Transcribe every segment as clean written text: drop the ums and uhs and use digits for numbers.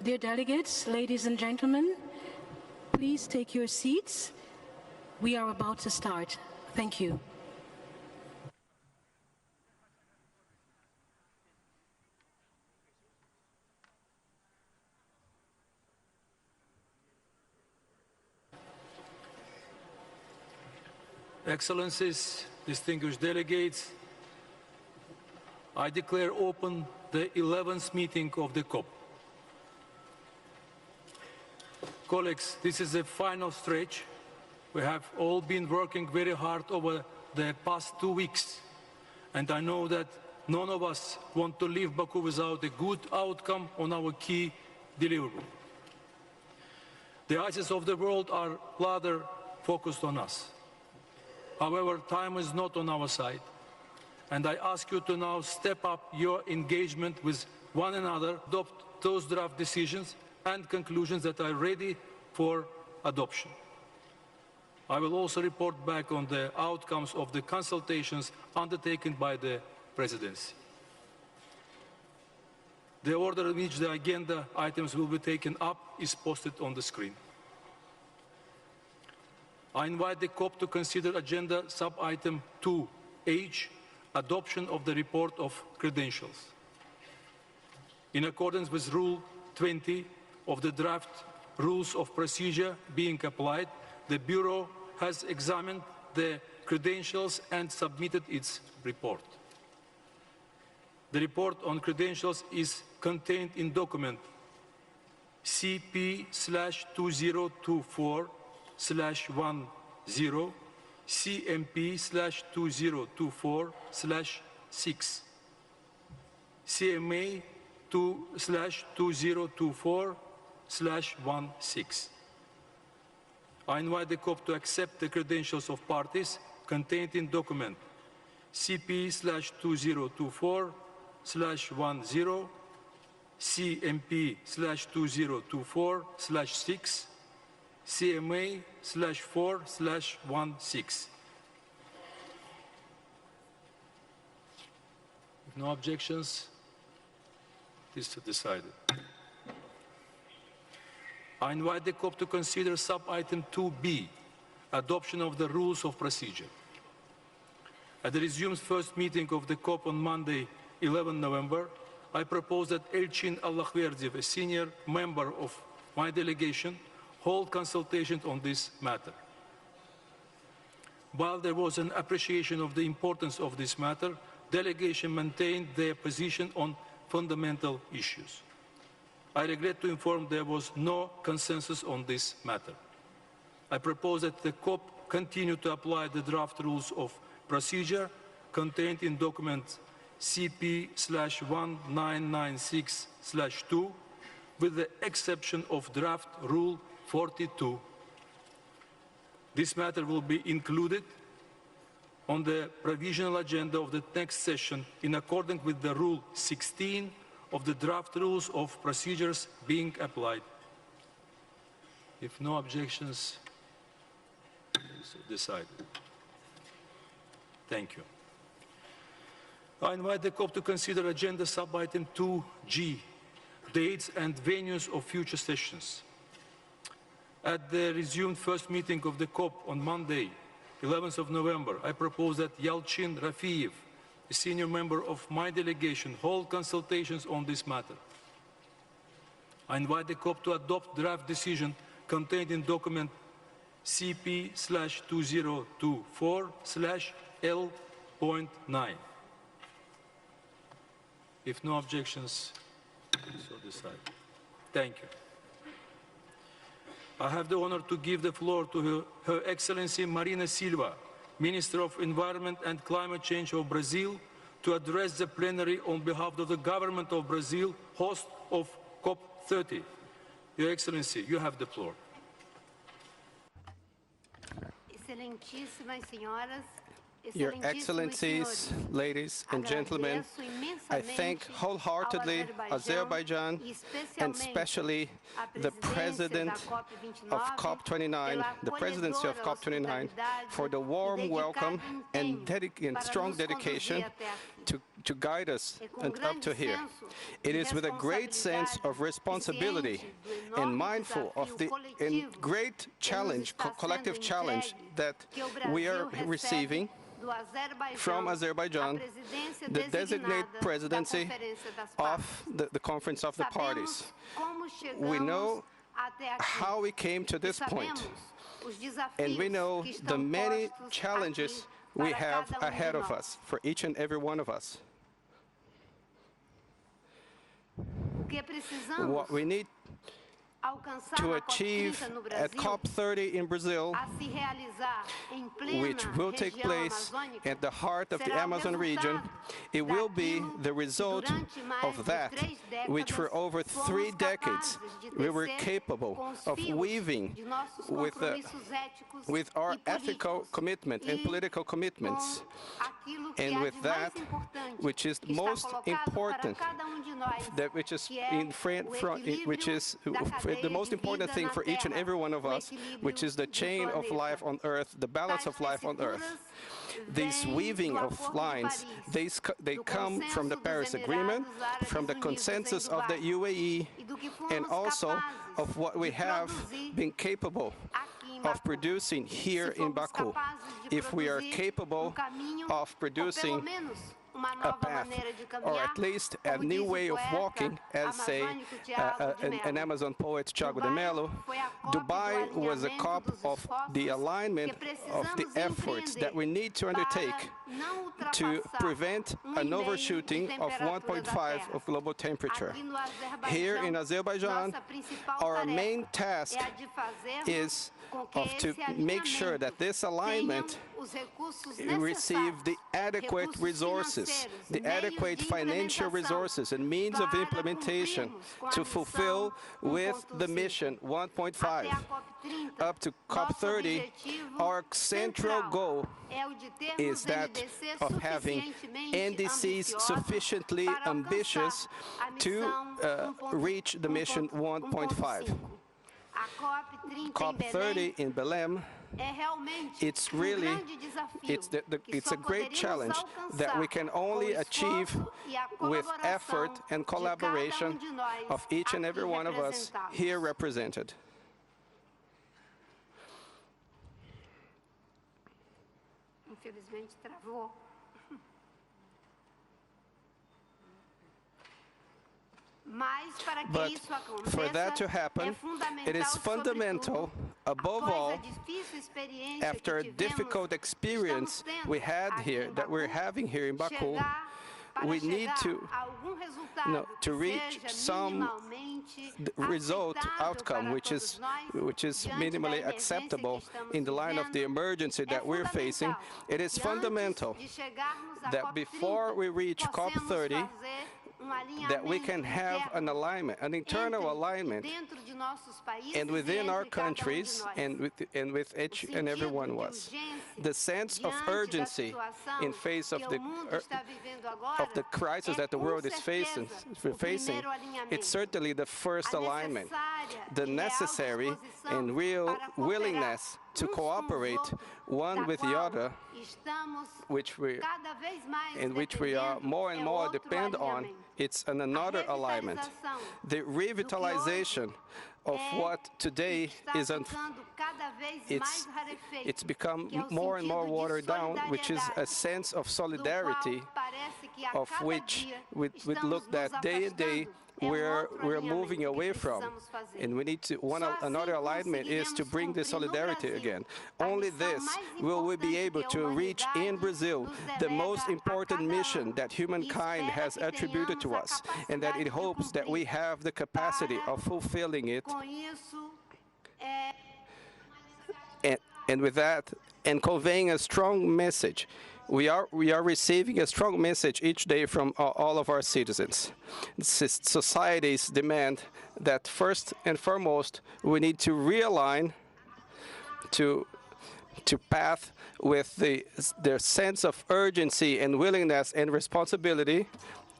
Dear delegates, ladies and gentlemen, please take your seats. We are about to start. Thank you. Excellencies, distinguished delegates, I declare open the 11th meeting of the COP. Colleagues, this is the final stretch. We have all been working very hard over the past 2 weeks, and I know that none of us want to leave Baku without a good outcome on our key deliverable. The eyes of the world are rather focused on us. However, time is not on our side, and I ask you to now step up your engagement with one another, adopt those draft decisions and conclusions that are ready for adoption. I will also report back on the outcomes of the consultations undertaken by the Presidency. The order in which the agenda items will be taken up is posted on the screen. I invite the COP to consider agenda sub-item 2H, adoption of the report of credentials. In accordance with Rule 20 of the draft rules of procedure being applied, the Bureau has examined the credentials and submitted its report. The report on credentials is contained in document CP/2024/10, CMP/2024/6, CMA/2024/16. I invite the COP to accept the credentials of parties contained in document CP/2024/10, CMP/2024/6, CMA/4/16. If no objections, this is decided. I invite the COP to consider sub-item 2B, adoption of the rules of procedure. At the resumed first meeting of the COP on Monday, 11 November, I propose that Elchin Allahverdiyev, a senior member of my delegation, hold consultations on this matter. While there was an appreciation of the importance of this matter, delegation maintained their position on fundamental issues. I regret to inform there was no consensus on this matter. I propose that the COP continue to apply the draft rules of procedure contained in document CP/1996/2, with the exception of draft Rule 42. This matter will be included on the provisional agenda of the next session in accordance with the Rule 16 of the draft rules of procedures being applied. If no objections, so decided. Thank you. I invite the COP to consider agenda sub-item 2G, dates and venues of future sessions. At the resumed first meeting of the COP on Monday, 11th of November, I propose that Yalchin Rafiyev, a senior member of my delegation, hold consultations on this matter. I invite the COP to adopt draft decision contained in document CP/2024/L.9. If no objections, so decided. Thank you. I have the honor to give the floor to Her Excellency Marina Silva, Minister of Environment and Climate Change of Brazil, to address the plenary on behalf of the government of Brazil, host of COP30. Your Excellency, you have the floor. Excelentíssimas senhoras, Your Excellencies, ladies and gentlemen, I thank wholeheartedly Azerbaijan and especially the President of COP29, the Presidency of COP29, for the warm welcome and strong dedication to guide us up to here. It is with a great sense of responsibility and mindful of the great challenge, collective challenge that we are receiving from Azerbaijan, the designated presidency of the Conference of the Parties. We know how we came to this point, and we know the many challenges we have ahead of us for each and every one of us. What we need to achieve at COP30 in Brazil, which will take place at the heart of the Amazon region, it will be the result of that, which for over 3 decades we were capable of weaving with our ethical commitment and political commitments, and with that, which is most important, that which is in front, which is the most important thing for each and every one of us, which is the chain of life on Earth, the balance of life on Earth. These weaving of lines, they come from the Paris Agreement, from the consensus of the UAE, and also of what we have been capable of producing here in Baku. If we are capable of producing a path, or at least a new way of walking, as say an Amazon poet, Thiago de Mello. Dubai was a COP of the alignment of the efforts that we need to undertake to prevent an overshooting of 1.5 of global temperature. Here in Azerbaijan, our main task is to make sure that this alignment receive the adequate resources, the adequate financial resources and means of implementation to fulfill with the mission 1.5. Up to COP30, our central goal is that of having NDCs sufficiently ambitious to reach the mission 1.5. COP30 in Belém, it's really, it's a great challenge that we can only achieve with effort and collaboration of each and every one of us here represented. But for that to happen, it is fundamental, above all, after a difficult experience we had here, that we're having here in Baku, we need to reach some result, outcome, which is minimally acceptable in the line of the emergency that we're facing. It is fundamental that before we reach COP30, that we can have an alignment, an internal alignment, and within our countries and with each and every one of us. The sense of urgency in face of the crisis that the world is facing, it's certainly the first alignment, the necessary and real willingness to cooperate one with the other, which we are more and more depend on. It's another alignment. The revitalization of what today is it's become more and more watered down, which is a sense of solidarity, of which we look that day and day we're moving away from, and we need to another alignment is to bring the solidarity again. Only this will we be able to reach in Brazil the most important mission that humankind has attributed to us, and that it hopes that we have the capacity of fulfilling it. And with that, and conveying a strong message. We are receiving a strong message each day from all of our citizens. Societies demand that first and foremost we need to realign to path with their sense of urgency and willingness and responsibility,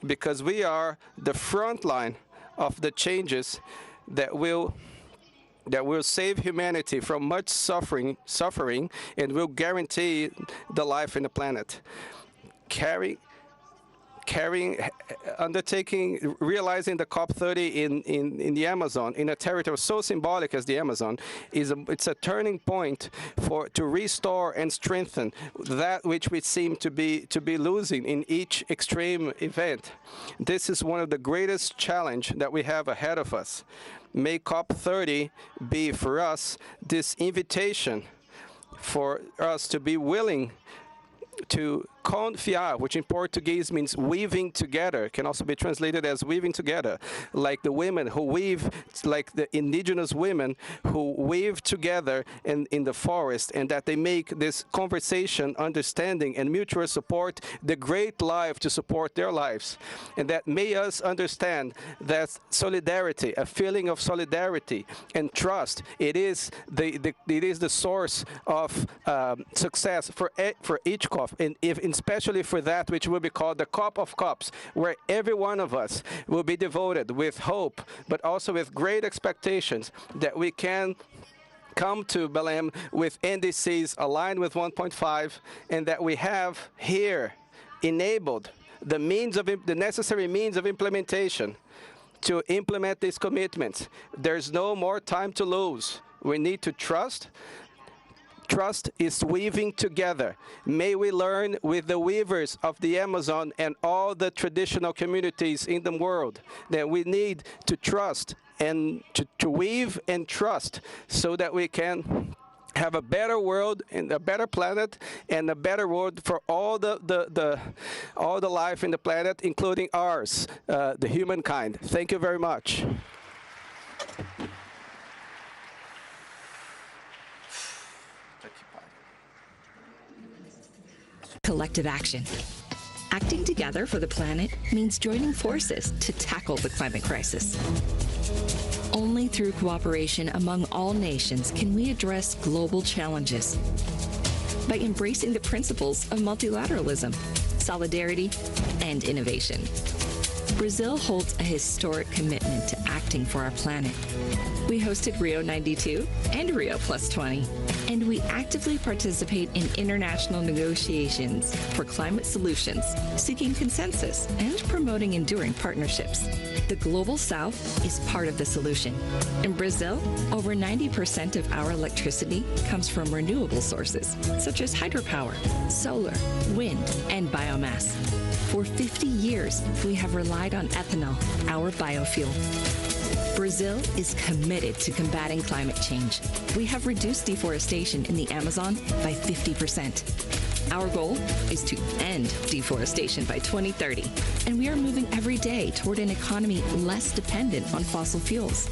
because we are the front line of the changes that will save humanity from much suffering, and will guarantee the life in the planet. realizing the COP30 in the Amazon, in a territory so symbolic as the Amazon, it's a turning point to restore and strengthen that which we seem to be losing in each extreme event. This is one of the greatest challenges that we have ahead of us. May COP30 be for us this invitation for us to be willing to confiar, which in Portuguese means weaving together, can also be translated as weaving together, like the women who weave, like the indigenous women who weave together in the forest, and that they make this conversation, understanding, and mutual support the great life to support their lives. And that may us understand that solidarity, a feeling of solidarity and trust, it is the source of success for each COP, and especially for that which will be called the COP of COPs, where every one of us will be devoted with hope, but also with great expectations that we can come to Belém with NDCs aligned with 1.5, and that we have here enabled the necessary means of implementation to implement these commitments. There's no more time to lose. We need to trust. Trust is weaving together. May we learn with the weavers of the Amazon and all the traditional communities in the world that we need to trust and to weave and trust so that we can have a better world and a better planet and a better world for all the life in the planet, including ours, the humankind. Thank you very much. Collective action. Acting together for the planet means joining forces to tackle the climate crisis. Only through cooperation among all nations can we address global challenges. By embracing the principles of multilateralism, solidarity, and innovation. Brazil holds a historic commitment to acting for our planet. We hosted Rio 92 and Rio +20, and we actively participate in international negotiations for climate solutions, seeking consensus and promoting enduring partnerships. The Global South is part of the solution. In Brazil, over 90% of our electricity comes from renewable sources, such as hydropower, solar, wind, and biomass. For 50 years, we have relied on ethanol, our biofuel. Brazil is committed to combating climate change. We have reduced deforestation in the Amazon by 50%. Our goal is to end deforestation by 2030, and we are moving every day toward an economy less dependent on fossil fuels.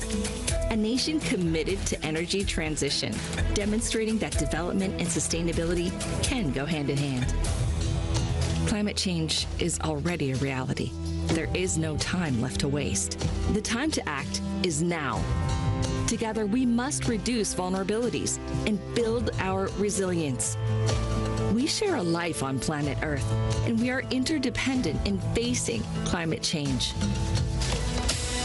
A nation committed to energy transition, demonstrating that development and sustainability can go hand in hand. Climate change is already a reality. There is no time left to waste. The time to act is now. Together, we must reduce vulnerabilities and build our resilience. We share a life on planet Earth, and we are interdependent in facing climate change.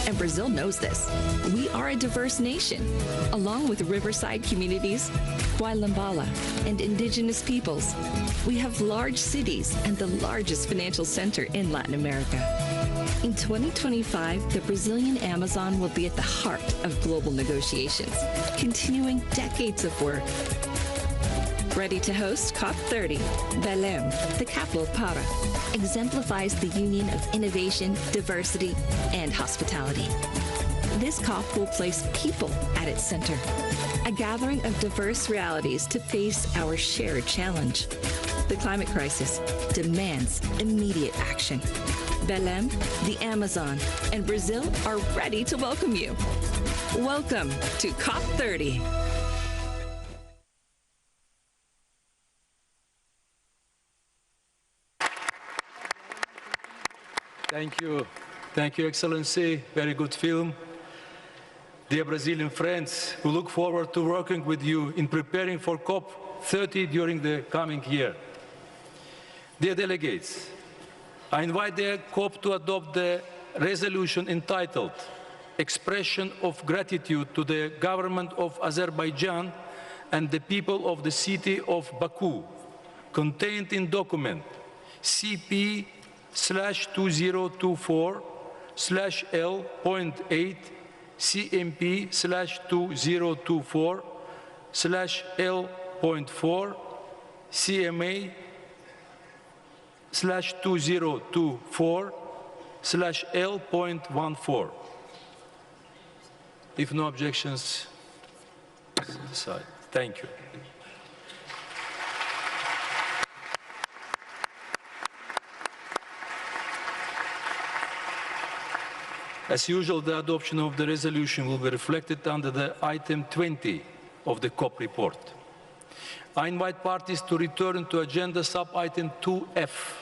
And Brazil knows this. We are a diverse nation. Along with riverside communities, Quilambala, and indigenous peoples, we have large cities and the largest financial center in Latin America. In 2025, the Brazilian Amazon will be at the heart of global negotiations, continuing decades of work. Ready to host COP30, Belém, the capital of Para, exemplifies the union of innovation, diversity, and hospitality. This COP will place people at its center, a gathering of diverse realities to face our shared challenge. The climate crisis demands immediate action. Belém, the Amazon, and Brazil are ready to welcome you. Welcome to COP30. Thank you. Thank you, Excellency. Very good film. Dear Brazilian friends, we look forward to working with you in preparing for COP30 during the coming year. Dear delegates, I invite the COP to adopt the resolution entitled Expression of Gratitude to the Government of Azerbaijan and the people of the city of Baku, contained in document CP 2024/L.8 CMP/2024/L.4 CMA/2024/L.14. If no objections, decide. Thank you. As usual, the adoption of the resolution will be reflected under the item 20 of the COP report. I invite parties to return to agenda sub-item 2F.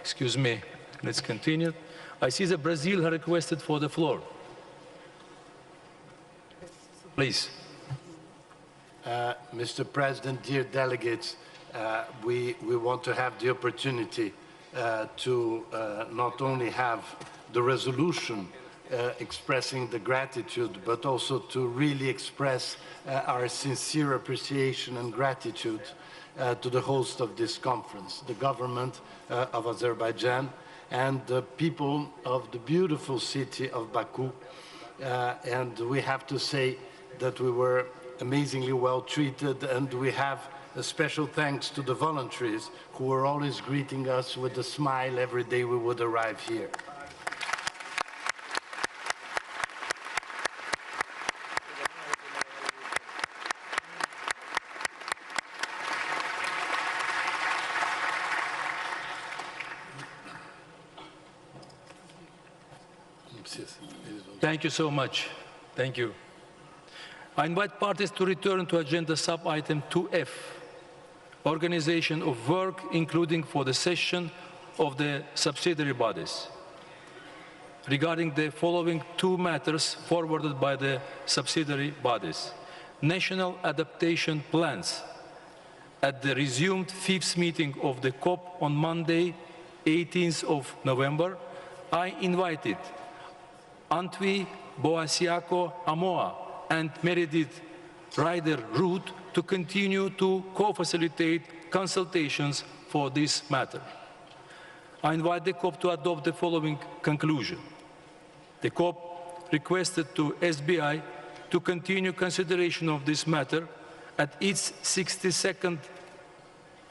Excuse me, let's continue. I see that Brazil has requested for the floor. Please. Mr. President, dear delegates, we want to have the opportunity to not only have the resolution expressing the gratitude, but also to really express our sincere appreciation and gratitude to the host of this conference, the government of Azerbaijan and the people of the beautiful city of Baku. And we have to say that we were amazingly well treated, and we have a special thanks to the volunteers who were always greeting us with a smile every day we would arrive here. Thank you so much. Thank you. I invite parties to return to agenda sub-item 2F, organization of work, including for the session of the subsidiary bodies, regarding the following two matters forwarded by the subsidiary bodies. National adaptation plans. At the resumed fifth meeting of the COP on Monday, 18th of November, I invited Antwi Boasiako Amoa and Meredith Ryder-Root to continue to co-facilitate consultations for this matter. I invite the COP to adopt the following conclusion. The COP requested to SBI to continue consideration of this matter at its 62nd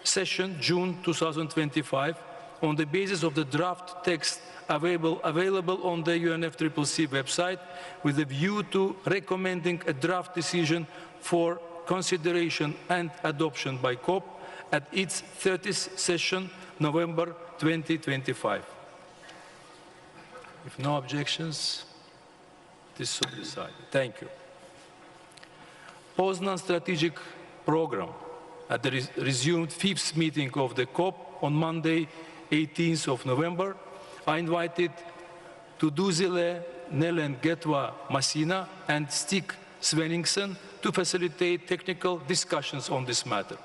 session, June 2025, on the basis of the draft text available on the UNFCCC website, with a view to recommending a draft decision for consideration and adoption by COP at its 30th session, November 2025. If no objections, this is decided. Thank you. Poznan Strategic Program. At the resumed fifth meeting of the COP on Monday, 18th of November, I invited Tuduzile Nelen Getwa Masina and Stig Svenningsen to facilitate technical discussions on this matter.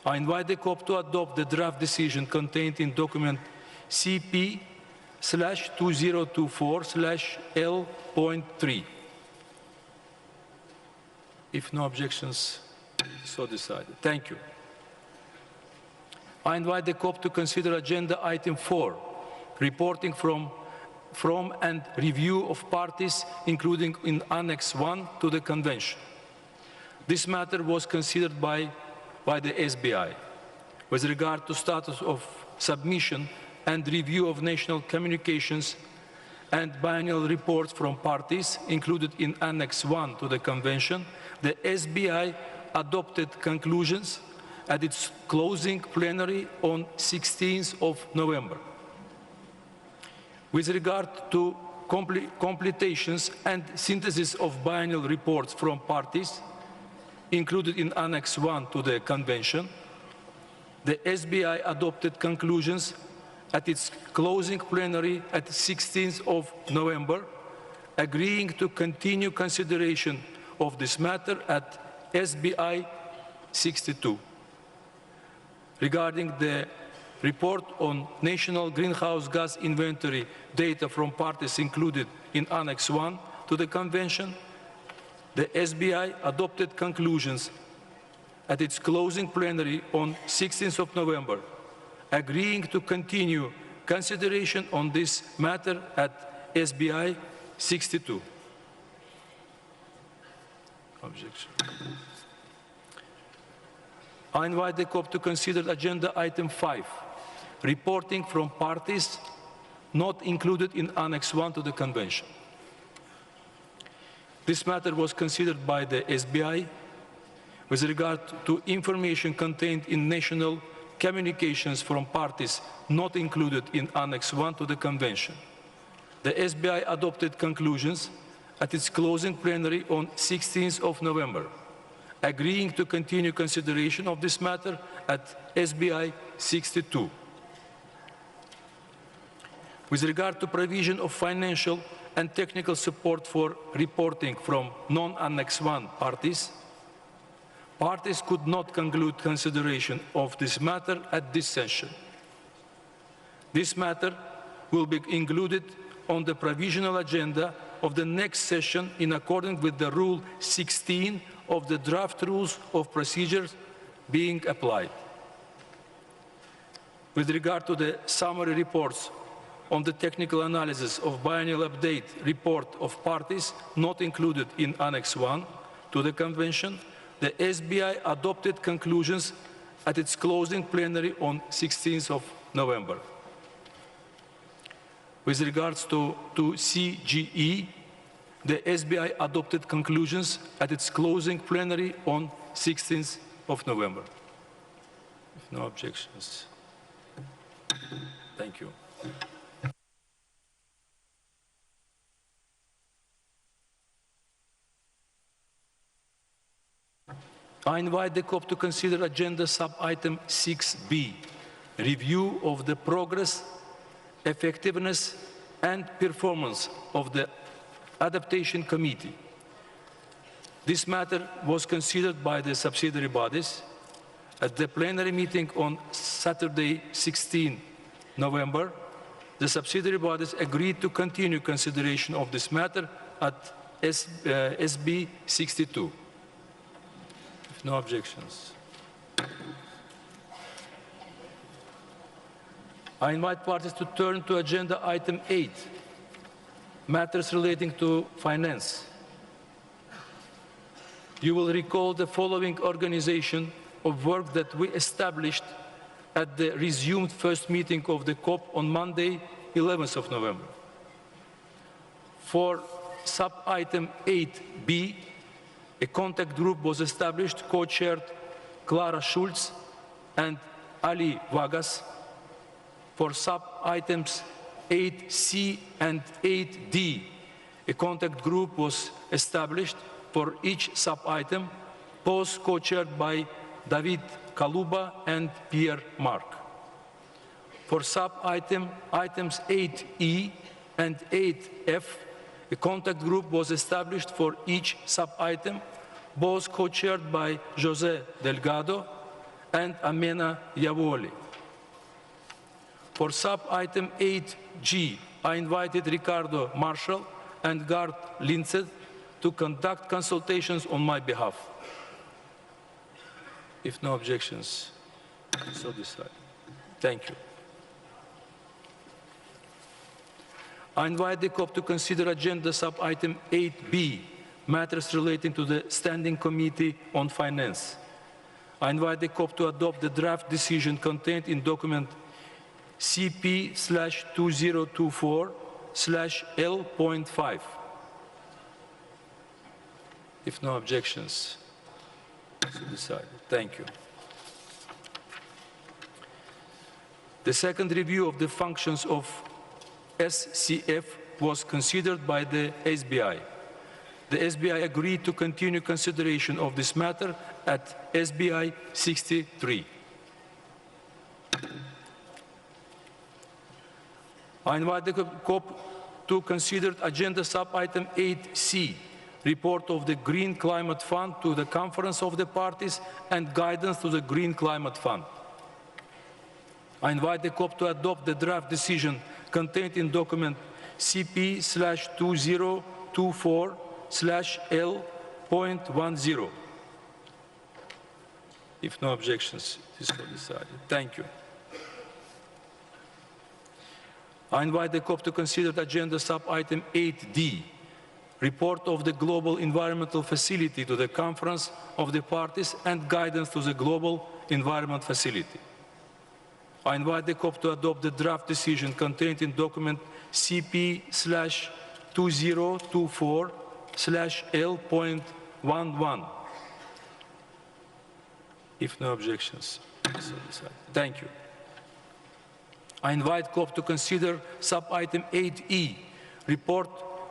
I invite the COP to adopt the draft decision contained in document CP/2024/L.3. If no objections, so decided. Thank you. I invite the COP to consider agenda item 4, reporting from and review of parties, including in Annex 1 to the Convention. This matter was considered by the SBI with regard to status of submission and review of national communications and biennial reports from parties included in Annex 1 to the Convention. The SBI adopted conclusions at its closing plenary on 16th of November. With regard to completions and synthesis of biennial reports from parties included in Annex 1 to the Convention, the SBI adopted conclusions at its closing plenary at 16th of November, agreeing to continue consideration of this matter at SBI 62. Regarding the report on national greenhouse gas inventory data from parties included in Annex 1 to the Convention, the SBI adopted conclusions at its closing plenary on 16th of November, agreeing to continue consideration on this matter at SBI 62. Objection. I invite the COP to consider agenda item 5, reporting from parties not included in Annex 1 to the Convention. This matter was considered by the SBI with regard to information contained in national communications from parties not included in Annex 1 to the Convention. The SBI adopted conclusions at its closing plenary on 16th of November, agreeing to continue consideration of this matter at SBI 62. With regard to provision of financial and technical support for reporting from non-Annex 1 parties, parties could not conclude consideration of this matter at this session. This matter will be included on the provisional agenda of the next session in accordance with the Rule 16 of the draft rules of procedures being applied. With regard to the summary reports on the technical analysis of biennial update report of parties not included in Annex 1 to the Convention, the SBI adopted conclusions at its closing plenary on 16th of November. With regards to CGE, the SBI adopted conclusions at its closing plenary on 16th of November. If no objections. Thank you. I invite the COP to consider agenda sub-item 6B, review of the progress, effectiveness, and performance of the Adaptation Committee. This matter was considered by the subsidiary bodies at the plenary meeting on Saturday, 16 November. The subsidiary bodies agreed to continue consideration of this matter at SB 62. If no objections. I invite parties to turn to agenda item 8, matters relating to finance. You will recall the following organization of work that we established at the resumed first meeting of the COP on Monday, 11th of November. For sub-item 8B, a contact group was established, co-chaired Clara Schulz and Ali Vagas. For sub-items 8C and 8D, a contact group was established for each sub-item, both co-chaired by David Kaluba and Pierre Marc. For sub-items 8E and 8F, a contact group was established for each sub-item, both co-chaired by José Delgado and Amena Yavoli. For sub-item 8G, I invited Ricardo Marshall and Gard Lindseth to conduct consultations on my behalf. If no objections, so decide. Thank you. I invite the COP to consider agenda sub-item 8B, matters relating to the Standing Committee on Finance. I invite the COP to adopt the draft decision contained in document CP/2024/L.5. If no objections, so decided. Thank you. The second review of the functions of SCF was considered by the SBI. The SBI agreed to continue consideration of this matter at SBI 63. I invite the COP to consider agenda sub-item 8C, report of the Green Climate Fund to the Conference of the Parties and guidance to the Green Climate Fund. I invite the COP to adopt the draft decision contained in document CP/2024/L.10. If no objections, it is so decided. Thank you. I invite the COP to consider agenda sub-item 8D, report of the Global Environmental Facility to the Conference of the Parties and guidance to the Global Environment Facility. I invite the COP to adopt the draft decision contained in document CP/2024/L.11. If no objections, so decided. Thank you. I invite COP to consider sub-item 8E, report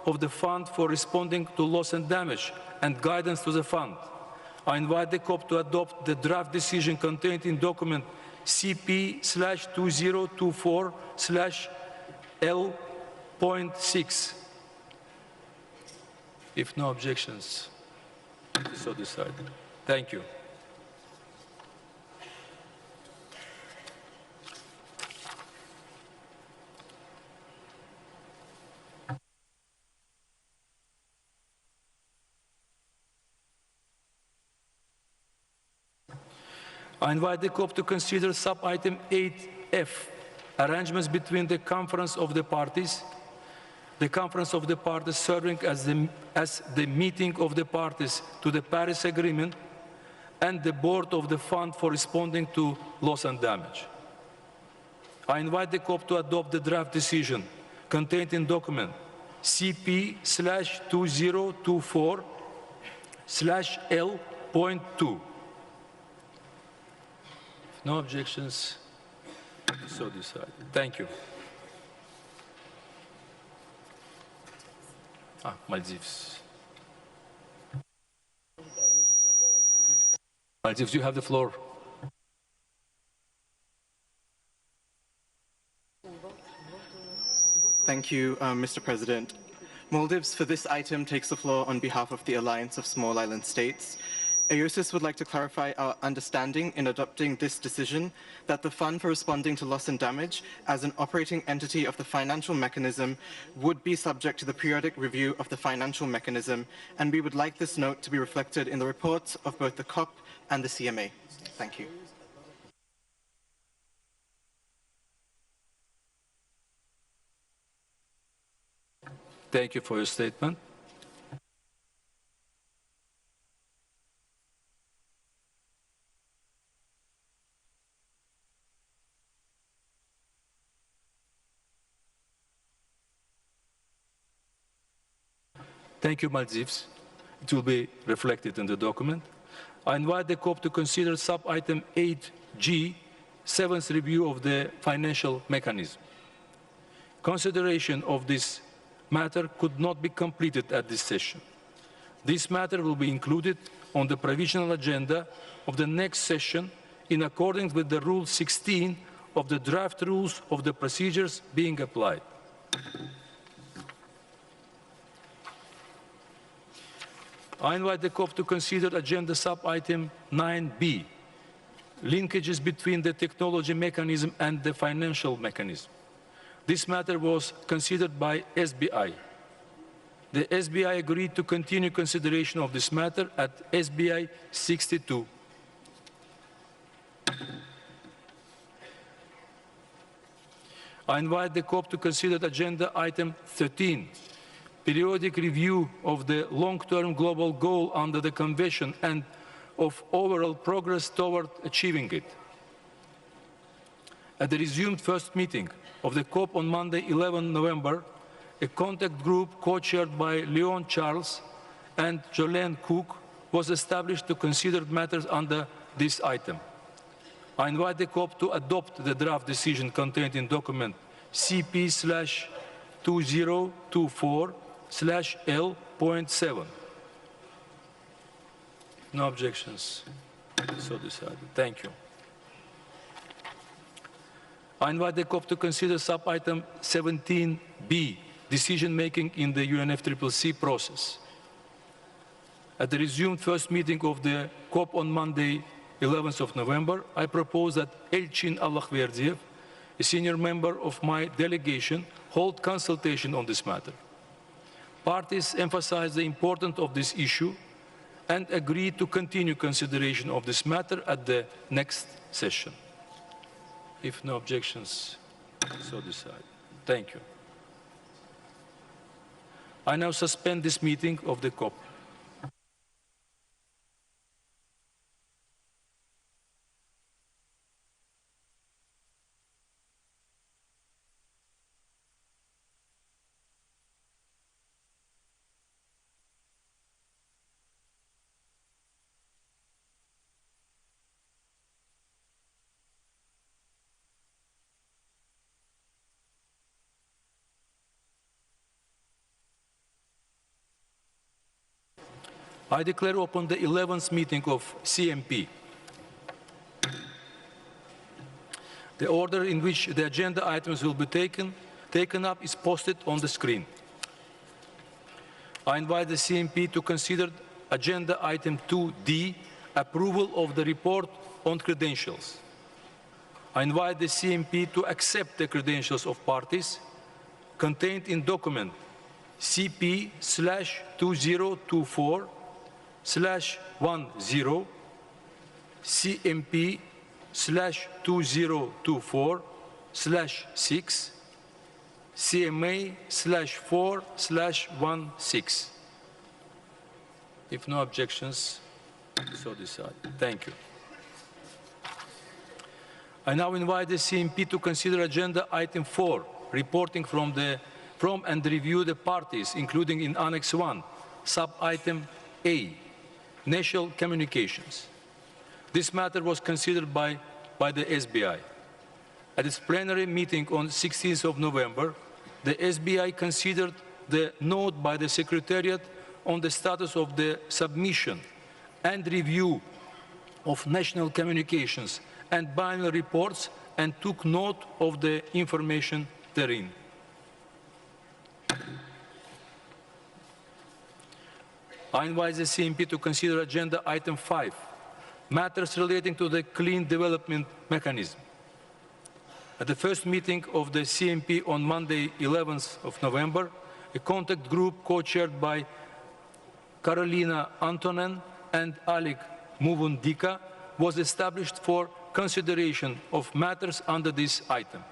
of the Fund for Responding to Loss and Damage and guidance to the Fund. I invite the COP to adopt the draft decision contained in document CP/2024/L.6. If no objections, so decided. Thank you. I invite the COP to consider sub-item 8F, arrangements between the Conference of the Parties, the Conference of the Parties serving as the meeting of the parties to the Paris Agreement, and the Board of the Fund for Responding to Loss and Damage. I invite the COP to adopt the draft decision contained in document CP/2024/L.2. No objections, so decided. Thank you. Maldives. Maldives, you have the floor. Thank you, Mr. President. Maldives, for this item, takes the floor on behalf of the Alliance of Small Island States. AOSIS would like to clarify our understanding in adopting this decision that the Fund for Responding to Loss and Damage, as an operating entity of the financial mechanism, would be subject to the periodic review of the financial mechanism, and we would like this note to be reflected in the reports of both the COP and the CMA. Thank you. Thank you for your statement. Thank you, Maldives. It will be reflected in the document. I invite the COP to consider sub-item 8G, 7th review of the financial mechanism. Consideration of this matter could not be completed at this session. This matter will be included on the provisional agenda of the next session in accordance with the Rule 16 of the draft rules of the procedures being applied. I invite the COP to consider agenda sub-item 9B, linkages between the technology mechanism and the financial mechanism. This matter was considered by SBI. The SBI agreed to continue consideration of this matter at SBI 62. I invite the COP to consider agenda item 13, periodic review of the long-term global goal under the Convention and of overall progress toward achieving it. At the resumed first meeting of the COP on Monday, 11 November, a contact group co-chaired by Leon Charles and Jolene Cook was established to consider matters under this item. I invite the COP to adopt the draft decision contained in document CP/2024/L.7. No objections. So decided. Thank you. I invite the COP to consider sub-item 17B, decision-making in the UNFCCC process. At the resumed first meeting of the COP on Monday, 11th of November, I propose that Elchin Allahverdiev, a senior member of my delegation, hold consultation on this matter. Parties emphasized the importance of this issue and agreed to continue consideration of this matter at the next session. If no objections, so decided. Thank you. I now suspend this meeting of the COP. I declare open the 11th meeting of CMP. The order in which the agenda items will be taken up is posted on the screen. I invite the CMP to consider agenda item 2D, approval of the report on credentials. I invite the CMP to accept the credentials of parties contained in document CP/2024/10, CMP/2024/6, CMA/4/16. If no objections, so decided. Thank you. I now invite the CMP to consider agenda item 4, reporting from and review the parties, including in Annex 1, sub-item A, national communications. This matter was considered by the SBI. At its plenary meeting on 16th of November, the SBI considered the note by the Secretariat on the status of the submission and review of national communications and biennial reports and took note of the information therein. I invite the CMP to consider agenda item 5, matters relating to the clean development mechanism. At the first meeting of the CMP on Monday, 11th of November, a contact group co-chaired by Karolina Antonen and Alek Muvundika was established for consideration of matters under this item.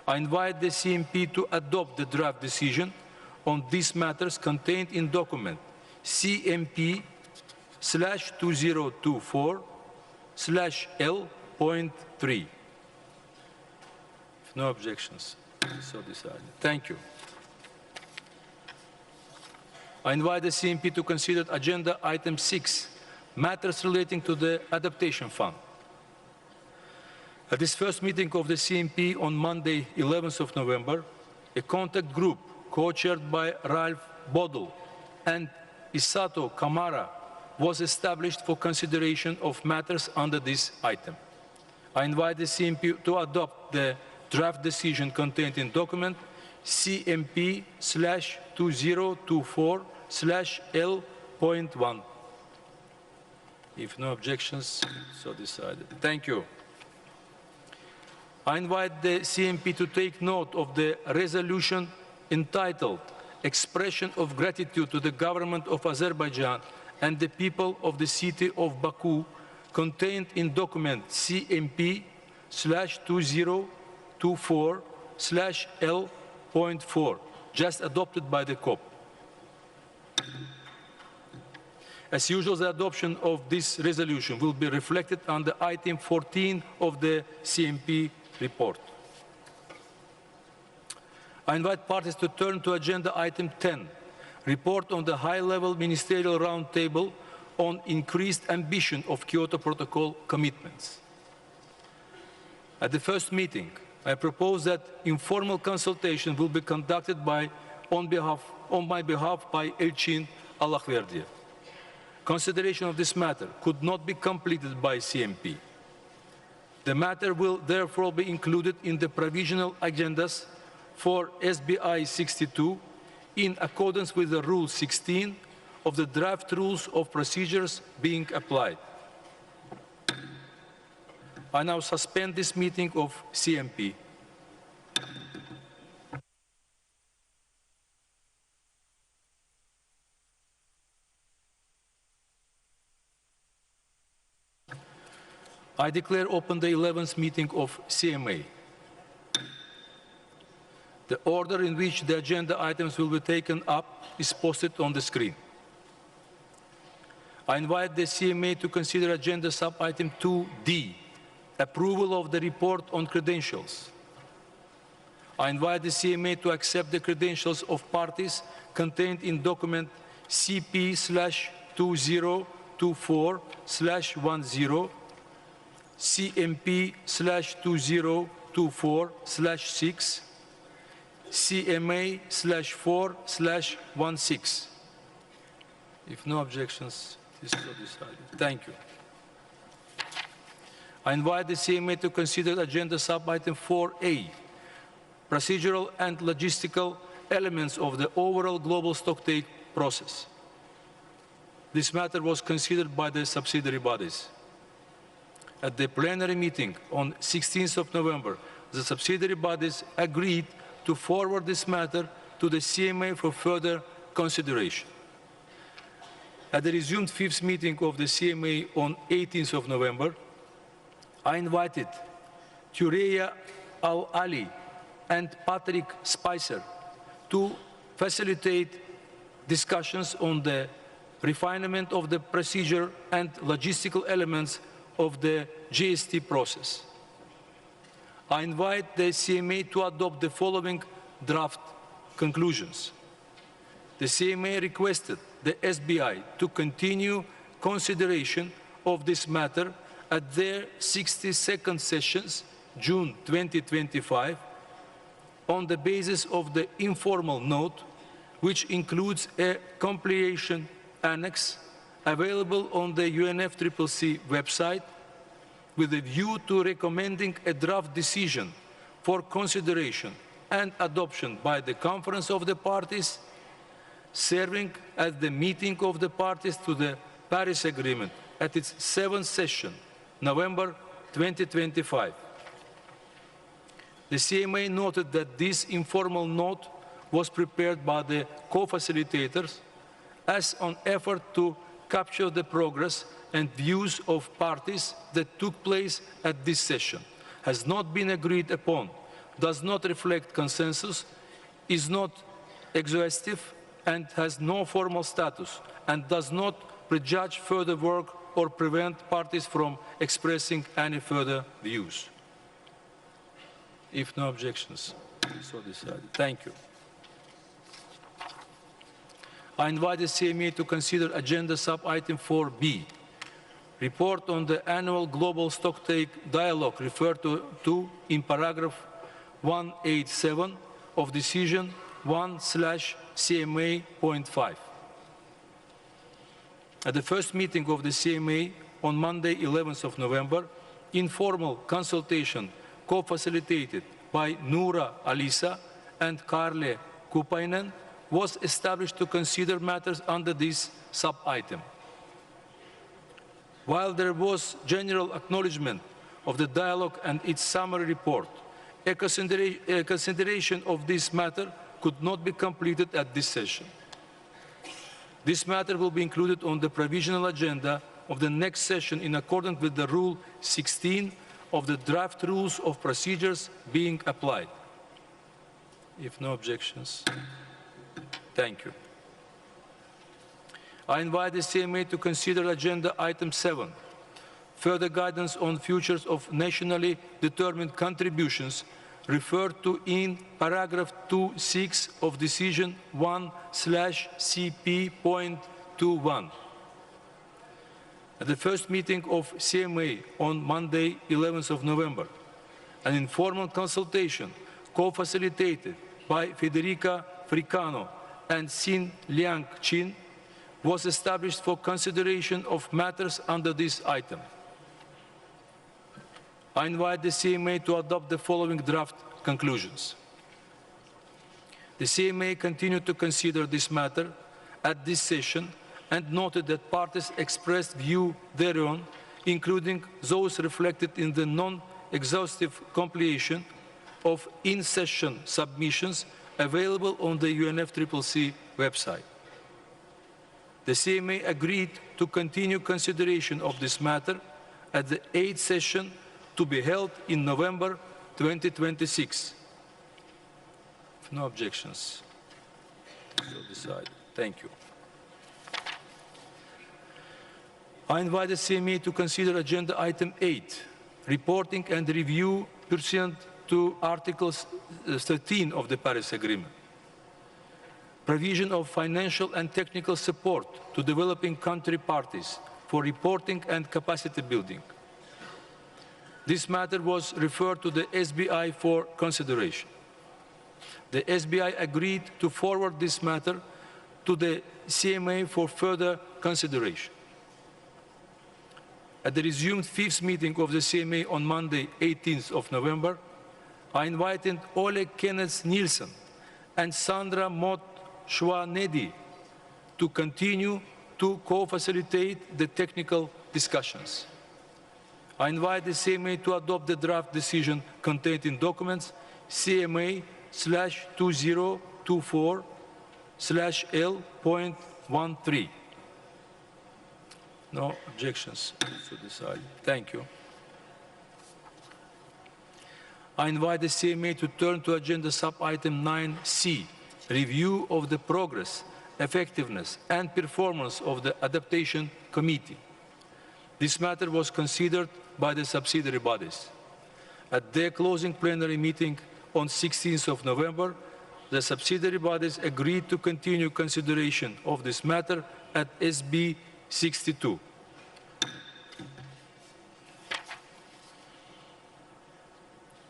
I invite the CMP to adopt the draft decision on these matters contained in document CMP/2024/L.3. If no objections, so decided. Thank you. I invite the CMP to consider agenda item 6, matters relating to the adaptation fund. At this first meeting of the CMP on Monday, 11th of November, a contact group co-chaired by Ralph Bodel and Isato Kamara was established for consideration of matters under this item. I invite the CMP to adopt the draft decision contained in document CMP/2024/L.4. 11.1. If no objections, so decided. Thank you. I invite the CMP to take note of the resolution entitled Expression of Gratitude to the Government of Azerbaijan and the people of the city of Baku, contained in document CMP/2024/L.4, just adopted by the COP. As usual, the adoption of this resolution will be reflected under item 14 of the CMP report. I invite parties to turn to agenda item 10, report on the high-level ministerial roundtable on increased ambition of Kyoto Protocol commitments. At the first meeting, I propose that informal consultation will be conducted on my behalf by Elçin Allahverdi. Consideration of this matter could not be completed by CMP. The matter will therefore be included in the provisional agendas for SBI 62 in accordance with the Rule 16 of the draft rules of procedures being applied. I now suspend this meeting of CMP. I declare open the 11th meeting of CMA. The order in which the agenda items will be taken up is posted on the screen. I invite the CMA to consider agenda sub-item 2D, approval of the report on credentials. I invite the CMA to accept the credentials of parties contained in document CP/2024/10, CMP/2024/6, CMA/4/16. If no objections, this is so decided. Thank you. I invite the CMA to consider agenda sub-item 4A, procedural and logistical elements of the overall global stocktake process. This matter was considered by the subsidiary bodies. At the plenary meeting on 16th of November, the subsidiary bodies agreed to forward this matter to the CMA for further consideration. At the resumed fifth meeting of the CMA on 18th of November, I invited Thureya Al-Ali and Patrick Spicer to facilitate discussions on the refinement of the procedure and logistical elements of the GST process. I invite the CMA to adopt the following draft conclusions. The CMA requested the SBI to continue consideration of this matter at their 62nd sessions, June 2025, on the basis of the informal note, which includes a compilation annex available on the UNFCCC website, with a view to recommending a draft decision for consideration and adoption by the Conference of the Parties, serving as the meeting of the parties to the Paris Agreement at its 7th session, November 2025. The CMA noted that this informal note was prepared by the co-facilitators as an effort to capture the progress and views of parties that took place at this session, has not been agreed upon, does not reflect consensus, is not exhaustive, and has no formal status, and does not prejudge further work or prevent parties from expressing any further views. If no objections, so decided. Thank you. I invite the CMA to consider agenda sub-item 4B, report on the annual global stocktake dialogue referred to in paragraph 187 of decision 1/CMA.5. At the first meeting of the CMA on Monday, 11th of November, informal consultation co-facilitated by Noura Alisa and Karle Kupainen was established to consider matters under this sub-item. While there was general acknowledgement of the dialogue and its summary report, a consideration of this matter could not be completed at this session. This matter will be included on the provisional agenda of the next session in accordance with the Rule 16 of the draft rules of procedures being applied. If no objections, thank you. I invite the CMA to consider agenda item 7, further guidance on futures of nationally determined contributions referred to in paragraph 2.6 of decision 1/CP.21. At the first meeting of CMA on Monday, 11th of November, an informal consultation co-facilitated by Federica Fricano and Xin Liang Qin was established for consideration of matters under this item. I invite the CMA to adopt the following draft conclusions. The CMA continued to consider this matter at this session and noted that parties expressed view thereon, including those reflected in the non-exhaustive compilation of in-session submissions available on the UNFCCC website. The CMA agreed to continue consideration of this matter at the 8th session to be held in November 2026. If no objections, so decided. Thank you. I invite the CMA to consider agenda item 8, reporting and review pursuant to Article 13 of the Paris Agreement. Provision of financial and technical support to developing country parties for reporting and capacity building. This matter was referred to the SBI for consideration. The SBI agreed to forward this matter to the CMA for further consideration. At the resumed 5th meeting of the CMA on Monday, 18th of November, I invited Ole Kenneth Nielsen and Sandra Mott Schwanedi to continue to co-facilitate the technical discussions. I invite the CMA to adopt the draft decision contained in documents CMA/2024/L.13. No objections, so decided. Thank you. I invite the CMA to turn to agenda sub-item 9C, review of the progress, effectiveness, and performance of the Adaptation Committee. This matter was considered by the subsidiary bodies. At their closing plenary meeting on 16th of November, the subsidiary bodies agreed to continue consideration of this matter at SB 62.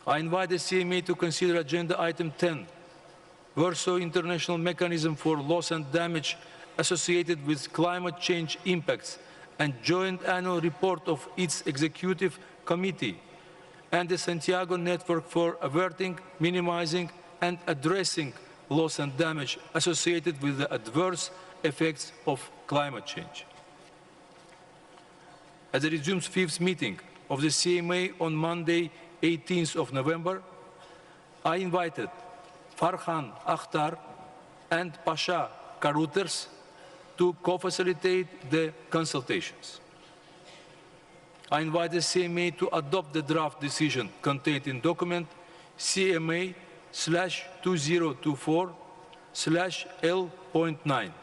I invite the CMA to consider agenda item 10, Warsaw International Mechanism for Loss and Damage associated with climate change impacts and joint annual report of its executive committee and the Santiago Network for Averting, Minimizing and Addressing Loss and Damage associated with the adverse effects of climate change. At the resumed 5th meeting of the CMA on Monday, 18th of November, I invited Farhan Akhtar and Pasha Karuters to co-facilitate the consultations. I invite the CMA to adopt the draft decision contained in document CMA/2024/L.9.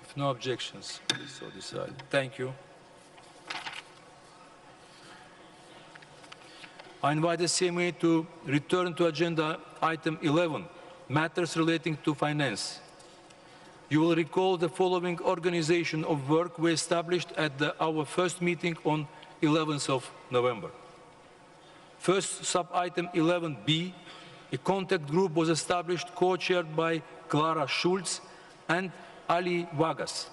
If no objections, so decided. Thank you. I invite the CMA to return to agenda item 11, matters relating to finance. You will recall the following organization of work we established at our first meeting on 11th of November. First, sub-item 11B, a contact group was established co-chaired by Clara Schulz and Ali Wagas.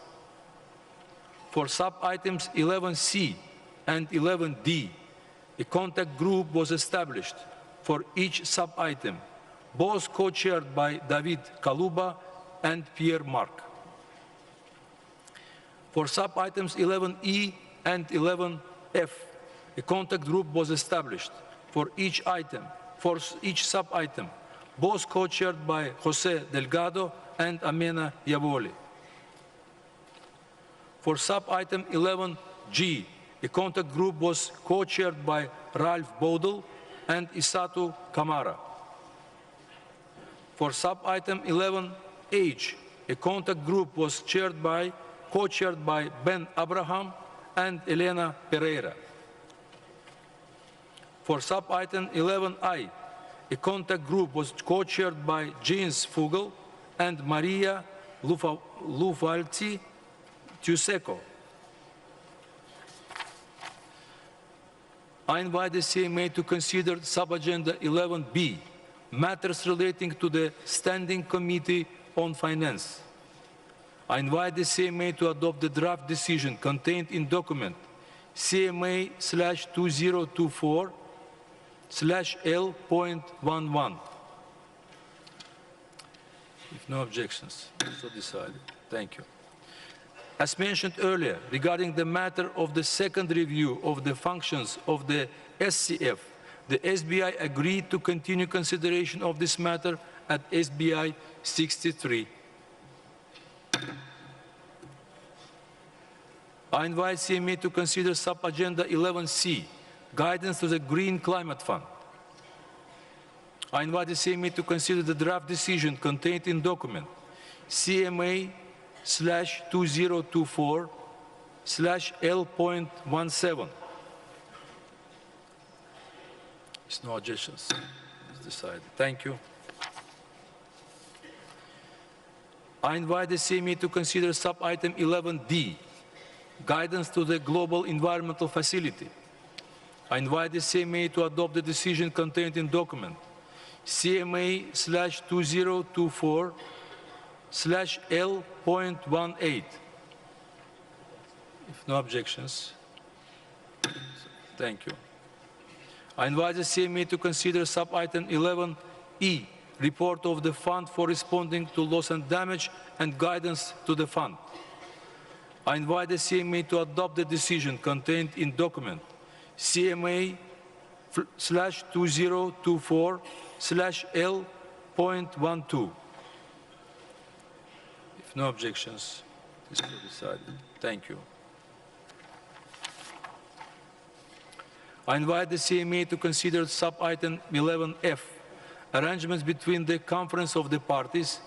For sub-items 11C and 11D, a contact group was established for each sub-item both co-chaired by David Kaluba and Pierre Marc. For sub-items 11E and 11F, a contact group was established for each sub-item, both co-chaired by José Delgado and Amena Yavoli. For sub-item 11G, a contact group was co-chaired by Ralph Bodel and Isatu Kamara. For sub-item 11H, a contact group was co-chaired by Ben Abraham and Elena Pereira. For sub-item 11I, a contact group was co-chaired by James Fugel and Maria Luvalti Tuseco. I invite the CMA to consider sub-agenda 11B, matters relating to the Standing Committee on Finance. I invite the CMA to adopt the draft decision contained in document CMA/2024/L.11. If no objections, so decided. Thank you. As mentioned earlier, regarding the matter of the second review of the functions of the SCF, the SBI agreed to continue consideration of this matter at SBI 63. I invite CMA to consider sub-agenda 11C, guidance to the Green Climate Fund. I invite the CMA to consider the draft decision contained in document CMA/2024/L.17. There's no objections. It's decided. Thank you. I invite the CMA to consider sub-item 11D, guidance to the Global Environmental Facility. I invite the CMA to adopt the decision contained in document CMA/2024/L.18. If no objections, thank you. I invite the CMA to consider sub-item 11E, report of the Fund for responding to loss and damage and guidance to the Fund. I invite the CMA to adopt the decision contained in document CMA/2024/L.12. If no objections, this will be decided. Thank you. I invite the CMA to consider sub-item 11F, arrangements between the Conference of the Parties,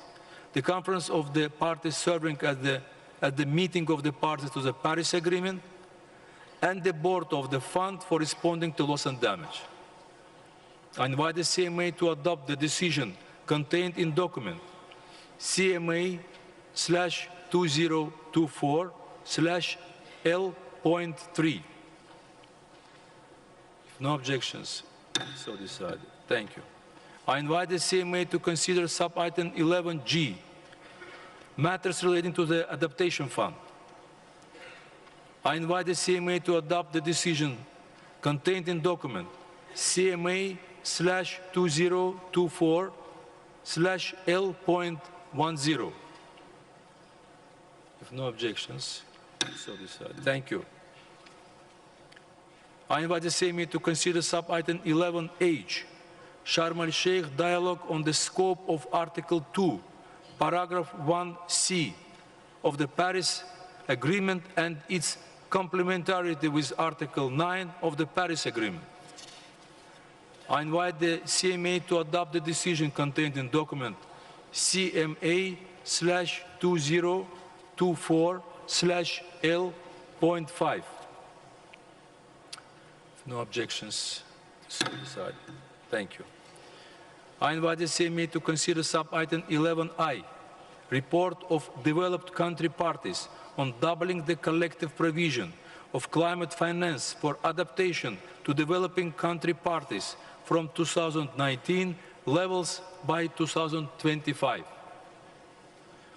the Conference of the Parties serving at the meeting of the parties to the Paris Agreement, and the Board of the Fund for responding to loss and damage. I invite the CMA to adopt the decision contained in document CMA/2024/L.3. If no objections, so decided. Thank you. I invite the CMA to consider sub-item 11G, matters relating to the Adaptation Fund. I invite the CMA to adopt the decision contained in document CMA/2024/L.10. If no objections, so decided. Thank you. I invite the CMA to consider sub-item 11H, Sharm el-Sheikh dialogue on the scope of Article 2, Paragraph 1C of the Paris Agreement and its complementarity with Article 9 of the Paris Agreement. I invite the CMA to adopt the decision contained in document CMA/2024/L.5. No objections, so decided. Thank you. I invite the CMA to consider sub-item 11I, report of developed country parties on doubling the collective provision of climate finance for adaptation to developing country parties from 2019 levels by 2025.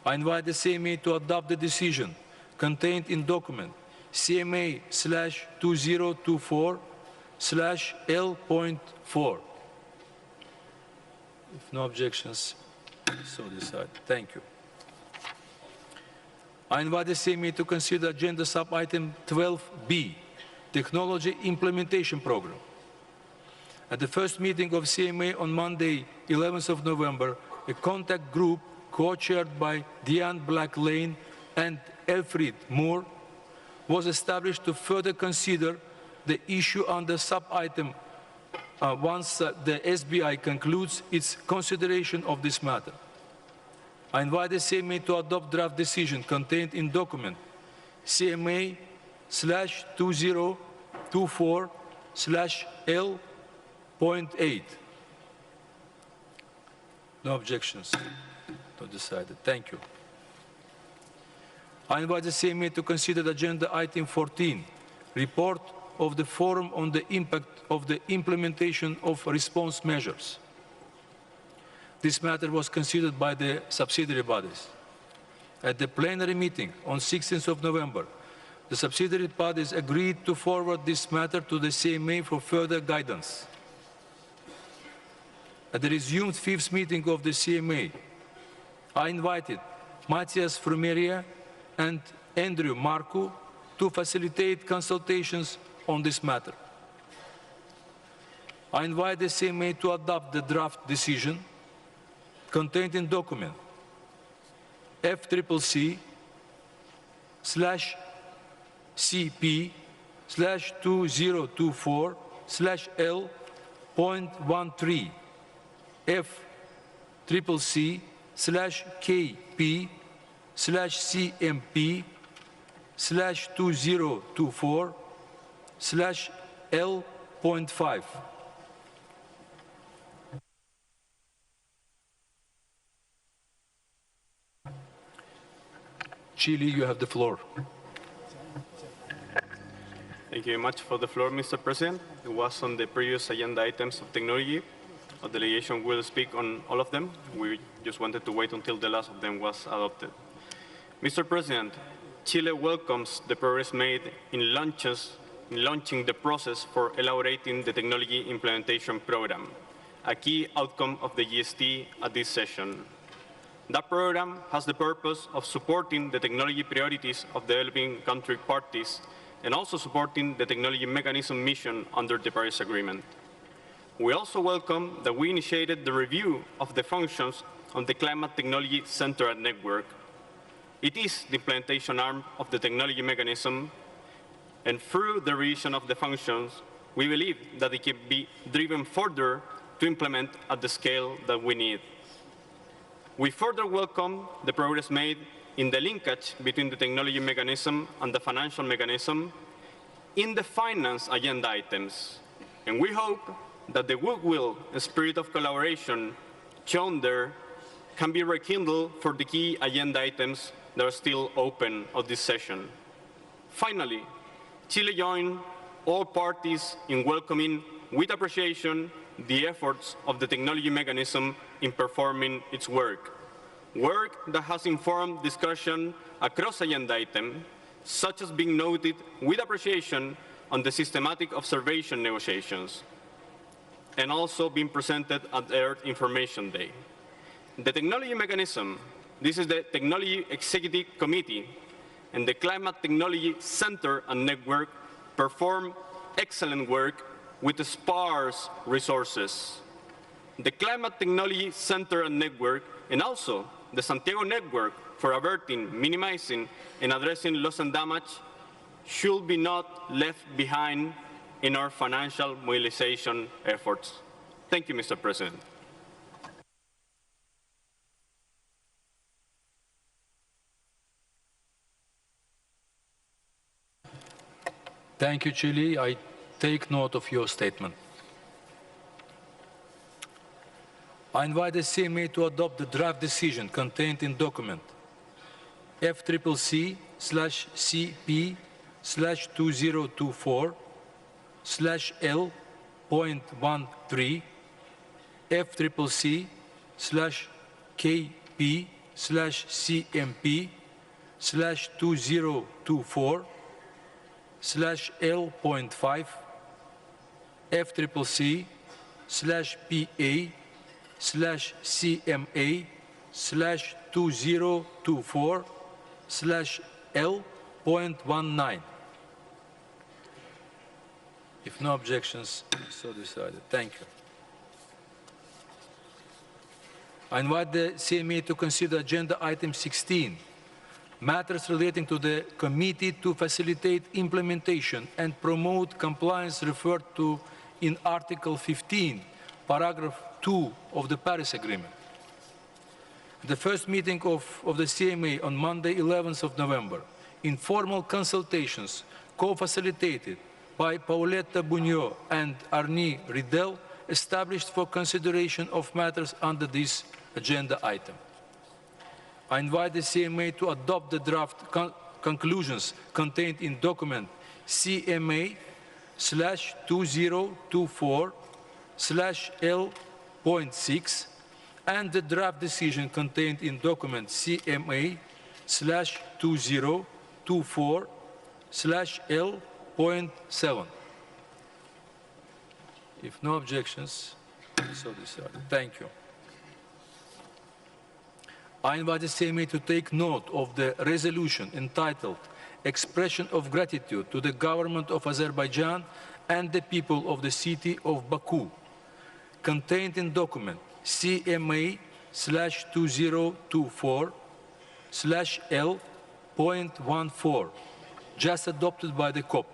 I invite the CMA to adopt the decision contained in document CMA/2024/L.4. If no objections, so decided. Thank you. I invite the CMA to consider agenda sub-item 12B, Technology Implementation Program. At the first meeting of CMA on Monday, 11th of November, a contact group co-chaired by Diane Black-Lane and Elfried Moore was established to further consider the issue under sub-item once the SBI concludes its consideration of this matter. I invite the CMA to adopt draft decision contained in document CMA/2024/L.8. No objections. So decided. Thank you. I invite the CMA to consider agenda item 14, report of the Forum on the Impact of the Implementation of Response Measures. This matter was considered by the subsidiary bodies. At the plenary meeting on 16th of November, the subsidiary bodies agreed to forward this matter to the CMA for further guidance. At the resumed fifth meeting of the CMA, I invited Matthias Frumeria and Andrew Marcu to facilitate consultations on this matter. I invite the CMA to adopt the draft decision contained in document FCCP/CP/2024/L.13 FCCP/KP/CMP/2024/L.5. Chile, you have the floor. Thank you very much for the floor, Mr. President. It was on the previous agenda items of technology. Our delegation will speak on all of them. We just wanted to wait until the last of them was adopted. Mr. President, Chile welcomes the progress made in launching the process for elaborating the Technology Implementation Program, a key outcome of the GST at this session. That program has the purpose of supporting the technology priorities of developing country parties and also supporting the technology mechanism mission under the Paris Agreement. We also welcome that we initiated the review of the functions of the Climate Technology Center and Network. It is the implementation arm of the technology mechanism, and through the revision of the functions, we believe that it can be driven further to implement at the scale that we need. We further welcome the progress made in the linkage between the technology mechanism and the financial mechanism in the finance agenda items, and we hope that the goodwill and spirit of collaboration shown there can be rekindled for the key agenda items that are still open of this session. Finally, Chile joined all parties in welcoming with appreciation the efforts of the technology mechanism in performing its work that has informed discussion across agenda items, such as being noted with appreciation on the systematic observation negotiations, and also being presented at Earth Information Day. The technology mechanism, this is the Technology Executive Committee, and the Climate Technology Center and Network perform excellent work with sparse resources. The Climate Technology Center and Network, and also the Santiago Network for averting, minimizing, and addressing loss and damage should be not left behind in our financial mobilization efforts. Thank you, Mr. President. Thank you, Chile. I take note of your statement. I invite the CMA to adopt the draft decision contained in document FCCP/2024/L.13 FCCP/KP/CMP/2024/L.5 FCCP/PA/2024/L.6 CMA/2024/L.19. If no objections, so decided. Thank you. I invite the CMA to consider agenda item 16, matters relating to the committee to facilitate implementation and promote compliance referred to in Article 15, paragraph 2 of the Paris Agreement. The first meeting of the CMA on Monday, 11th of November, informal consultations co-facilitated by Paoletta Bugnot and Arnie Riddell, established for consideration of matters under this agenda item. I invite the CMA to adopt the draft conclusions contained in document CMA/2024/L.6 and the draft decision contained in document CMA/2024/L.7. If no objections, so decided. Thank you. I invite the CMA to take note of the resolution entitled Expression of Gratitude to the Government of Azerbaijan and the people of the city of Baku, contained in document CMA/2024/L.14, just adopted by the COP.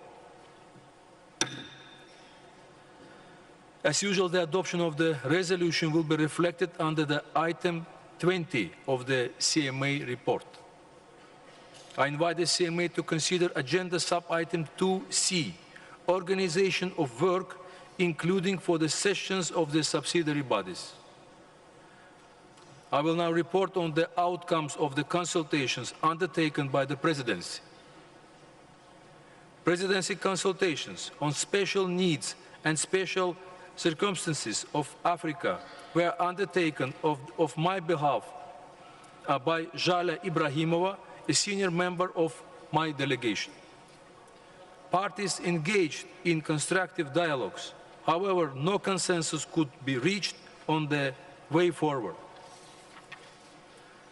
As usual, the adoption of the resolution will be reflected under the item 20 of the CMA report. I invite the CMA to consider agenda sub-item 2C, organization of work, including for the sessions of the subsidiary bodies. I will now report on the outcomes of the consultations undertaken by the Presidency. Presidency consultations on special needs and special circumstances of Africa were undertaken of my behalf by Jala Ibrahimova, a senior member of my delegation. Parties engaged in constructive dialogues. However, no consensus could be reached on the way forward.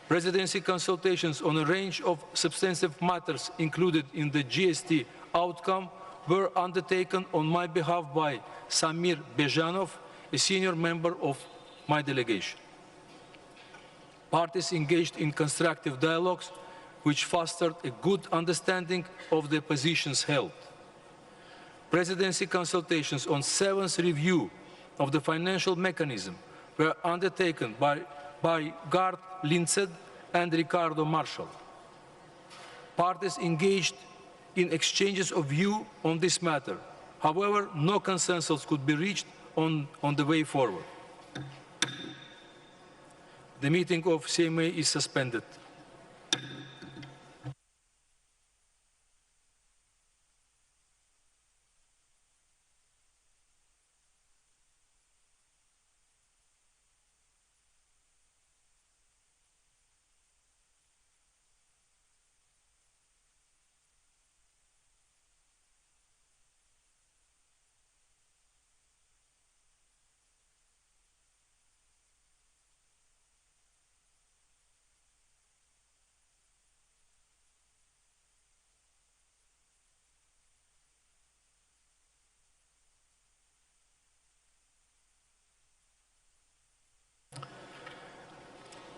Presidency consultations on a range of substantive matters included in the GST outcome were undertaken on my behalf by Samir Bejanov, a senior member of my delegation. Parties engaged in constructive dialogues which fostered a good understanding of the positions held. Presidency consultations on 7th review of the financial mechanism were undertaken by Gard Lindsed and Ricardo Marshall. Parties engaged in exchanges of view on this matter. However, no consensus could be reached on the way forward. The meeting of CMA is suspended.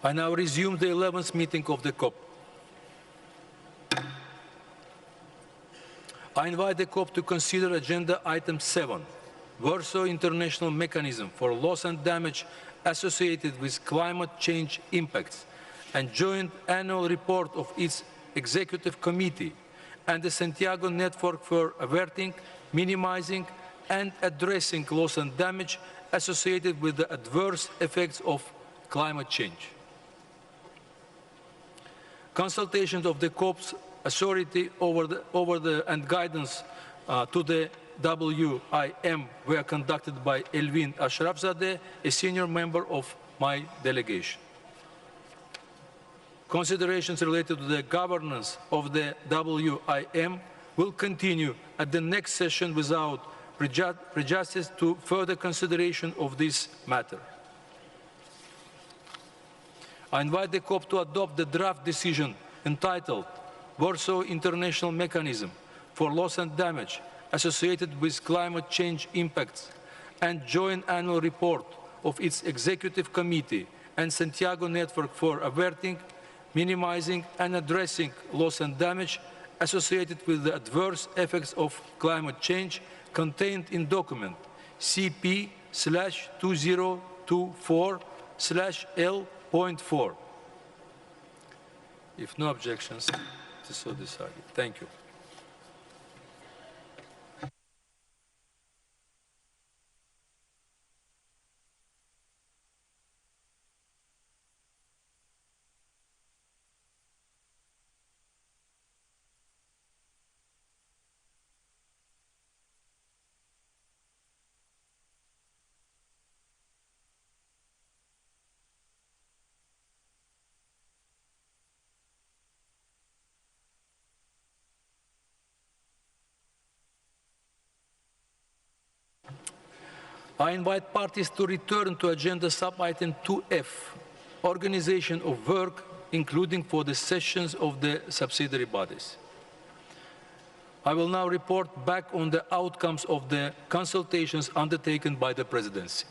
I now resume the 11th meeting of the COP. I invite the COP to consider agenda item 7, Warsaw International Mechanism for Loss and Damage associated with climate change impacts, and joint annual report of its executive committee, and the Santiago Network for Averting, Minimizing, and Addressing Loss and Damage associated with the adverse effects of climate change. Consultations of the COP's authority and guidance to the WIM were conducted by Elvin Ashrafzadeh, a senior member of my delegation. Considerations related to the governance of the WIM will continue at the next session without prejudice to further consideration of this matter. I invite the COP to adopt the draft decision entitled Warsaw International Mechanism for Loss and Damage associated with climate change impacts and joint annual report of its Executive Committee and Santiago Network for averting, minimizing and addressing loss and damage associated with the adverse effects of climate change contained in document CP/2024/L.4. If no objections, it is so decided. Thank you. I invite parties to return to agenda sub-item 2F, organization of work, including for the sessions of the subsidiary bodies. I will now report back on the outcomes of the consultations undertaken by the Presidency.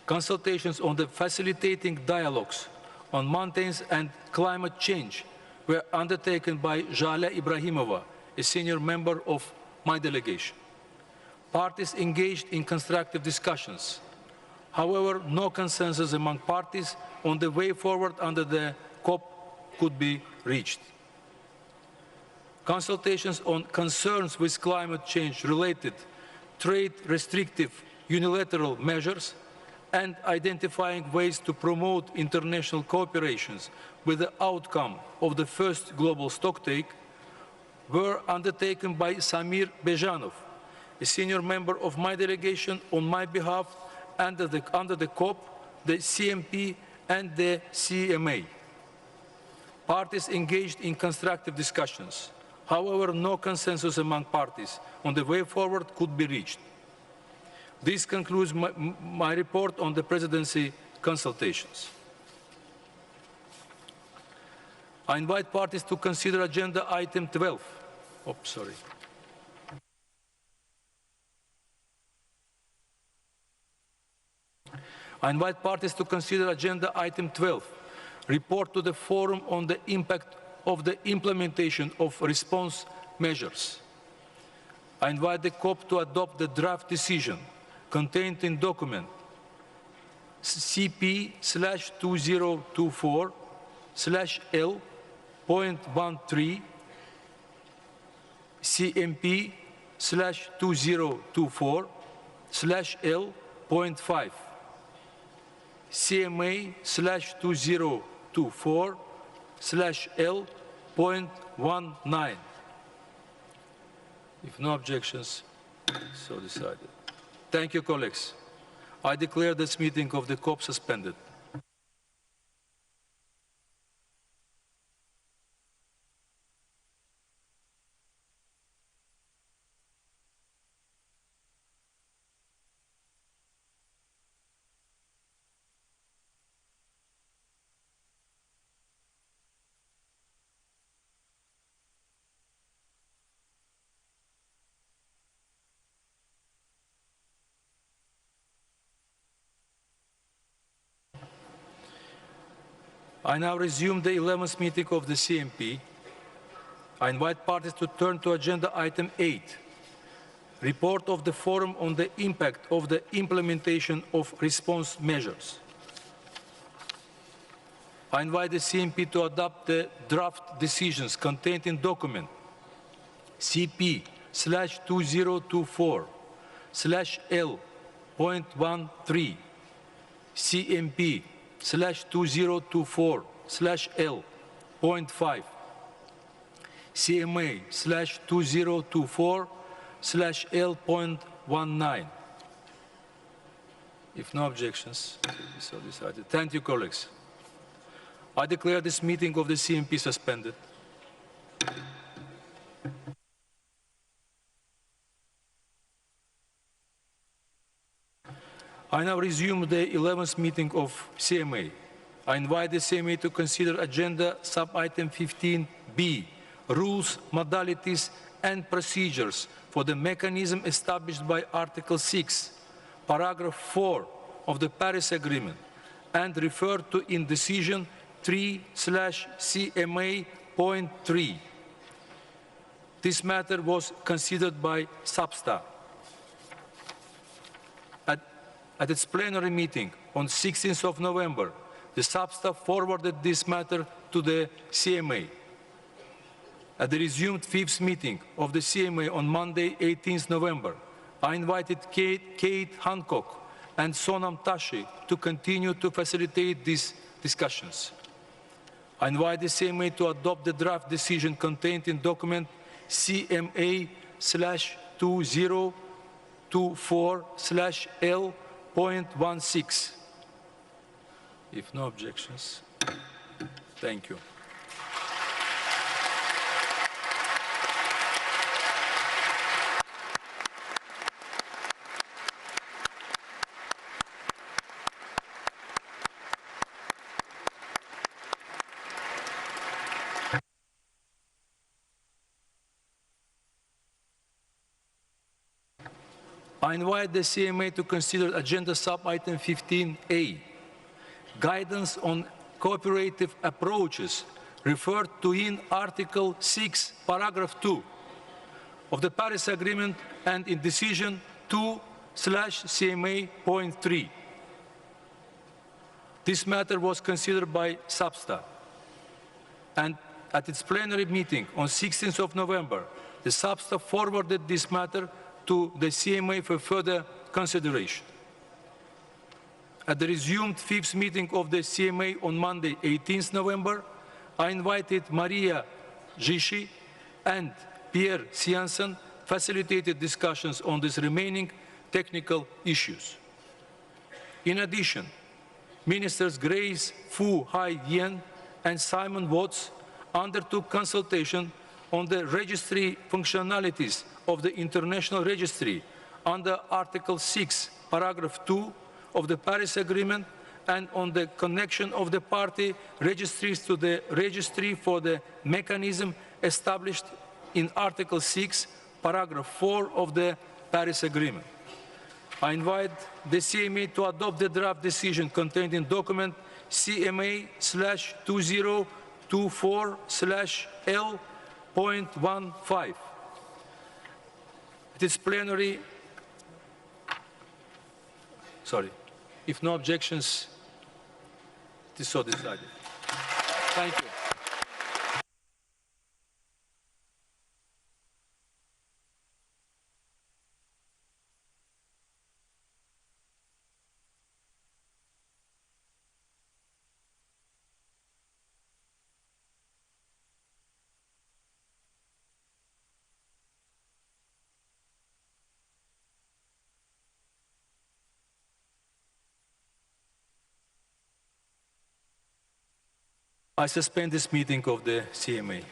Consultations on the facilitating dialogues on mountains and climate change were undertaken by Jale Ibrahimova, a senior member of my delegation. Parties engaged in constructive discussions. However, no consensus among parties on the way forward under the COP could be reached. Consultations on concerns with climate change-related trade restrictive unilateral measures and identifying ways to promote international cooperations with the outcome of the first global stocktake were undertaken by Samir Bejanov, a senior member of my delegation, on my behalf under the COP, the CMP and the CMA. Parties engaged in constructive discussions. However, no consensus among parties on the way forward could be reached. This concludes my report on the Presidency consultations. I invite parties to consider agenda item 12. I invite parties to consider agenda item 12, report to the Forum on the impact of the implementation of response measures. I invite the COP to adopt the draft decision contained in document CP/2024/L.13, CMP/2024/L.5, CMA/2024/L.19. If no objections, so decided. Thank you, colleagues. I declare this meeting of the COP suspended. I now resume the 11th meeting of the CMP. I invite parties to turn to agenda item 8, report of the Forum on the impact of the implementation of response measures. I invite the CMP to adopt the draft decisions contained in document CP/2024/L.13, CMP/2024/L.5, CMA/2024/L.19. If no objections, so decided. Thank you, colleagues. I declare this meeting of the CMP suspended. I now resume the 11th meeting of CMA. I invite the CMA to consider agenda sub-item 15B, rules, modalities, and procedures for the mechanism established by Article 6, paragraph 4 of the Paris Agreement, and referred to in decision 3/CMA.3. This matter was considered by SAPSTA. At its plenary meeting on 16th of November, the SAPSTA forwarded this matter to the CMA. At the resumed fifth meeting of the CMA on Monday, 18th November, I invited Kate Hancock and Sonam Tashi to continue to facilitate these discussions. I invite the CMA to adopt the draft decision contained in document CMA/2024/L.16. If no objections, thank you. I invite the CMA to consider agenda sub-item 15A, guidance on cooperative approaches referred to in Article 6, paragraph 2 of the Paris Agreement and in decision 2/CMA.3. This matter was considered by SAPSTA, and at its plenary meeting on 16th of November, the SAPSTA forwarded this matter to the CMA for further consideration. At the resumed fifth meeting of the CMA on Monday, 18th November, I invited Maria Gishi and Pierre Siansen facilitated discussions on these remaining technical issues. In addition, Ministers Grace Fu Hai Yen and Simon Watts undertook consultation on the registry functionalities of the International Registry under Article 6, paragraph 2 of the Paris Agreement and on the connection of the party registries to the registry for the mechanism established in Article 6, paragraph 4 of the Paris Agreement. I invite the CMA to adopt the draft decision contained in document CMA/2024/L.15. It is plenary. If no objections, it is so decided. Thank you. I suspend this meeting of the CMA.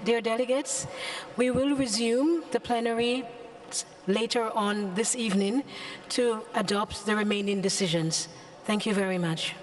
Dear delegates, we will resume the plenary later on this evening to adopt the remaining decisions. Thank you very much.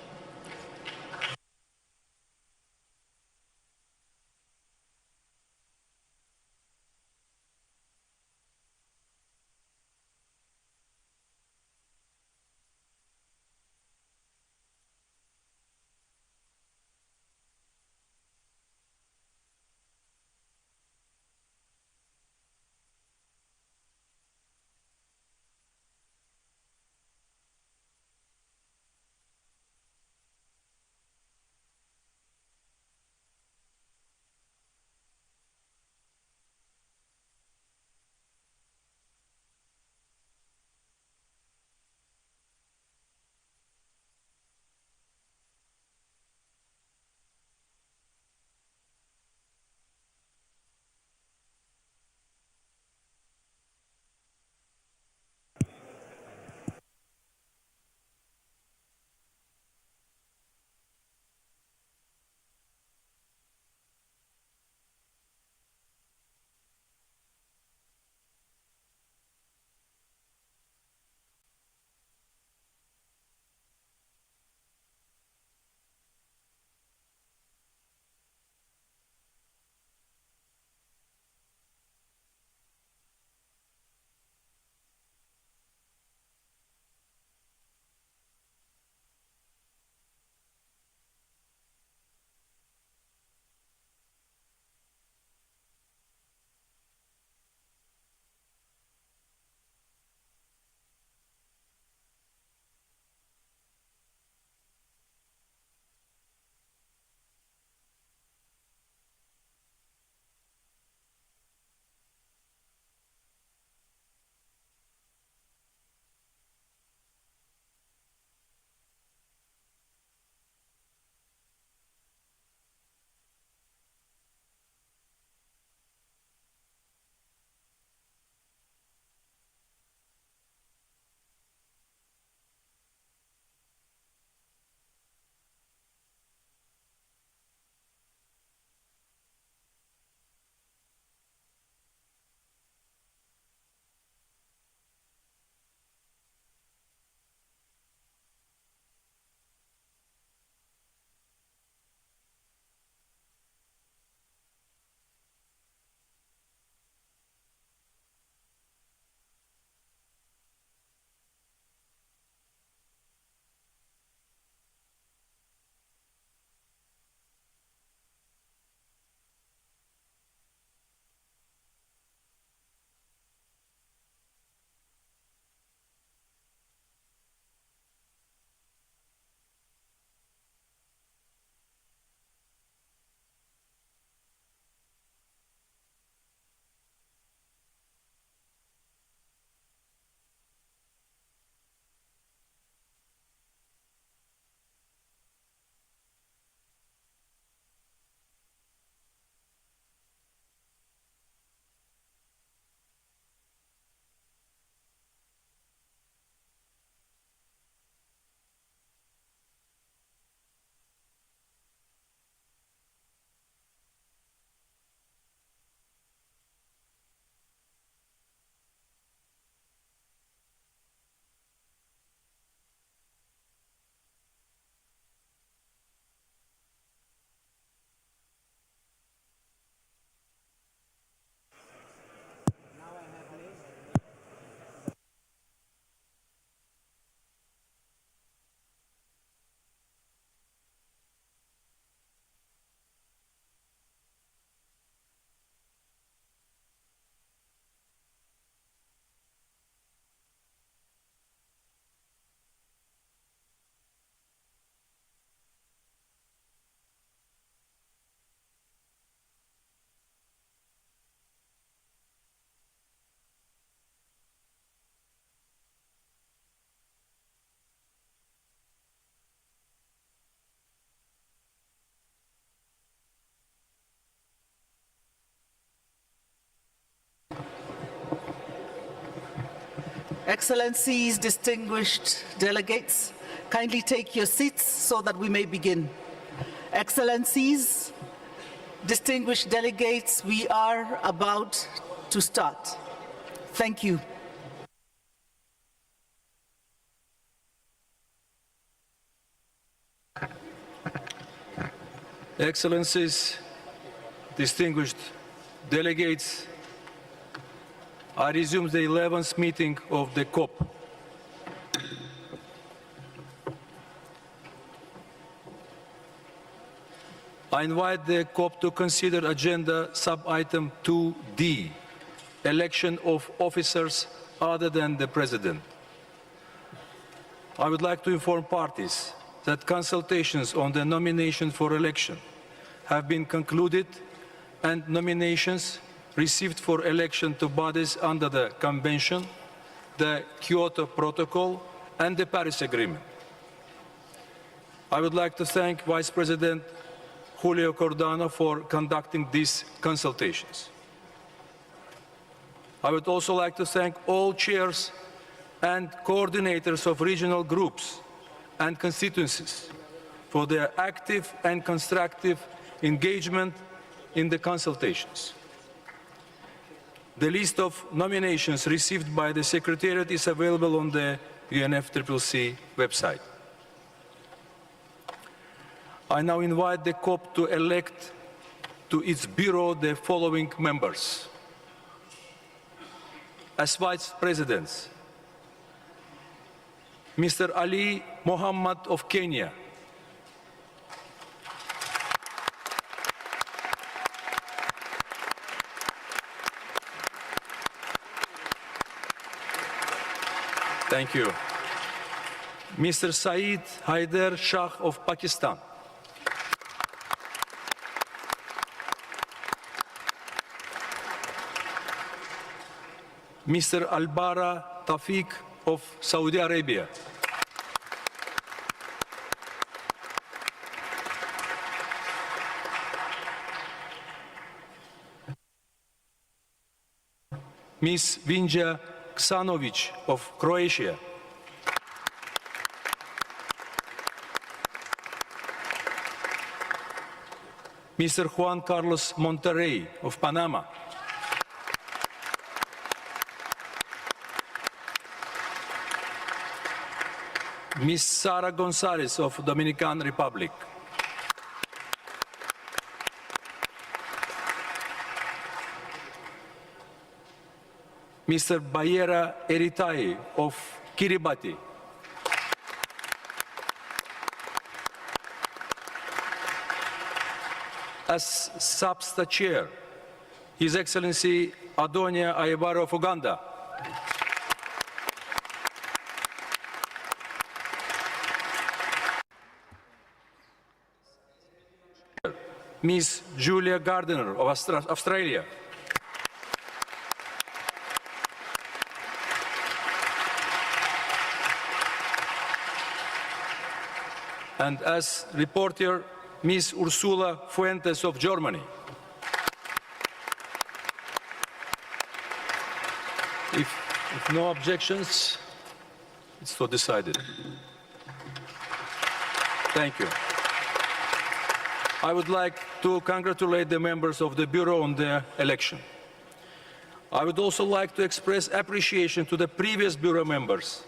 Excellencies, distinguished delegates, kindly take your seats so that we may begin. Excellencies, distinguished delegates, we are about to start. Thank you. Excellencies, distinguished delegates, I resume the 11th meeting of the COP. I invite the COP to consider agenda sub-item 2D, election of officers other than the President. I would like to inform parties that consultations on the nomination for election have been concluded and nominations received for election to bodies under the Convention, the Kyoto Protocol, and the Paris Agreement. I would like to thank Vice President Julio Cordano for conducting these consultations. I would also like to thank all chairs and coordinators of regional groups and constituencies for their active and constructive engagement in the consultations. The list of nominations received by the Secretariat is available on the UNFCCC website. I now invite the COP to elect to its Bureau the following members. As Vice Presidents, Mr. Ali Mohammed of Kenya, thank you. Mr. Saeed Haider Shah of Pakistan, Mr. Albara Tafiq of Saudi Arabia, Ms. Vinja Ksanovic of Croatia, Mr. Juan Carlos Monterrey of Panama, Ms. Sara Gonzalez of Dominican Republic, Mr. Bayera Eritai of Kiribati, as SAPSTA Chair, His Excellency Adonia Ayebaro of Uganda, Ms. Julia Gardiner of Australia, and as reporter, Ms. Ursula Fuentes of Germany. If no objections, it's so decided. Thank you. I would like to congratulate the members of the Bureau on their election. I would also like to express appreciation to the previous Bureau members,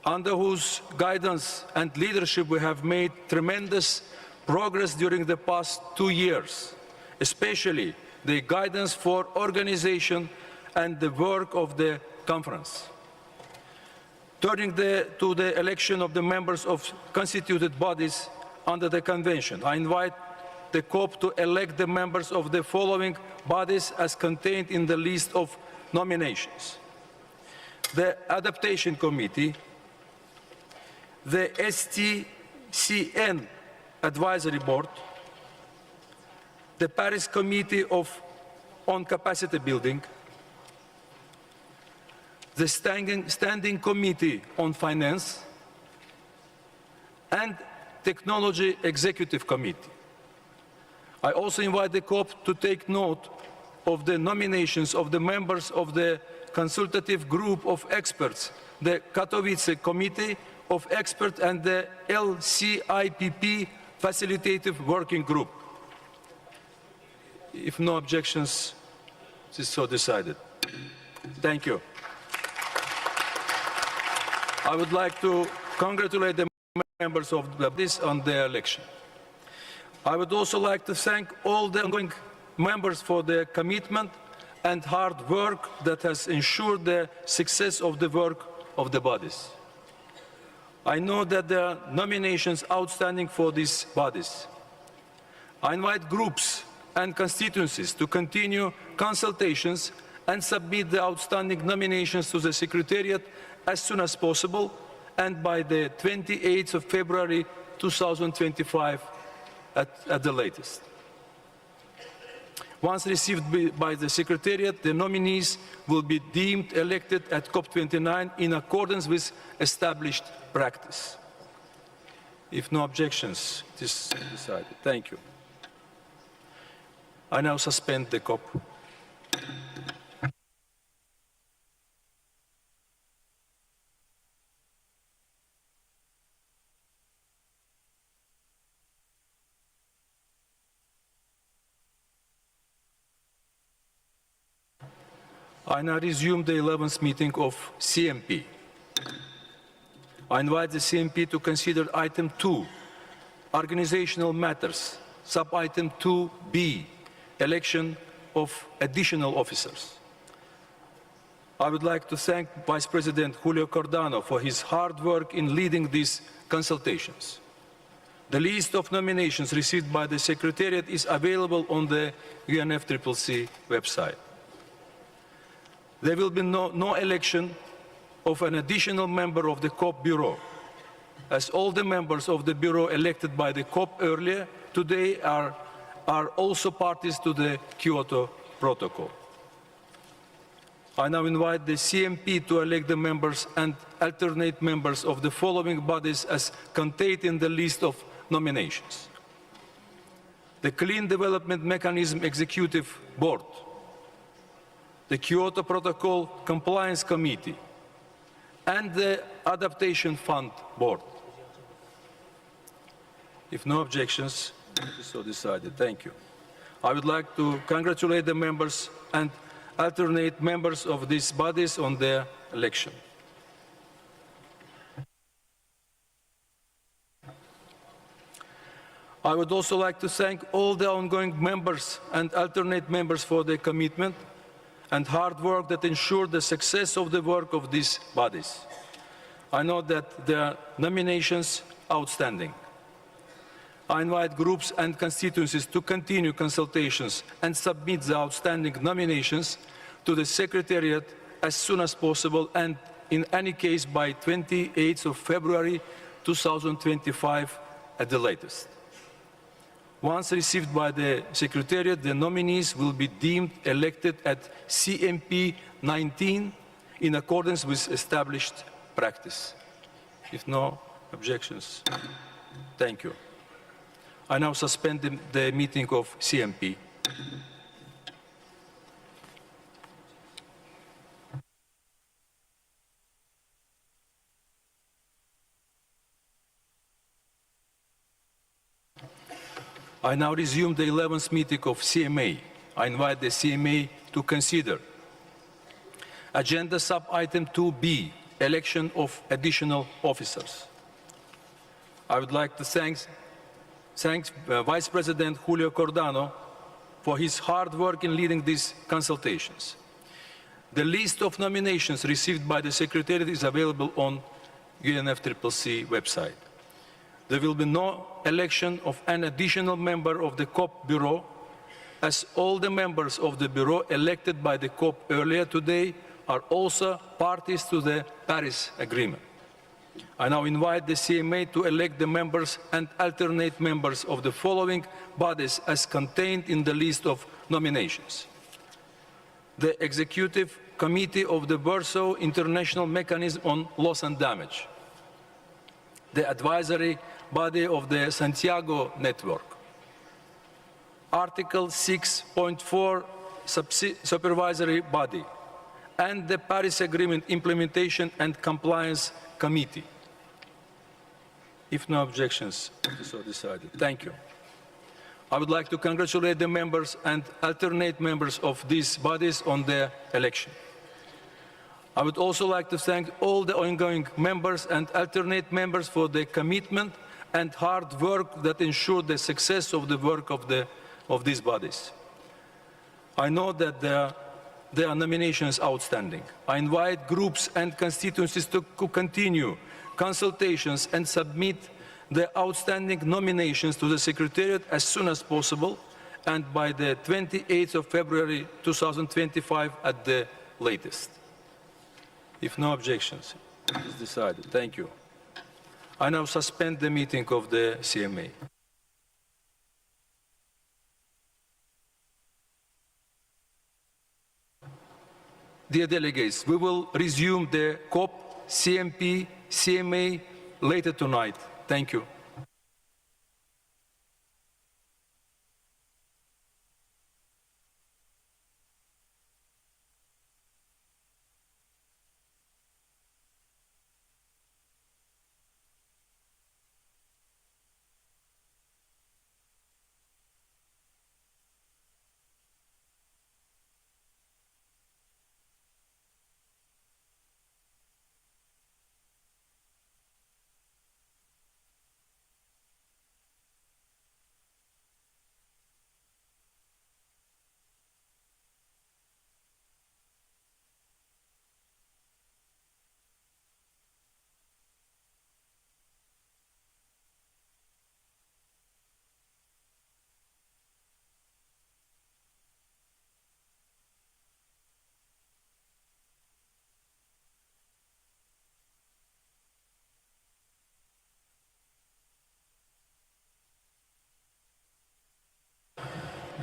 under whose guidance and leadership we have made tremendous progress during the past 2 years, especially the guidance for organization and the work of the conference. Turning to the election of the members of constituted bodies under the Convention, I invite the COP to elect the members of the following bodies as contained in the list of nominations: the Adaptation Committee, the STCN Advisory Board, the Paris Committee on Capacity Building, the Standing Committee on Finance, and Technology Executive Committee. I also invite the COP to take note of the nominations of the members of the consultative group of experts, the Katowice Committee of Experts and the LCIPP Facilitative Working Group. If no objections, it is so decided. Thank you. I would like to congratulate the members of this on their election. I would also like to thank all the ongoing members for their commitment and hard work that has ensured the success of the work of the bodies. I know that there are nominations outstanding for these bodies. I invite groups and constituencies to continue consultations and submit the outstanding nominations to the Secretariat as soon as possible and by the 28th of February 2025 at the latest. Once received by the Secretariat, the nominees will be deemed elected at COP29 in accordance with established practice. If no objections, it is decided. Thank you. I now suspend the COP. I now resume the 11th meeting of CMP. I invite the CMP to consider item 2, organizational matters, sub-item 2B, election of additional officers. I would like to thank Vice President Julio Cordano for his hard work in leading these consultations. The list of nominations received by the Secretariat is available on the UNFCCC website. There will be no election of an additional member of the COP Bureau, as all the members of the Bureau elected by the COP earlier today are also parties to the Kyoto Protocol. I now invite the CMP to elect the members and alternate members of the following bodies as contained in the list of nominations: the Clean Development Mechanism Executive Board, the Kyoto Protocol Compliance Committee, and the Adaptation Fund Board. If no objections, it is so decided. Thank you. I would like to congratulate the members and alternate members of these bodies on their election. I would also like to thank all the ongoing members and alternate members for their commitment and hard work that ensured the success of the work of these bodies. I know that there are nominations outstanding. I invite groups and constituencies to continue consultations and submit the outstanding nominations to the Secretariat as soon as possible and in any case by 28th of February 2025 at the latest. Once received by the Secretariat, the nominees will be deemed elected at CMP 19 in accordance with established practice. If no objections, thank you. I now suspend the meeting of CMP. I now resume the 11th meeting of CMA. I invite the CMA to consider agenda sub-item 2B, election of additional officers. I would like to thank Vice President Julio Cordano for his hard work in leading these consultations. The list of nominations received by the Secretariat is available on UNFCCC website. There will be no election of an additional member of the COP Bureau, as all the members of the Bureau elected by the COP earlier today are also parties to the Paris Agreement. I now invite the CMA to elect the members and alternate members of the following bodies as contained in the list of nominations: the Executive Committee of the Warsaw International Mechanism on Loss and Damage, the Advisory Body of the Santiago Network, Article 6.4 Supervisory Body, and the Paris Agreement Implementation and Compliance Committee. If no objections, so decided. Thank you. I would like to congratulate the members and alternate members of these bodies on their election. I would also like to thank all the ongoing members and alternate members for their commitment and hard work that ensured the success of the work of these bodies. I know that there are nominations outstanding. I invite groups and constituencies to continue consultations and submit the outstanding nominations to the Secretariat as soon as possible and by the 28th of February 2025 at the latest. If no objections, it is decided. Thank you. I now suspend the meeting of the CMA. Dear delegates, we will resume the COP, CMP, CMA later tonight. Thank you.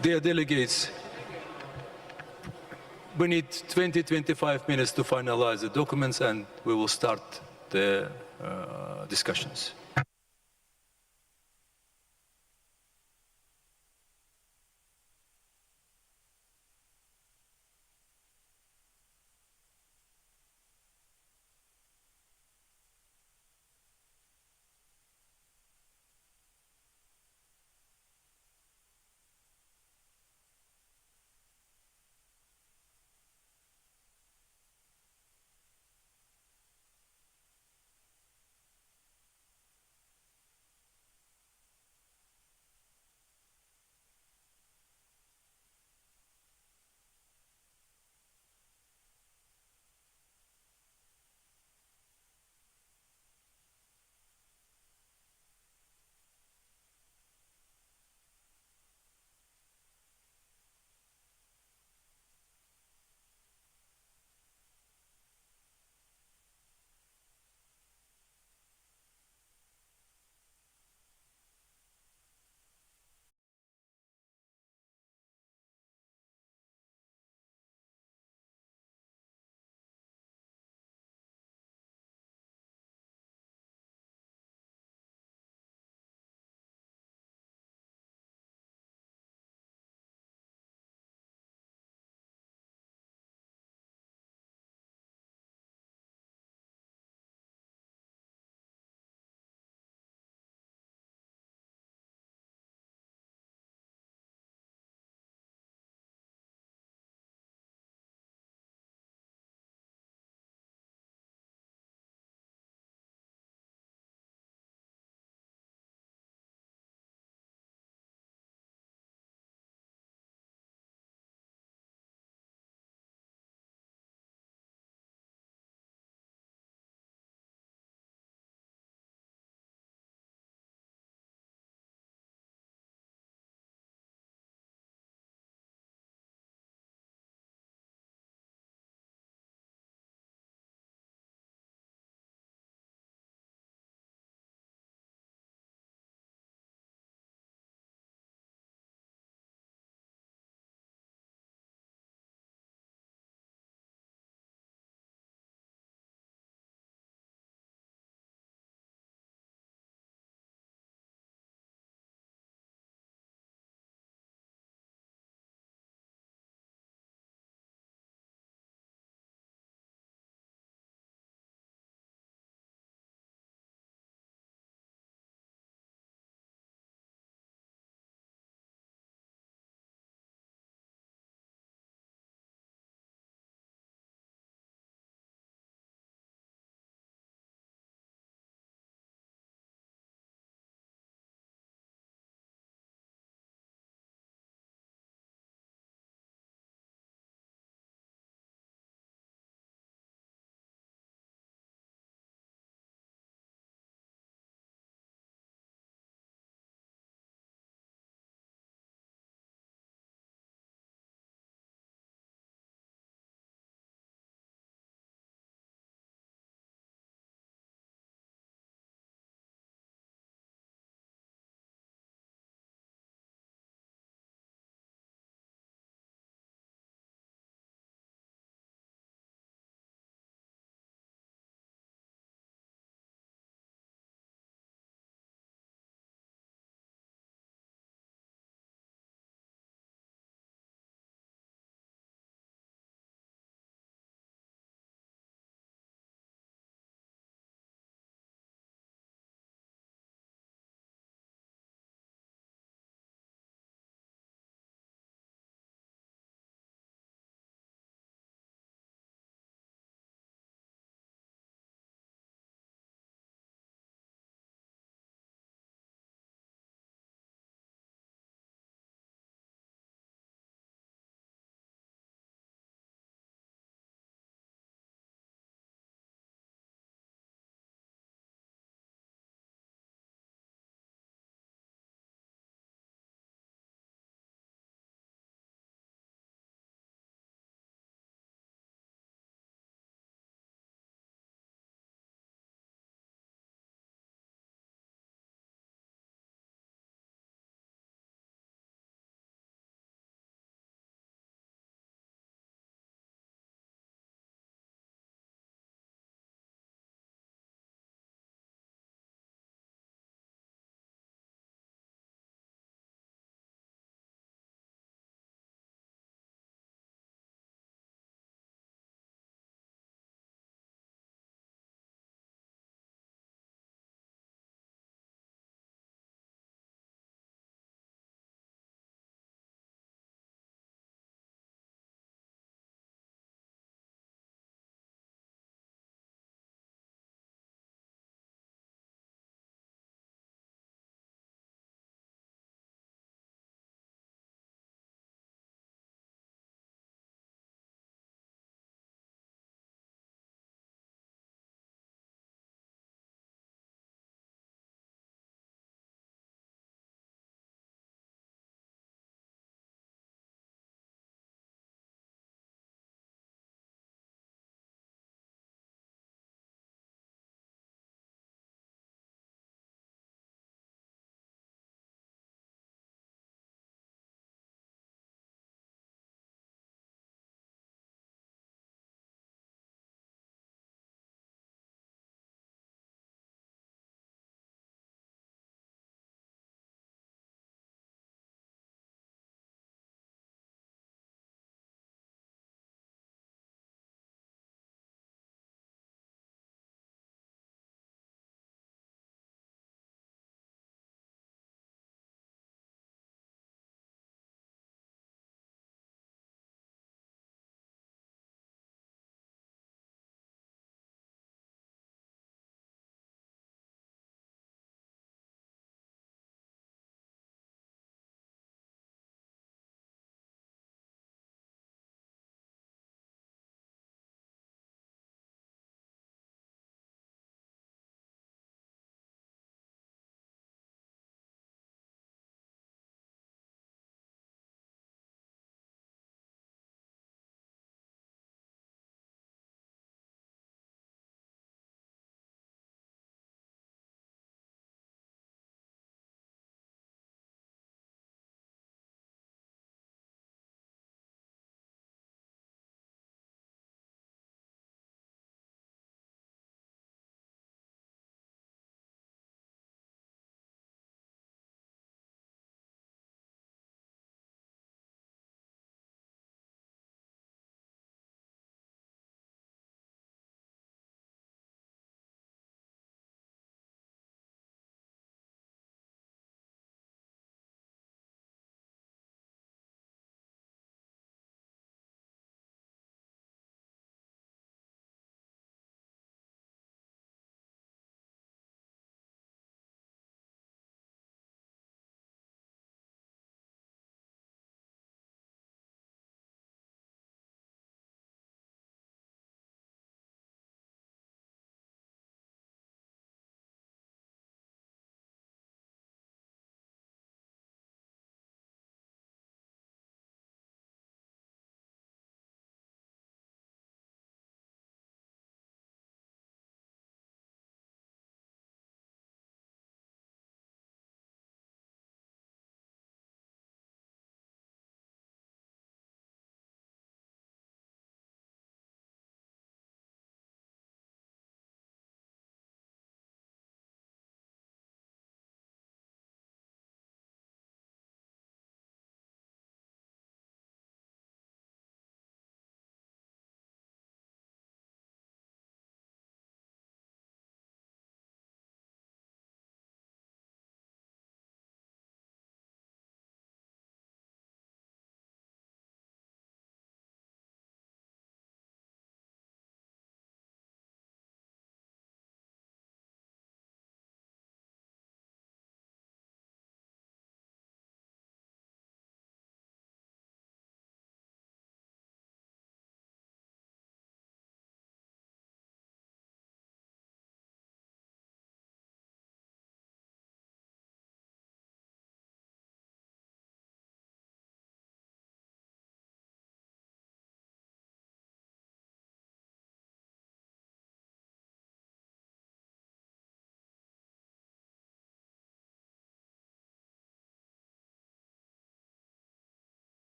Dear delegates, we need 20-25 minutes to finalize the documents and we will start the discussions.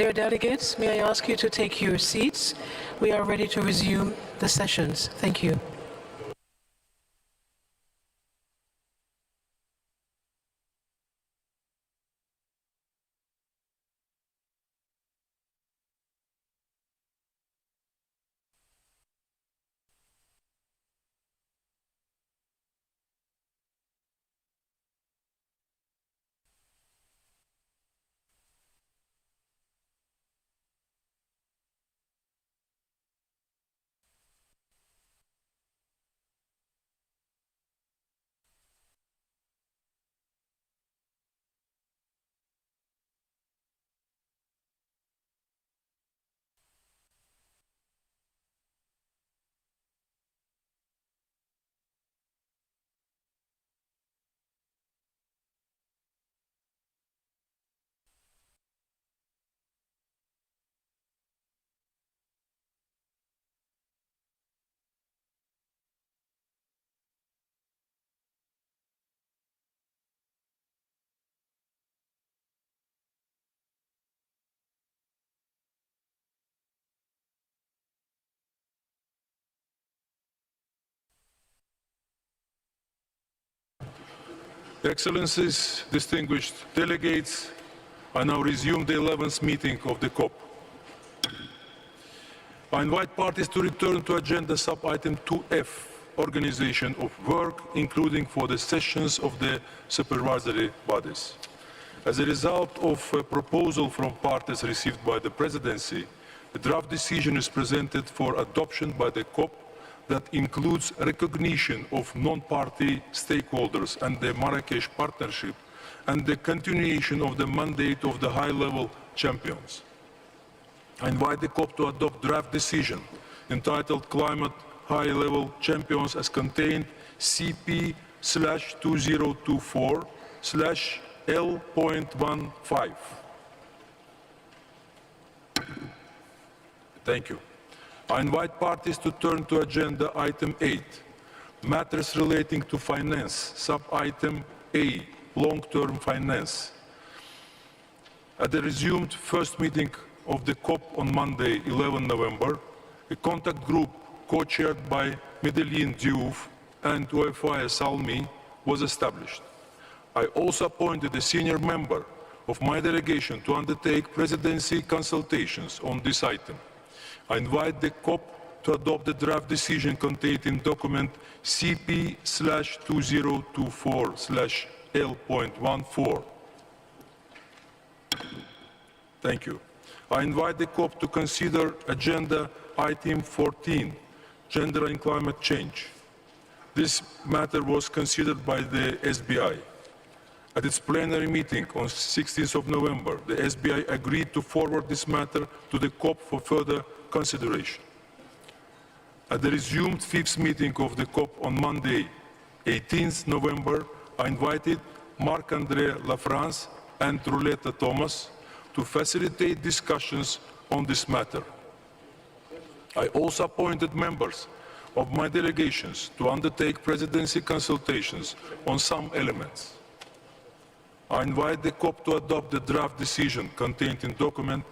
Dear delegates, may I ask you to take your seats? We are ready to resume the sessions. Thank you. Excellencies, distinguished delegates, I now resume the 11th meeting of the COP. I invite parties to return to agenda sub-item 2F, organization of work, including for the sessions of the supervisory bodies. As a result of a proposal from parties received by the presidency, a draft decision is presented for adoption by the COP that includes recognition of non-party stakeholders and the Marrakesh Partnership and the continuation of the mandate of the high-level champions. I invite the COP to adopt draft decision entitled Climate High-Level Champions as contained CP/2024/L.15. Thank you. I invite parties to turn to agenda item 8, matters relating to finance, sub-item A, long-term finance. At the resumed first meeting of the COP on Monday, 11 November, a contact group co-chaired by Medellin Diouf and Ouefaya Salmi was established. I also appointed a senior member of my delegation to undertake presidency consultations on this item. I invite the COP to adopt the draft decision contained in document CP/2024/L.14. Thank you. I invite the COP to consider agenda item 14, gender and climate change. This matter was considered by the SBI. At its plenary meeting on 16th of November, the SBI agreed to forward this matter to the COP for further consideration. At the resumed fifth meeting of the COP on Monday, 18th November, I invited Marc-André Lafrance and Roulette Thomas to facilitate discussions on this matter. I also appointed members of my delegations to undertake presidency consultations on some elements. I invite the COP to adopt the draft decision contained in document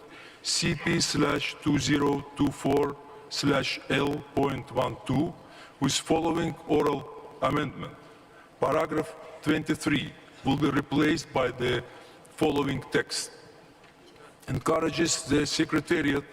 CP/2024/L.12 with following oral amendment. Paragraph 23 will be replaced by the following text. Encourages the Secretariat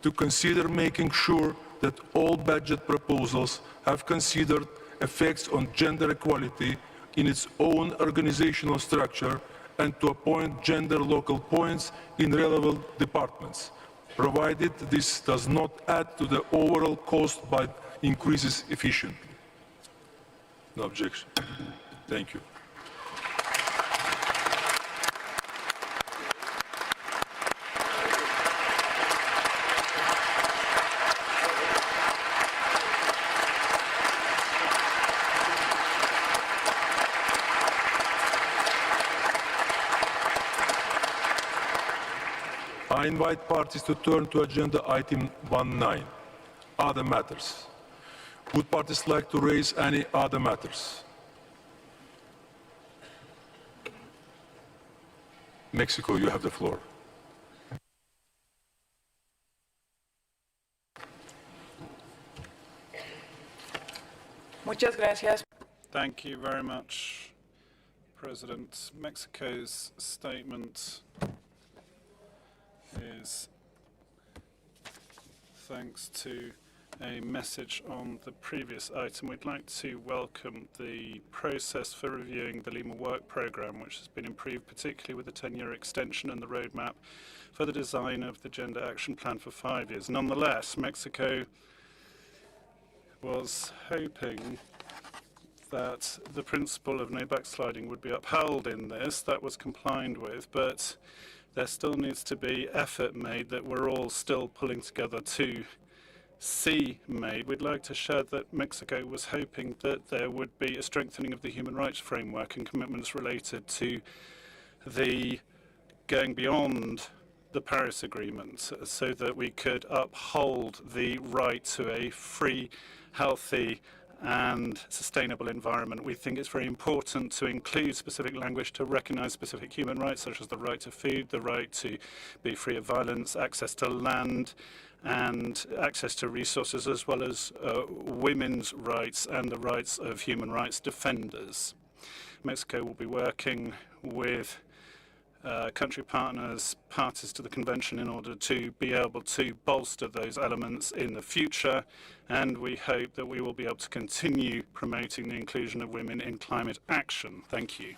to consider making sure that all budget proposals have considered effects on gender equality in its own organizational structure and to appoint gender local points in relevant departments, provided this does not add to the overall cost but increases efficiency. No objection. Thank you. I invite parties to turn to agenda item 19, other matters. Would parties like to raise any other matters? Mexico, you have the floor. Muchas gracias. Thank you very much, President. Mexico's statement is thanks to a message on the previous item. We'd like to welcome the process for reviewing the Lima Work Programme, which has been improved particularly with the 10-year extension and the roadmap for the design of the Gender Action Plan for 5 years. Nonetheless, Mexico was hoping that the principle of no backsliding would be upheld in this. That was complied with, but there still needs to be effort made that we're all still pulling together to see made. We'd like to share that Mexico was hoping that there would be a strengthening of the human rights framework and commitments related to the going beyond the Paris Agreement so that we could uphold the right to a free, healthy and sustainable environment. We think it's very important to include specific language to recognize specific human rights, such as the right to food, the right to be free of violence, access to land, and access to resources, as well as women's rights and the rights of human rights defenders. Mexico will be working with country partners, parties to the convention, in order to be able to bolster those elements in the future, and we hope that we will be able to continue promoting the inclusion of women in climate action. Thank you.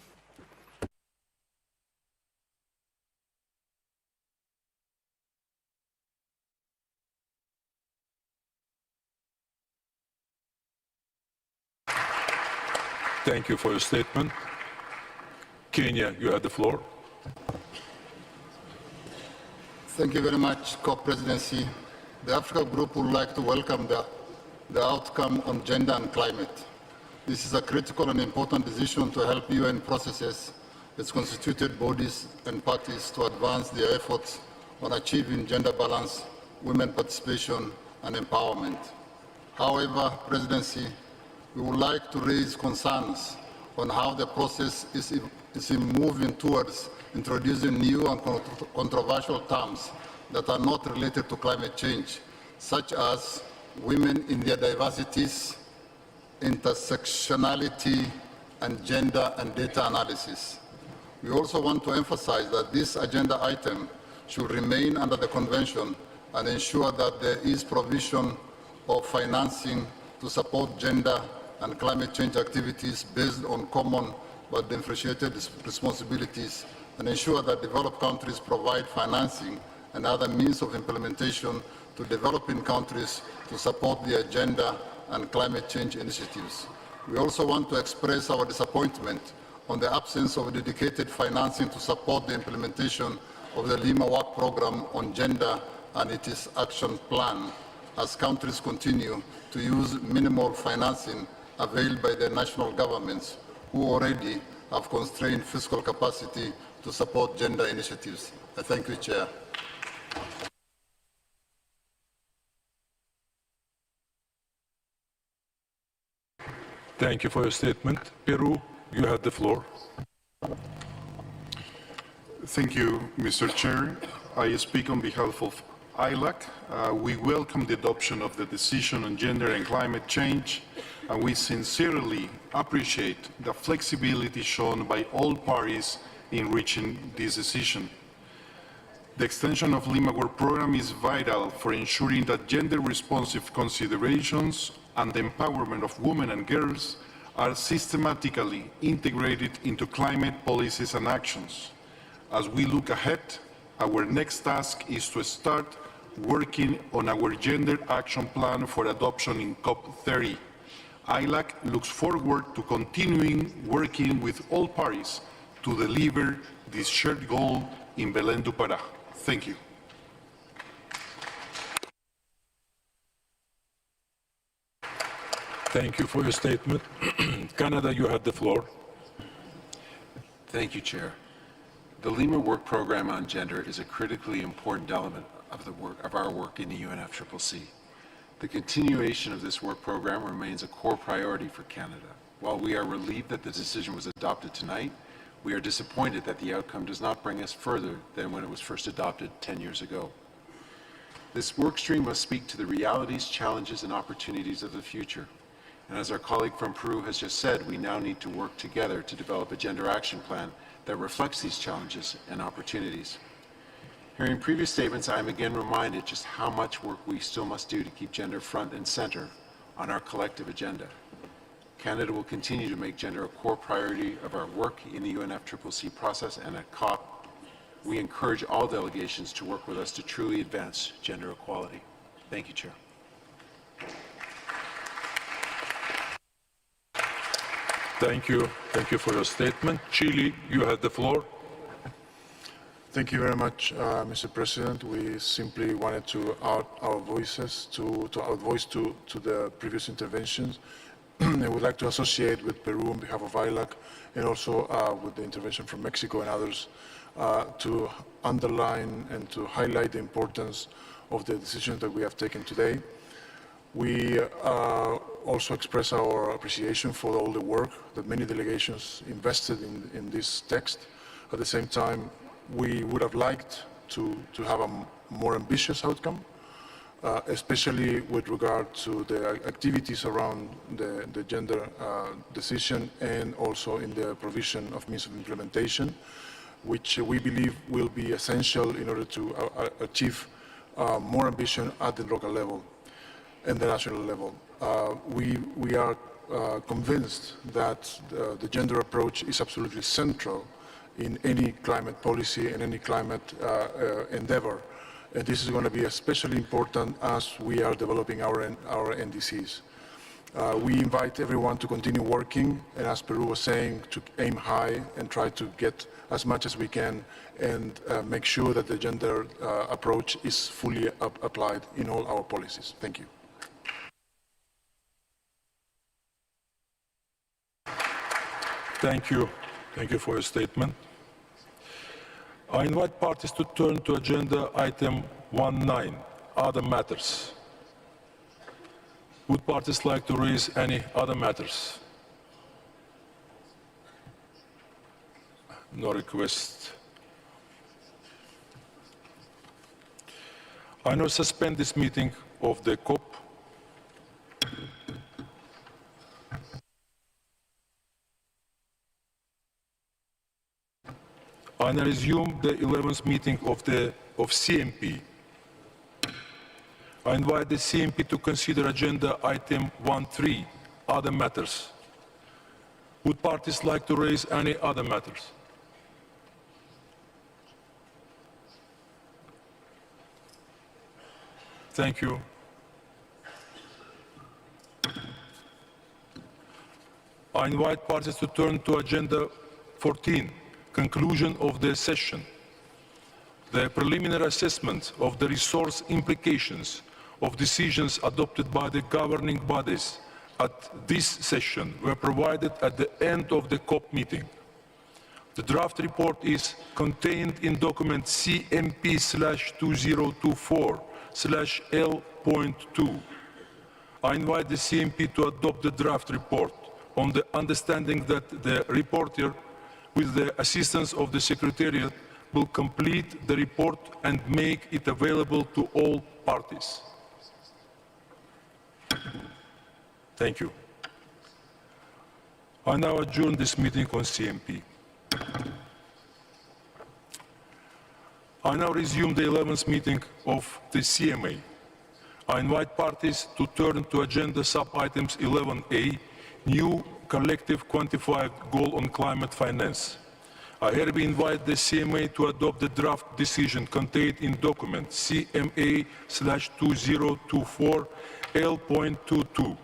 Thank you for your statement. Kenya, you have the floor. Thank you very much, Co-Presidency. The Africa Group would like to welcome the outcome on gender and climate. This is a critical and important decision to help UN processes, its constituted bodies and parties to advance their efforts on achieving gender balance, women participation and empowerment. However, Presidency, we would like to raise concerns on how the process is moving towards introducing new and controversial terms that are not related to climate change, such as women in their diversities, intersectionality, and gender and data analysis. We also want to emphasize that this agenda item should remain under the Convention and ensure that there is provision of financing to support gender and climate change activities based on common but differentiated responsibilities, and ensure that developed countries provide financing and other means of implementation to developing countries to support the agenda and climate change initiatives. We also want to express our disappointment on the absence of dedicated financing to support the implementation of the Lima Work Programme on gender and its action plan, as countries continue to use minimal financing availed by their national governments, who already have constrained fiscal capacity to support gender initiatives. I thank you, Chair. Thank you for your statement. Peru, you have the floor. Thank you, Mr. Chair. I speak on behalf of ILAC. We welcome the adoption of the decision on gender and climate change, and we sincerely appreciate the flexibility shown by all parties in reaching this decision. The extension of Lima Work Programme is vital for ensuring that gender-responsive considerations and the empowerment of women and girls are systematically integrated into climate policies and actions. As we look ahead, our next task is to start working on our Gender Action Plan for adoption in COP30. ILAC looks forward to continuing working with all parties to deliver this shared goal in Belém do Pará. Thank you. Thank you for your statement. Canada, you have the floor. Thank you, Chair. The Lima Work Programme on Gender is a critically important element of our work in the UNFCCC. The continuation of this work program remains a core priority for Canada. While we are relieved that the decision was adopted tonight, we are disappointed that the outcome does not bring us further than when it was first adopted 10 years ago. This work stream must speak to the realities, challenges, and opportunities of the future. And as our colleague from Peru has just said, we now need to work together to develop a gender action plan that reflects these challenges and opportunities. Hearing previous statements, I am again reminded just how much work we still must do to keep gender front and center on our collective agenda. Canada will continue to make gender a core priority of our work in the UNFCCC process, and at COP, we encourage all delegations to work with us to truly advance gender equality. Thank you, Chair. Thank you. Thank you for your statement. Chile, you have the floor. Thank you very much, Mr. President. We simply wanted to add our voices to the previous interventions. I would like to associate with Peru on behalf of ILAC and also with the intervention from Mexico and others to underline and to highlight the importance of the decisions that we have taken today. We also express our appreciation for all the work that many delegations invested in this text. At the same time, we would have liked to have a more ambitious outcome, especially with regard to the activities around the gender decision and also in the provision of means of implementation, which we believe will be essential in order to achieve more ambition at the local level and the national level. We are convinced that the gender approach is absolutely central in any climate policy and any climate endeavor. And this is going to be especially important as we are developing our NDCs. We invite everyone to continue working, and as Peru was saying, to aim high and try to get as much as we can and make sure that the gender approach is fully applied in all our policies. Thank you. Thank you. Thank you for your statement. I invite parties to turn to agenda item 19, other matters. Would parties like to raise any other matters? No request. I now suspend this meeting of the COP. I now resume the 11th meeting of CMP. I invite the CMP to consider agenda item 13, other matters. Would parties like to raise any other matters? Thank you. I invite parties to turn to agenda 14, conclusion of the session. The preliminary assessment of the resource implications of decisions adopted by the governing bodies at this session were provided at the end of the COP meeting. The draft report is contained in document CMP/2024/L.2. I invite the CMP to adopt the draft report on the understanding that the reporter, with the assistance of the Secretariat, will complete the report and make it available to all parties. Thank you. I now adjourn this meeting on CMP. I now resume the 11th meeting of the CMA. I invite parties to turn to agenda sub-items 11A, new collective quantified goal on climate finance. I hereby invite the CMA to adopt the draft decision contained in document CMA/2024/L.22.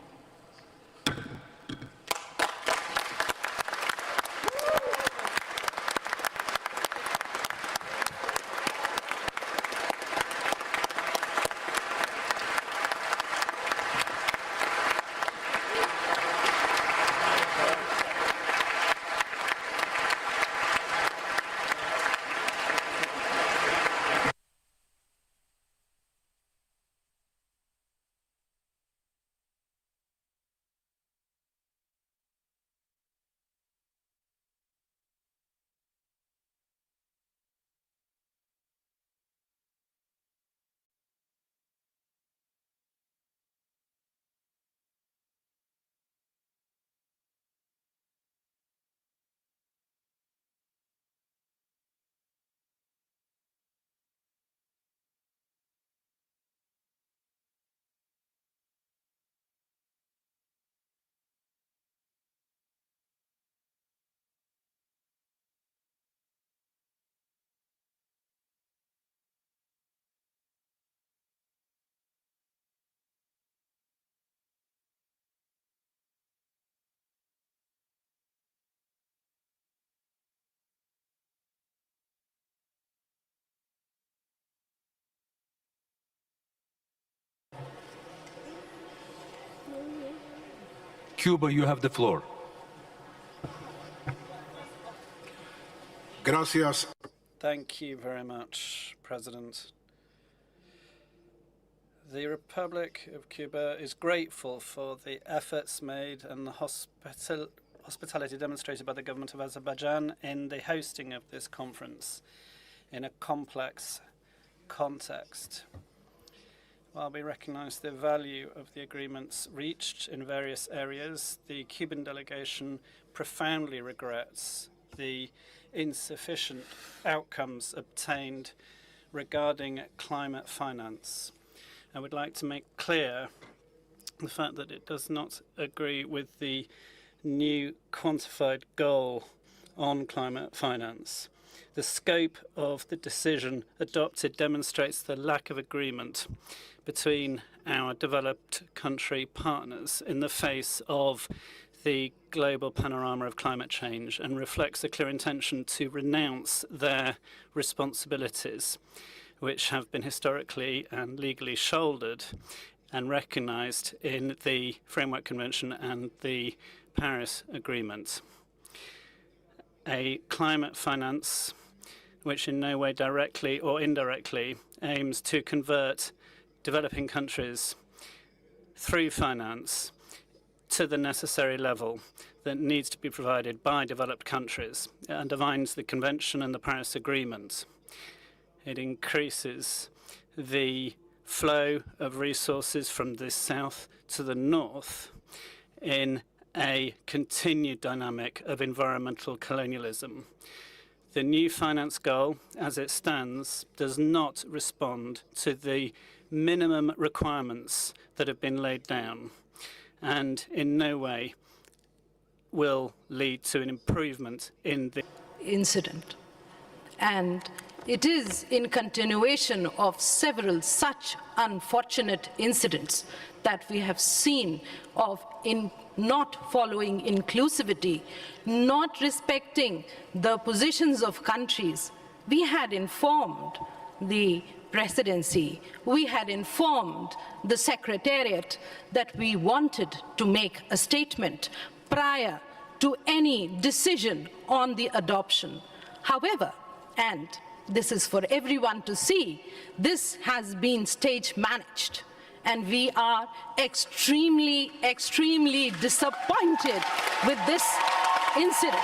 Cuba, you have the floor. Gracias. Thank you very much, President. The Republic of Cuba is grateful for the efforts made and the hospitality demonstrated by the government of Azerbaijan in the hosting of this conference in a complex context. While we recognize the value of the agreements reached in various areas, the Cuban delegation profoundly regrets the insufficient outcomes obtained regarding climate finance. I would like to make clear the fact that it does not agree with the new quantified goal on climate finance. The scope of the decision adopted demonstrates the lack of agreement between our developed country partners in the face of the global panorama of climate change and reflects a clear intention to renounce their responsibilities, which have been historically and legally shouldered and recognized in the Framework Convention and the Paris Agreement. A climate finance which in no way directly or indirectly aims to convert developing countries through finance to the necessary level that needs to be provided by developed countries. It undermines the Convention and the Paris Agreement. It increases the flow of resources from the south to the north in a continued dynamic of environmental colonialism. The new finance goal, as it stands, does not respond to the minimum requirements that have been laid down, and in no way will lead to an improvement in the incident. And it is in continuation of several such unfortunate incidents that we have seen of not following inclusivity, not respecting the positions of countries. We had informed the presidency, we had informed the secretariat that we wanted to make a statement prior to any decision on the adoption. However, and this is for everyone to see, this has been stage managed, and we are extremely, extremely disappointed with this incident.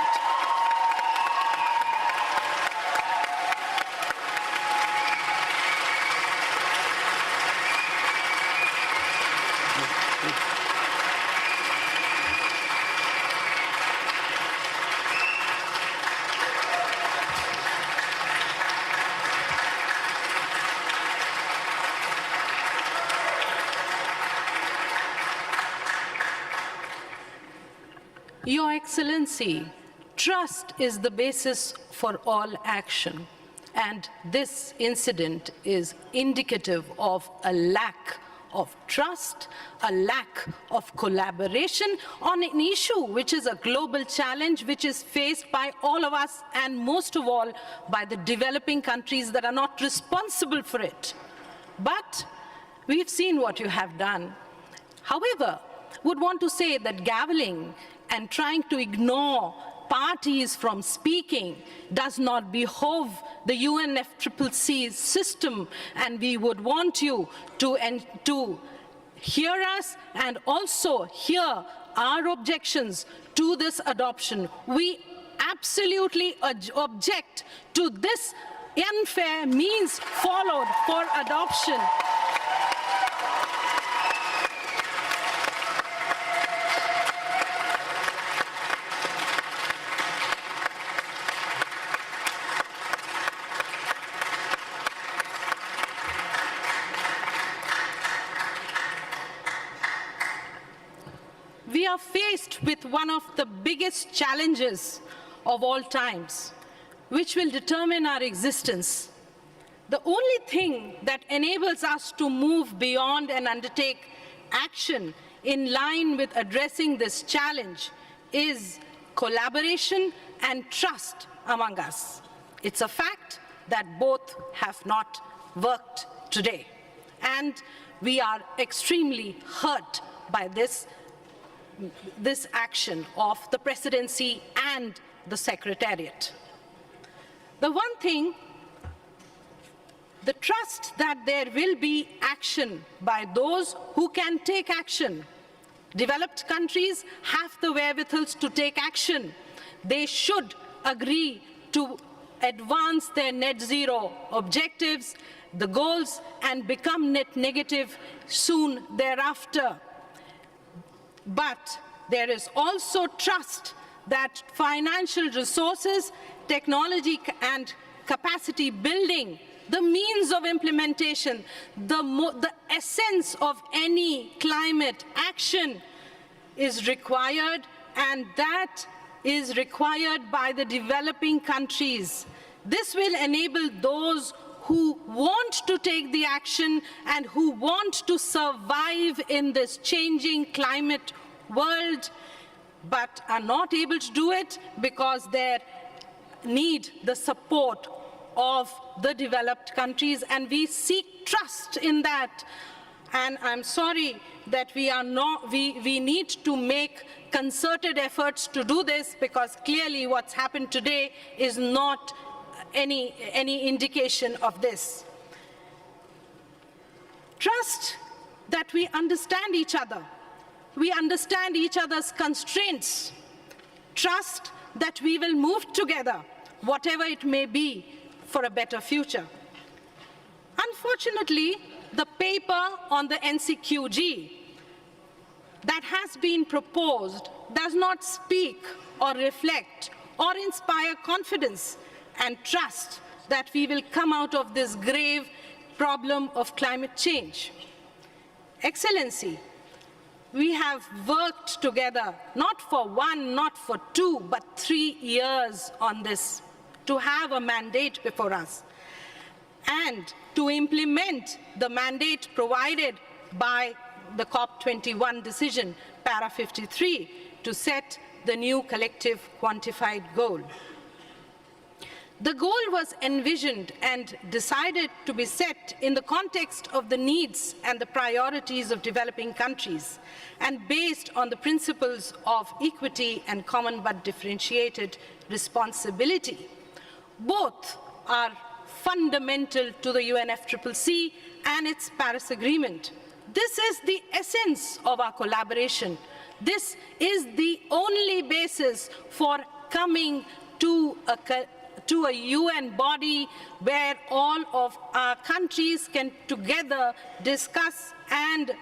Your Excellency, trust is the basis for all action, and this incident is indicative of a lack of trust, a lack of collaboration on an issue which is a global challenge which is faced by all of us, and most of all by the developing countries that are not responsible for it. But we've seen what you have done. However, would want to say that gaveling and trying to ignore parties from speaking does not behove the UNFCCC system, and we would want you to hear us and also hear our objections to this adoption. We absolutely object to this unfair means followed for adoption. We are faced with one of the biggest challenges of all times, which will determine our existence. The only thing that enables us to move beyond and undertake action in line with addressing this challenge is collaboration and trust among us. It's a fact that both have not worked today, and we are extremely hurt by this this action of the presidency and the secretariat. The one thing, the trust that there will be action by those who can take action. Developed countries have the wherewithals to take action. They should agree to advance their net zero objectives, the goals, and become net negative soon thereafter. But there is also trust that financial resources, technology, and capacity building, the means of implementation, the essence of any climate action is required, and that is required by the developing countries. This will enable those who want to take the action and who want to survive in this changing climate world, but are not able to do it because they need the support of the developed countries, and we seek trust in that. And I'm sorry that we need to make concerted efforts to do this, because clearly what's happened today is not any indication of this. Trust that we understand each other. We understand each other's constraints. Trust that we will move together, whatever it may be, for a better future. Unfortunately, the paper on the NCQG that has been proposed does not speak or reflect or inspire confidence and trust that we will come out of this grave problem of climate change. Excellency, we have worked together, not for 1, not for 2, but 3 years on this, to have a mandate before us and to implement the mandate provided by the COP29 decision, para 53, to set the new collective quantified goal. The goal was envisioned and decided to be set in the context of the needs and the priorities of developing countries, and based on the principles of equity and common but differentiated responsibility. Both are fundamental to the UNFCCC and its Paris Agreement. This is the essence of our collaboration. This is the only basis for coming to a UN body where all of our countries can together discuss and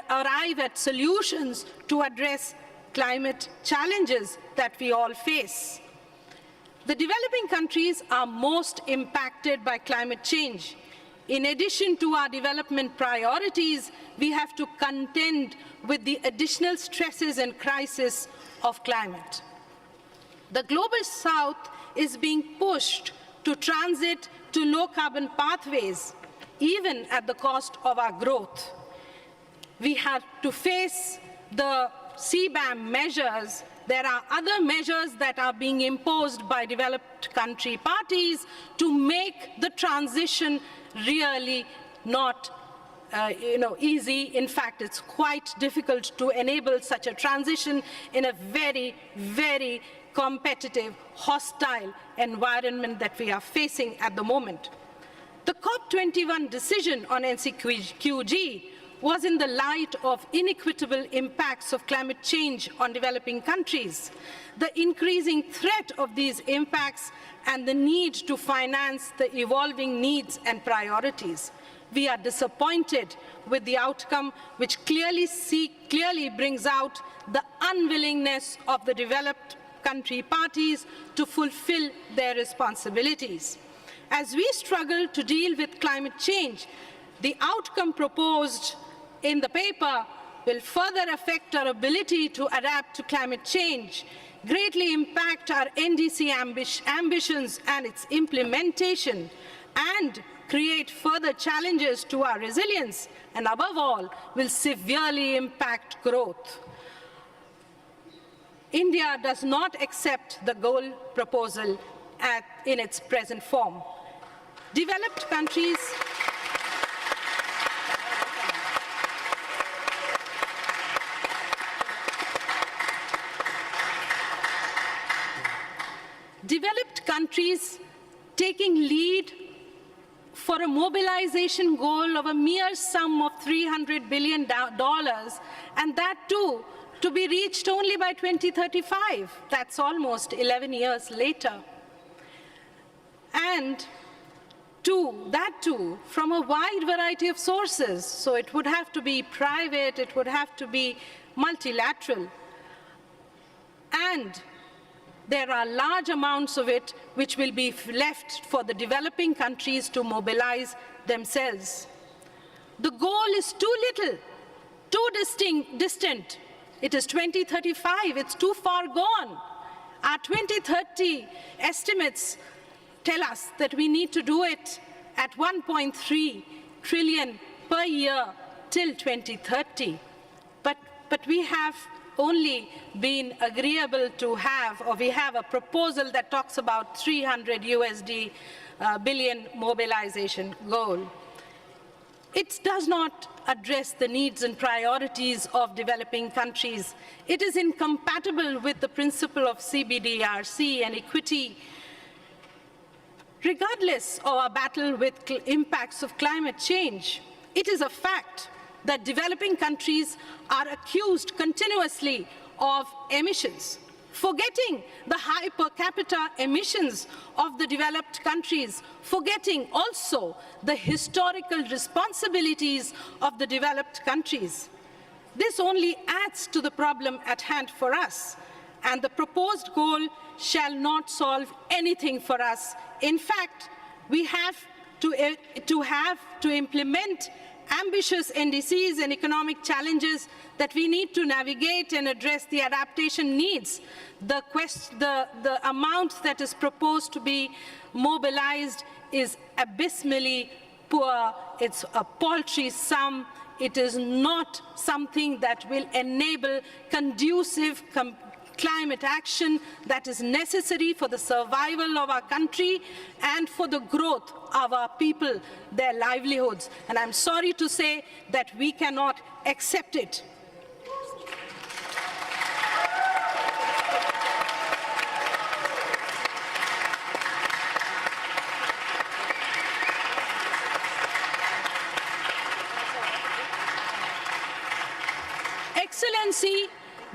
arrive at solutions to address climate challenges that we all face. The developing countries are most impacted by climate change. In addition to our development priorities, we have to contend with the additional stresses and crises of climate. The global south is being pushed to transit to low-carbon pathways, even at the cost of our growth. We have to face the CBAM measures. There are other measures that are being imposed by developed country parties to make the transition really not easy. In fact, it's quite difficult to enable such a transition in a very, very competitive, hostile environment that we are facing at the moment. The COP29 decision on NCQG was in the light of inequitable impacts of climate change on developing countries, the increasing threat of these impacts, and the need to finance the evolving needs and priorities. We are disappointed with the outcome, which clearly brings out the unwillingness of the developed country parties to fulfill their responsibilities. As we struggle to deal with climate change, the outcome proposed in the paper will further affect our ability to adapt to climate change, greatly impact our NDC ambitions and its implementation, and create further challenges to our resilience, and above all, will severely impact growth. India does not accept the goal proposal in its present form. Developed countries developed countries taking lead for a mobilization goal of a mere sum of $300 billion, and that too to be reached only by 2035. That's almost 11 years later. And that too from a wide variety of sources. So it would have to be private, it would have to be multilateral. And there are large amounts of it which will be left for the developing countries to mobilize themselves. The goal is too little, too distant. It is 2035, it's too far gone. Our 2030 estimates tell us that we need to do it at 1.3 trillion per year till 2030. But we have only been agreeable to have, or we have a proposal that talks about 300 USD billion mobilization goal. It does not address the needs and priorities of developing countries. It is incompatible with the principle of CBDRC and equity. Regardless of our battle with impacts of climate change, it is a fact that developing countries are accused continuously of emissions, forgetting the high per capita emissions of the developed countries, forgetting also the historical responsibilities of the developed countries. This only adds to the problem at hand for us, and the proposed goal shall not solve anything for us. In fact, we have to implement ambitious NDCs and economic challenges that we need to navigate and address the adaptation needs. The amount that is proposed to be mobilized is abysmally poor. It's a paltry sum. It is not something that will enable conducive climate action that is necessary for the survival of our country and for the growth of our people, their livelihoods. And I'm sorry to say that we cannot accept it. Excellency,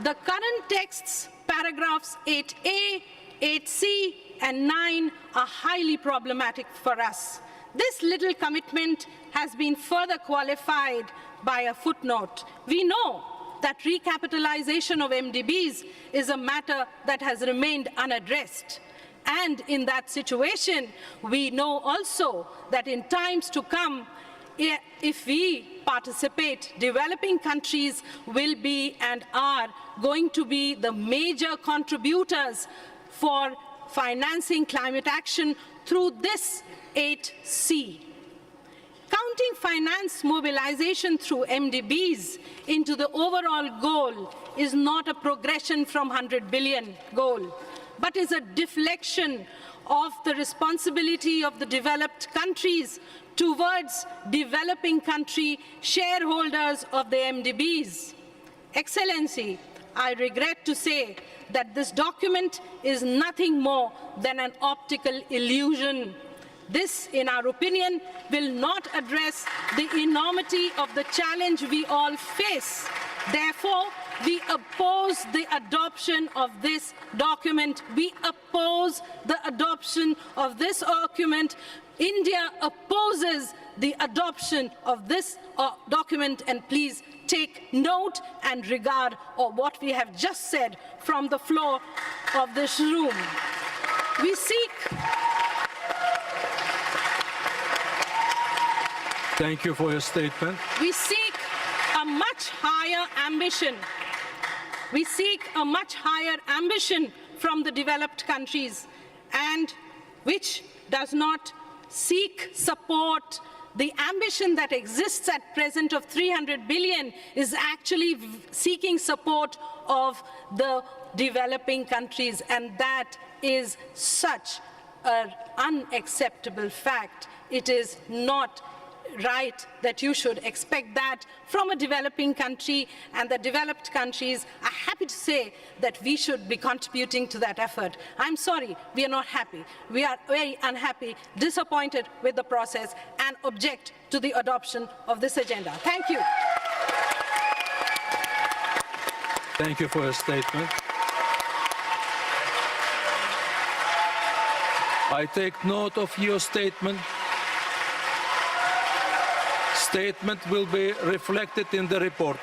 the current text's paragraphs 8A, 8C, and 9 are highly problematic for us. This little commitment has been further qualified by a footnote. We know that recapitalization of MDBs is a matter that has remained unaddressed. And in that situation, we know also that in times to come, if we participate, developing countries will be and are going to be the major contributors for financing climate action through this 8C. Counting finance mobilization through MDBs into the overall goal is not a progression from 100 billion goal, but is a deflection of the responsibility of the developed countries towards developing country shareholders of the MDBs. Excellency, I regret to say that this document is nothing more than an optical illusion. This, in our opinion, will not address the enormity of the challenge we all face. Therefore, we oppose the adoption of this document. We oppose the adoption of this document. India opposes the adoption of this document, and please take note and regard of what we have just said from the floor of this room. We seek... Thank you for your statement. We seek a much higher ambition. We seek a much higher ambition from the developed countries, and which does not seek support. The ambition that exists at present of 300 billion is actually seeking support of the developing countries, and that is such an unacceptable fact. It is not right that you should expect that from a developing country, and the developed countries are happy to say that we should be contributing to that effort. I'm sorry, we are not happy. We are very unhappy, disappointed with the process, and object to the adoption of this agenda. Thank you. Thank you for your statement. I take note of your statement. Statement will be reflected in the report.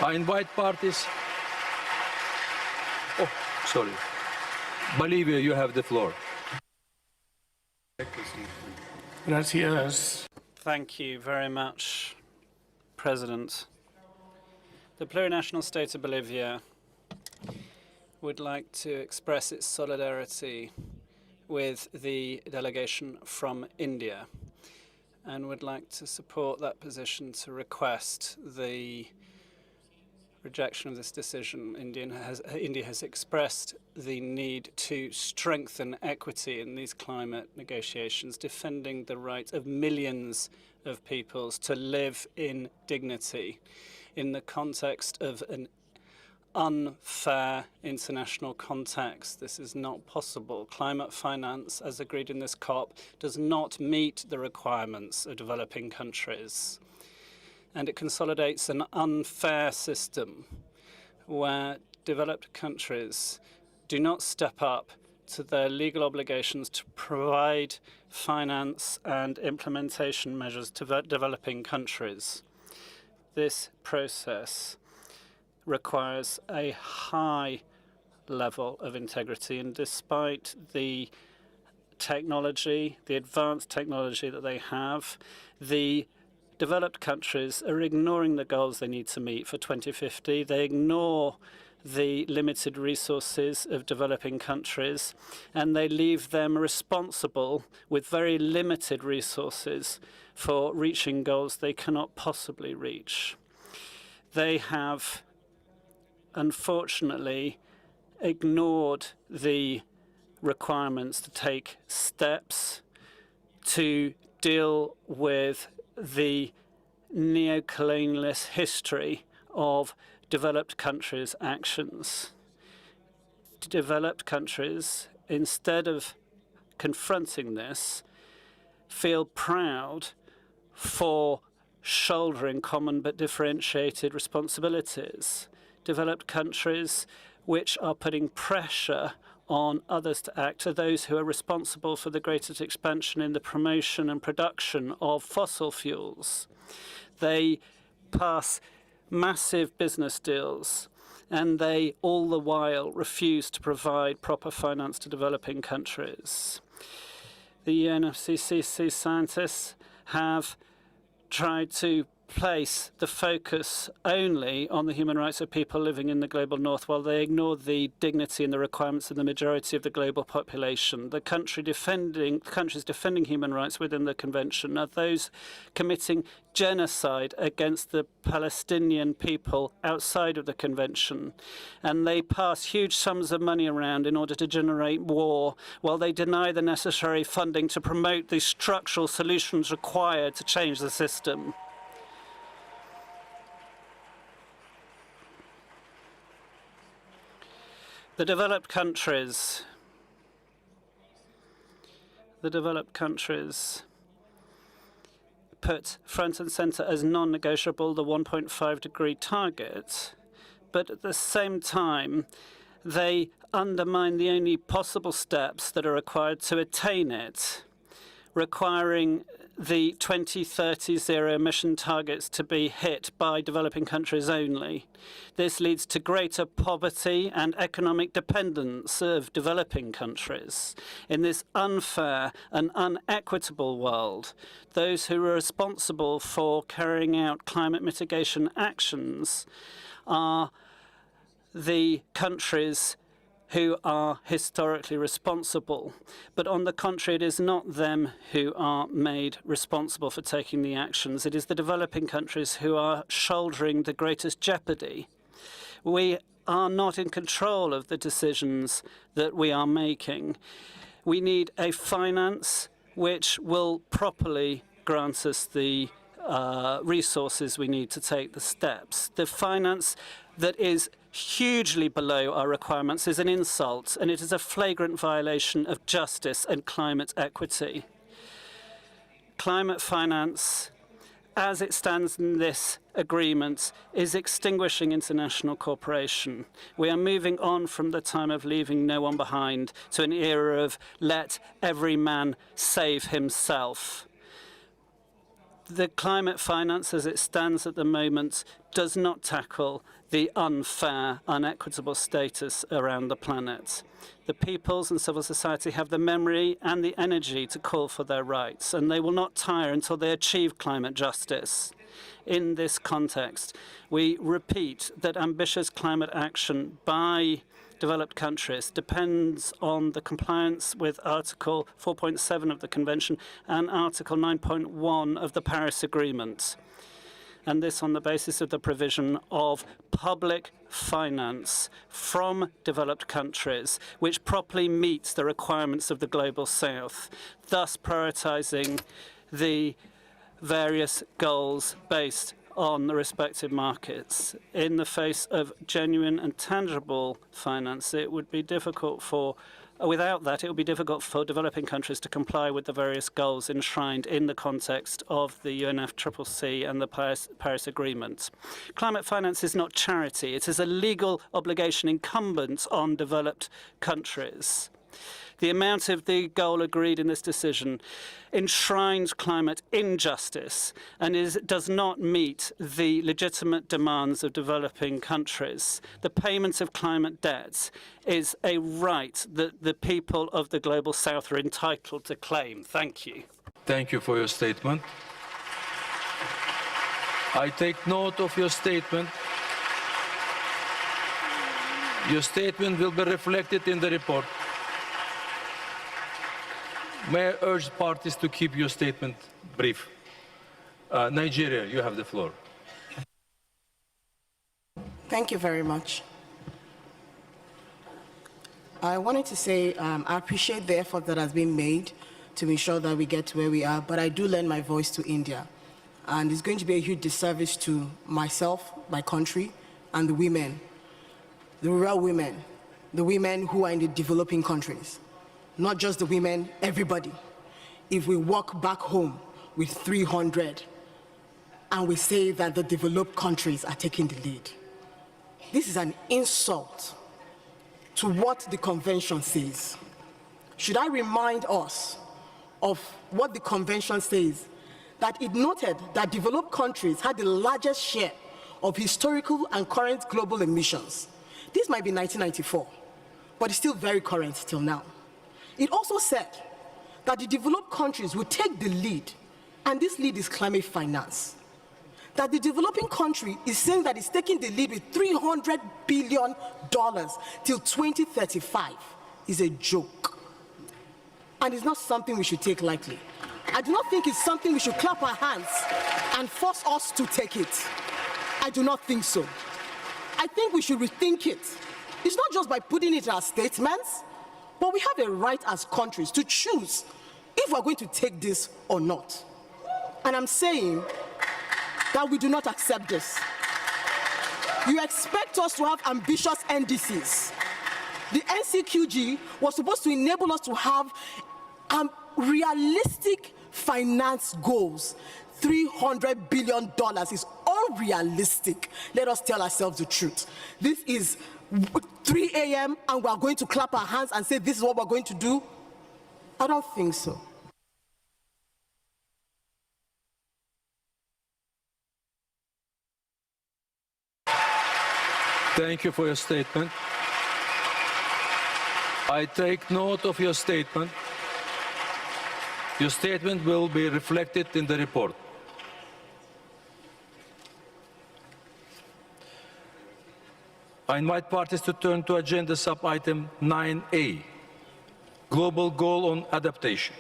I invite parties. Oh, sorry. Bolivia, you have the floor. Gracias. Thank you very much, President. The plurinational state of Bolivia would like to express its solidarity with the delegation from India and would like to support that position to request the rejection of this decision. India has expressed the need to strengthen equity in these climate negotiations, defending the right of millions of peoples to live in dignity in the context of an unfair international context. This is not possible. Climate finance, as agreed in this COP, does not meet the requirements of developing countries. And it consolidates an unfair system where developed countries do not step up to their legal obligations to provide finance and implementation measures to developing countries. This process requires a high level of integrity, and despite the technology, the advanced technology that they have, the developed countries are ignoring the goals they need to meet for 2050. They ignore the limited resources of developing countries, and they leave them responsible with very limited resources for reaching goals they cannot possibly reach. They have unfortunately ignored the requirements to take steps to deal with the neo-colonialist history of developed countries' actions. Developed countries, instead of confronting this, feel proud for shouldering common but differentiated responsibilities. Developed countries which are putting pressure on others to act are those who are responsible for the greatest expansion in the promotion and production of fossil fuels. They pass massive business deals, and they all the while refuse to provide proper finance to developing countries. The UNFCCC scientists have tried to place the focus only on the human rights of people living in the global north, while they ignore the dignity and the requirements of the majority of the global population. The countries defending human rights within the convention are those committing genocide against the Palestinian people outside of the convention, and they pass huge sums of money around in order to generate war, while they deny the necessary funding to promote the structural solutions required to change the system. The developed countries put front and center as non-negotiable the 1.5-degree target, but at the same time, they undermine the only possible steps that are required to attain it, requiring the 2030 zero-emission targets to be hit by developing countries only. This leads to greater poverty and economic dependence of developing countries. In this unfair and unequitable world, those who are responsible for carrying out climate mitigation actions are the countries who are historically responsible. But on the contrary, it is not them who are made responsible for taking the actions. It is the developing countries who are shouldering the greatest jeopardy. We are not in control of the decisions that we are making. We need a finance which will properly grant us the resources we need to take the steps. The finance that is hugely below our requirements is an insult, and it is a flagrant violation of justice and climate equity. Climate finance, as it stands in this agreement, is extinguishing international cooperation. We are moving on from the time of leaving no one behind to an era of let every man save himself. The climate finance, as it stands at the moment, does not tackle the unfair, unequitable status around the planet. The peoples and civil society have the memory and the energy to call for their rights, and they will not tire until they achieve climate justice. In this context, we repeat that ambitious climate action by developed countries depends on the compliance with Article 4.7 of the Convention and Article 9.1 of the Paris Agreement, and this on the basis of the provision of public finance from developed countries which properly meets the requirements of the Global South, thus prioritizing the various goals based on the respective markets. In the face of genuine and tangible finance, it would be difficult for, without that, it would be difficult for developing countries to comply with the various goals enshrined in the context of the UNFCCC and the Paris Agreement. Climate finance is not charity. It is a legal obligation incumbent on developed countries. The amount of the goal agreed in this decision enshrines climate injustice and does not meet the legitimate demands of developing countries. The payment of climate debts is a right that the people of the Global South are entitled to claim. Thank you. Thank you for your statement. I take note of your statement. Your statement will be reflected in the report. May I urge parties to keep your statement brief. Nigeria, you have the floor. Thank you very much. I wanted to say I appreciate the effort that has been made to ensure that we get to where we are, but I do lend my voice to India. And it's going to be a huge disservice to myself, my country, and the women, the rural women, the women who are in the developing countries. Not just the women, everybody. If we walk back home with 300 and we say that the developed countries are taking the lead, this is an insult to what the convention says. Should I remind us of what the convention says? That it noted that developed countries had the largest share of historical and current global emissions. This might be 1994, but it's still very current till now. It also said that the developed countries will take the lead, and this lead is climate finance. That the developing country is saying that it's taking the lead with $300 billion till 2035 is a joke. And it's not something we should take lightly. I do not think it's something we should clap our hands and force us to take it. I do not think so. I think we should rethink it. It's not just by putting it in our statements, but we have a right as countries to choose if we're going to take this or not. And I'm saying that we do not accept this. You expect us to have ambitious NDCs. The NCQG was supposed to enable us to have realistic finance goals. $300 billion is unrealistic. Let us tell ourselves the truth. This is 3 a.m. and we are going to clap our hands and say this is what we're going to do? I don't think so. Thank you for your statement. I take note of your statement. Your statement will be reflected in the report. I invite parties to turn to agenda sub-item 9A, Global Goal on Adaptation.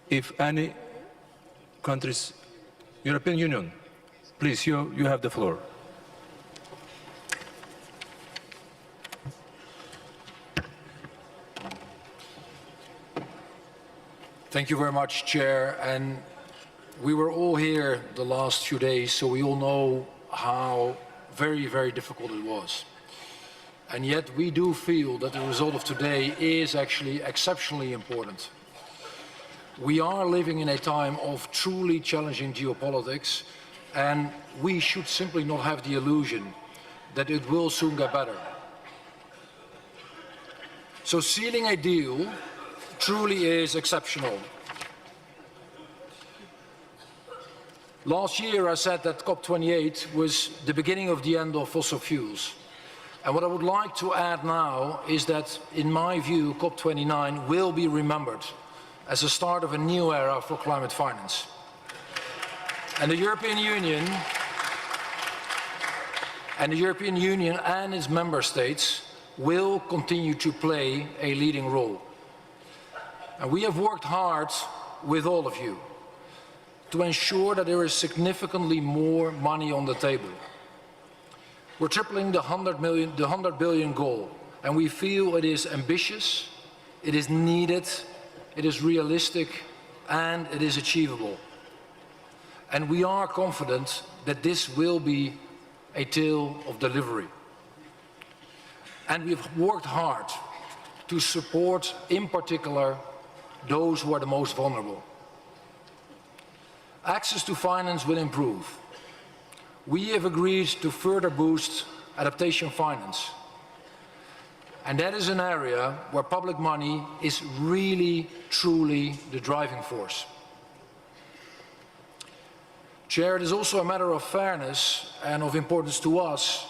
If any countries, European Union, please, you have the floor. Thank you very much, Chair. And we were all here the last few days, so we all know how very, very difficult it was. And yet we do feel that the result of today is actually exceptionally important. We are living in a time of truly challenging geopolitics, and we should simply not have the illusion that it will soon get better. So sealing a deal truly is exceptional. Last year I said that COP28 was the beginning of the end of fossil fuels. And what I would like to add now is that, in my view, COP29 will be remembered as the start of a new era for climate finance. And the European Union and its member states will continue to play a leading role. And we have worked hard with all of you to ensure that there is significantly more money on the table. We're tripling the 100 billion goal, and we feel it is ambitious, it is needed, it is realistic, and it is achievable. And we are confident that this will be a tale of delivery. And we've worked hard to support, in particular, those who are the most vulnerable. Access to finance will improve. We have agreed to further boost adaptation finance. And that is an area where public money is really, truly the driving force. Chair, it is also a matter of fairness and of importance to us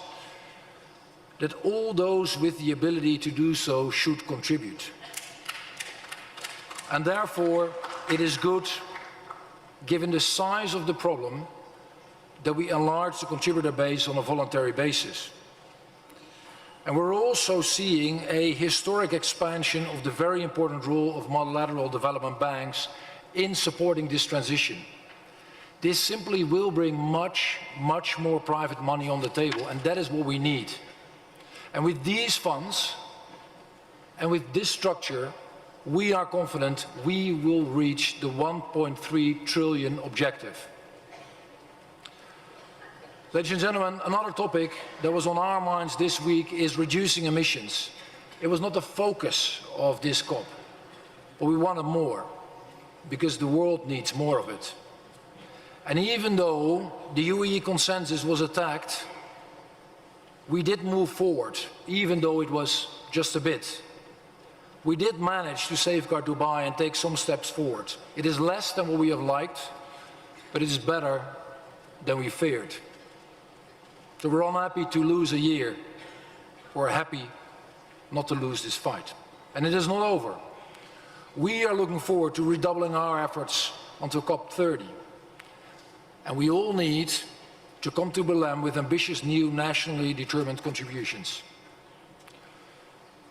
that all those with the ability to do so should contribute. And therefore, it is good, given the size of the problem, that we enlarge the contributor base on a voluntary basis. And we're also seeing a historic expansion of the very important role of multilateral development banks in supporting this transition. This simply will bring much, much more private money on the table, and that is what we need. And with these funds, and with this structure, we are confident we will reach the 1.3 trillion objective. Ladies and gentlemen, another topic that was on our minds this week is reducing emissions. It was not the focus of this COP, but we wanted more, because the world needs more of it. And even though the UAE consensus was attacked, we did move forward, even though it was just a bit. We did manage to safeguard Dubai and take some steps forward. It is less than what we have liked, but it is better than we feared. So we're unhappy to lose a year. We're happy not to lose this fight. And it is not over. We are looking forward to redoubling our efforts until COP30. And we all need to come to Berlin with ambitious new nationally determined contributions.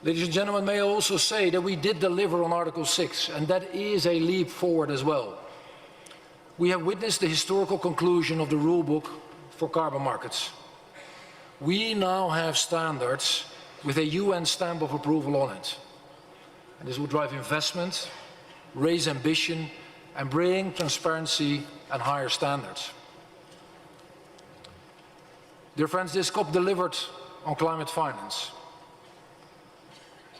Ladies and gentlemen, may I also say that we did deliver on Article 6, and that is a leap forward as well. We have witnessed the historical conclusion of the rulebook for carbon markets. We now have standards with a UN stamp of approval on it. And this will drive investment, raise ambition, and bring transparency and higher standards. Dear friends, this COP delivered on climate finance,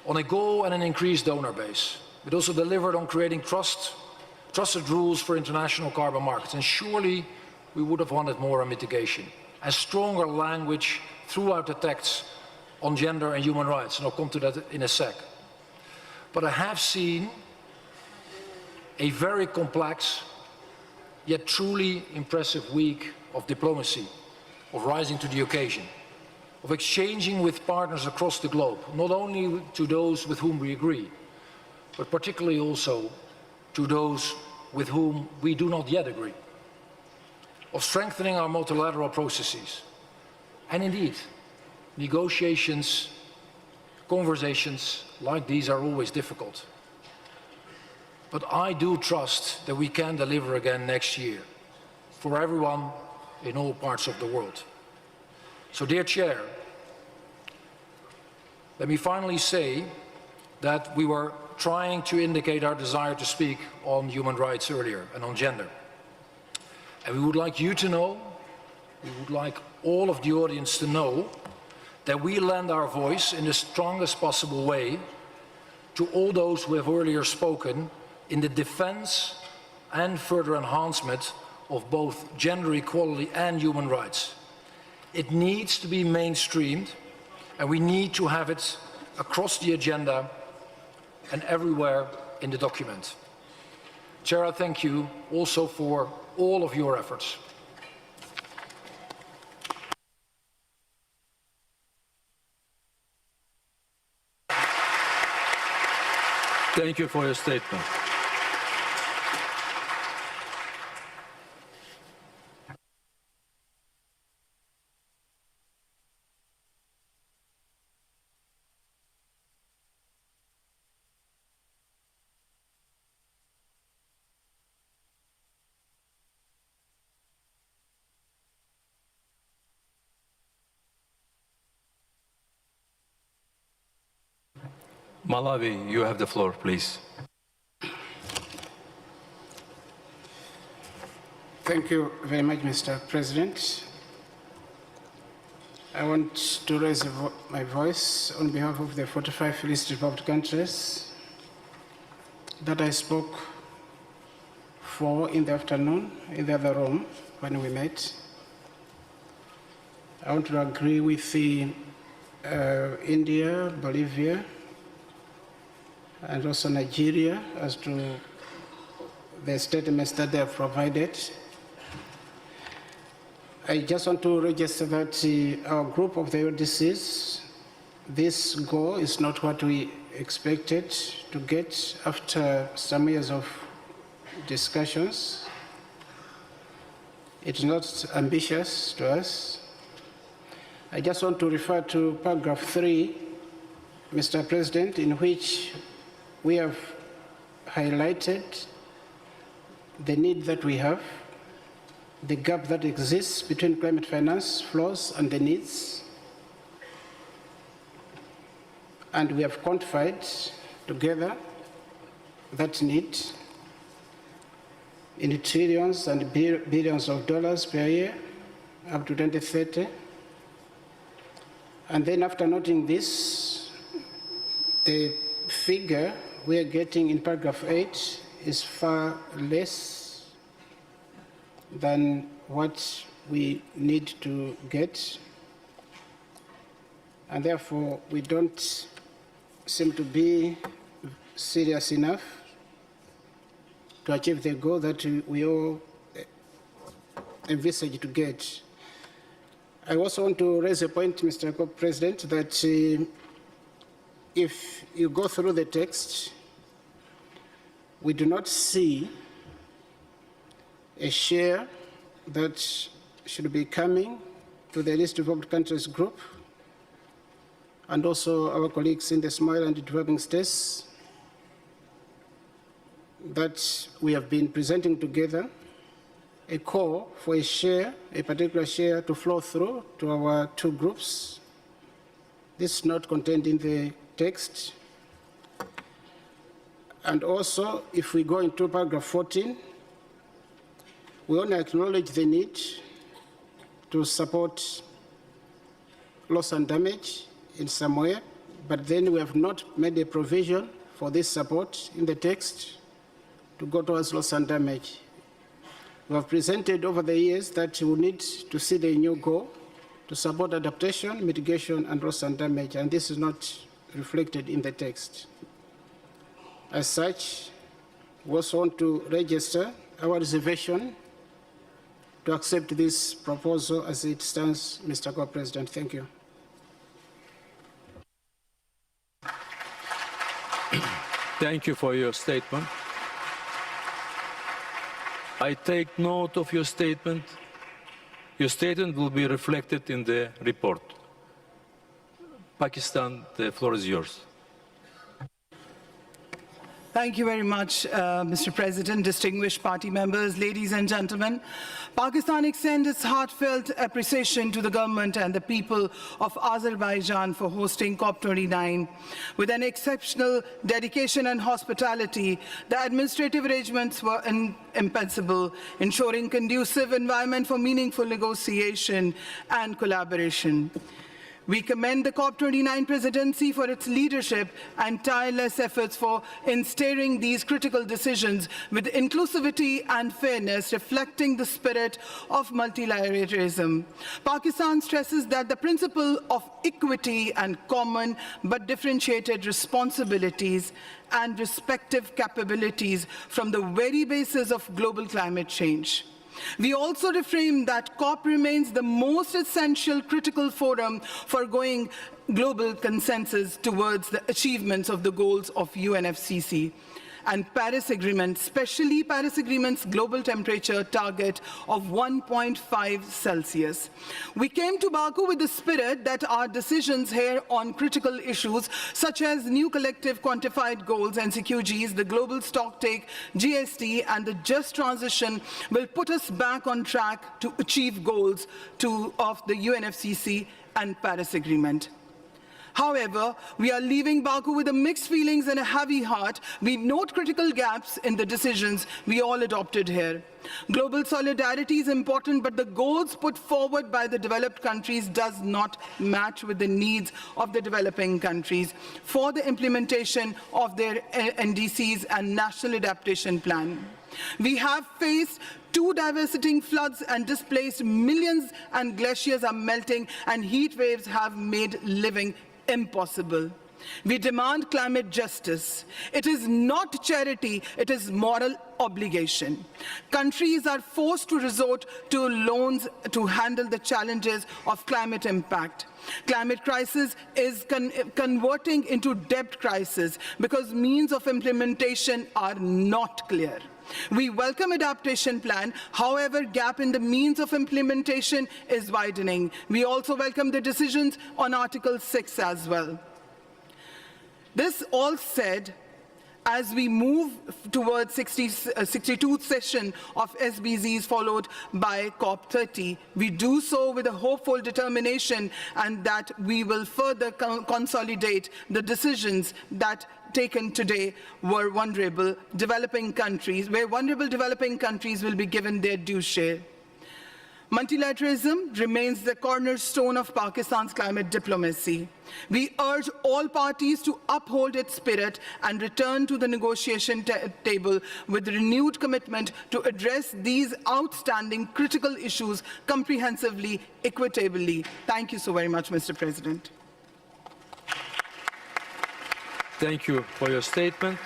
on a goal and an increased donor base. It also delivered on creating trusted rules for international carbon markets. And surely we would have wanted more on mitigation and stronger language throughout the text on gender and human rights. And I'll come to that in a sec. But I have seen a very complex, yet truly impressive week of diplomacy, of rising to the occasion, of exchanging with partners across the globe, not only to those with whom we agree, but particularly also to those with whom we do not yet agree, of strengthening our multilateral processes. And indeed, negotiations, conversations like these are always difficult. but I do trust that we can deliver again next year for everyone in all parts of the world. So, dear Chair, let me finally say that we were trying to indicate our desire to speak on human rights earlier and on gender. And we would like you to know, we would like all of the audience to know, that we lend our voice in the strongest possible way to all those who have earlier spoken in the defense and further enhancement of both gender equality and human rights. It needs to be mainstreamed, and we need to have it across the agenda and everywhere in the document. Chair, I thank you also for all of your efforts. Thank you for your statement. Malawi, you have the floor, please. Thank you very much, Mr. President. I want to raise my voice on behalf of the 45 least developed countries that I spoke for in the afternoon in the other room when we met. I want to agree with India, Bolivia, and also Nigeria as to the statements that they have provided. I just want to register that our group of the ODCs, this goal is not what we expected to get after some years of discussions. It's not ambitious to us. I just want to refer to paragraph 3, Mr. President, in which we have highlighted the need that we have, the gap that exists between climate finance flows and the needs. And we have quantified together that need in trillions and billions of dollars per year up to 2030. And then after noting this, the figure we are getting in paragraph 8 is far less than what we need to get. And therefore, we don't seem to be serious enough to achieve the goal that we all envisage to get. I also want to raise a point, Mr. President, that if you go through the text, we do not see a share that should be coming to the least developed countries group, and also our colleagues in the small and developing states, that we have been presenting together a call for a share, a particular share to flow through to our two groups. This is not contained in the text. And also, if we go into paragraph 14, we only acknowledge the need to support loss and damage in some way, but then we have not made a provision for this support in the text to go towards loss and damage. We have presented over the years that we need to see the new goal to support adaptation, mitigation, and loss and damage, and this is not reflected in the text. As such, we also want to register our reservation to accept this proposal as it stands, Mr. Co-President. Thank you. Thank you for your statement. I take note of your statement. Your statement will be reflected in the report. Pakistan, the floor is yours. Thank you very much, Mr. President, distinguished party members, ladies and gentlemen. Pakistan extends its heartfelt appreciation to the government and the people of Azerbaijan for hosting COP29. With an exceptional dedication and hospitality, the administrative arrangements were impeccable, ensuring conducive environment for meaningful negotiation and collaboration. We commend the COP29 presidency for its leadership and tireless efforts for steering these critical decisions with inclusivity and fairness, reflecting the spirit of multilateralism. Pakistan stresses that the principle of equity and common but differentiated responsibilities and respective capabilities from the very basis of global climate change. We also reframe that COP remains the most essential critical forum for going global consensus towards the achievements of the goals of UNFCCC and Paris Agreement, especially Paris Agreement's global temperature target of 1.5 Celsius. We came to Baku with the spirit that our decisions here on critical issues such as new collective quantified goals and CQGs, the global stocktake, GST, and the just transition will put us back on track to achieve goals of the UNFCCC and Paris Agreement. However, we are leaving Baku with mixed feelings and a heavy heart. We note critical gaps in the decisions we all adopted here. Global solidarity is important, but the goals put forward by the developed countries does not match with the needs of the developing countries for the implementation of their NDCs and National Adaptation Plan. We have faced two devastating floods and displaced millions, and glaciers are melting, and heat waves have made living impossible. We demand climate justice. It is not charity, it is moral obligation. Countries are forced to resort to loans to handle the challenges of climate impact. Climate crisis is converting into debt crisis because means of implementation are not clear. We welcome adaptation plan, however, gap in the means of implementation is widening. We also welcome the decisions on Article 6 as well. This all said, as we move towards 62th session of SBZs followed by COP30, we do so with a hopeful determination and that we will further consolidate the decisions that taken today were vulnerable developing countries, where vulnerable developing countries will be given their due share. Multilateralism remains the cornerstone of Pakistan's climate diplomacy. We urge all parties to uphold its spirit and return to the negotiation table with renewed commitment to address these outstanding critical issues comprehensively, equitably. Thank you so very much, Mr. President. Thank you for your statement.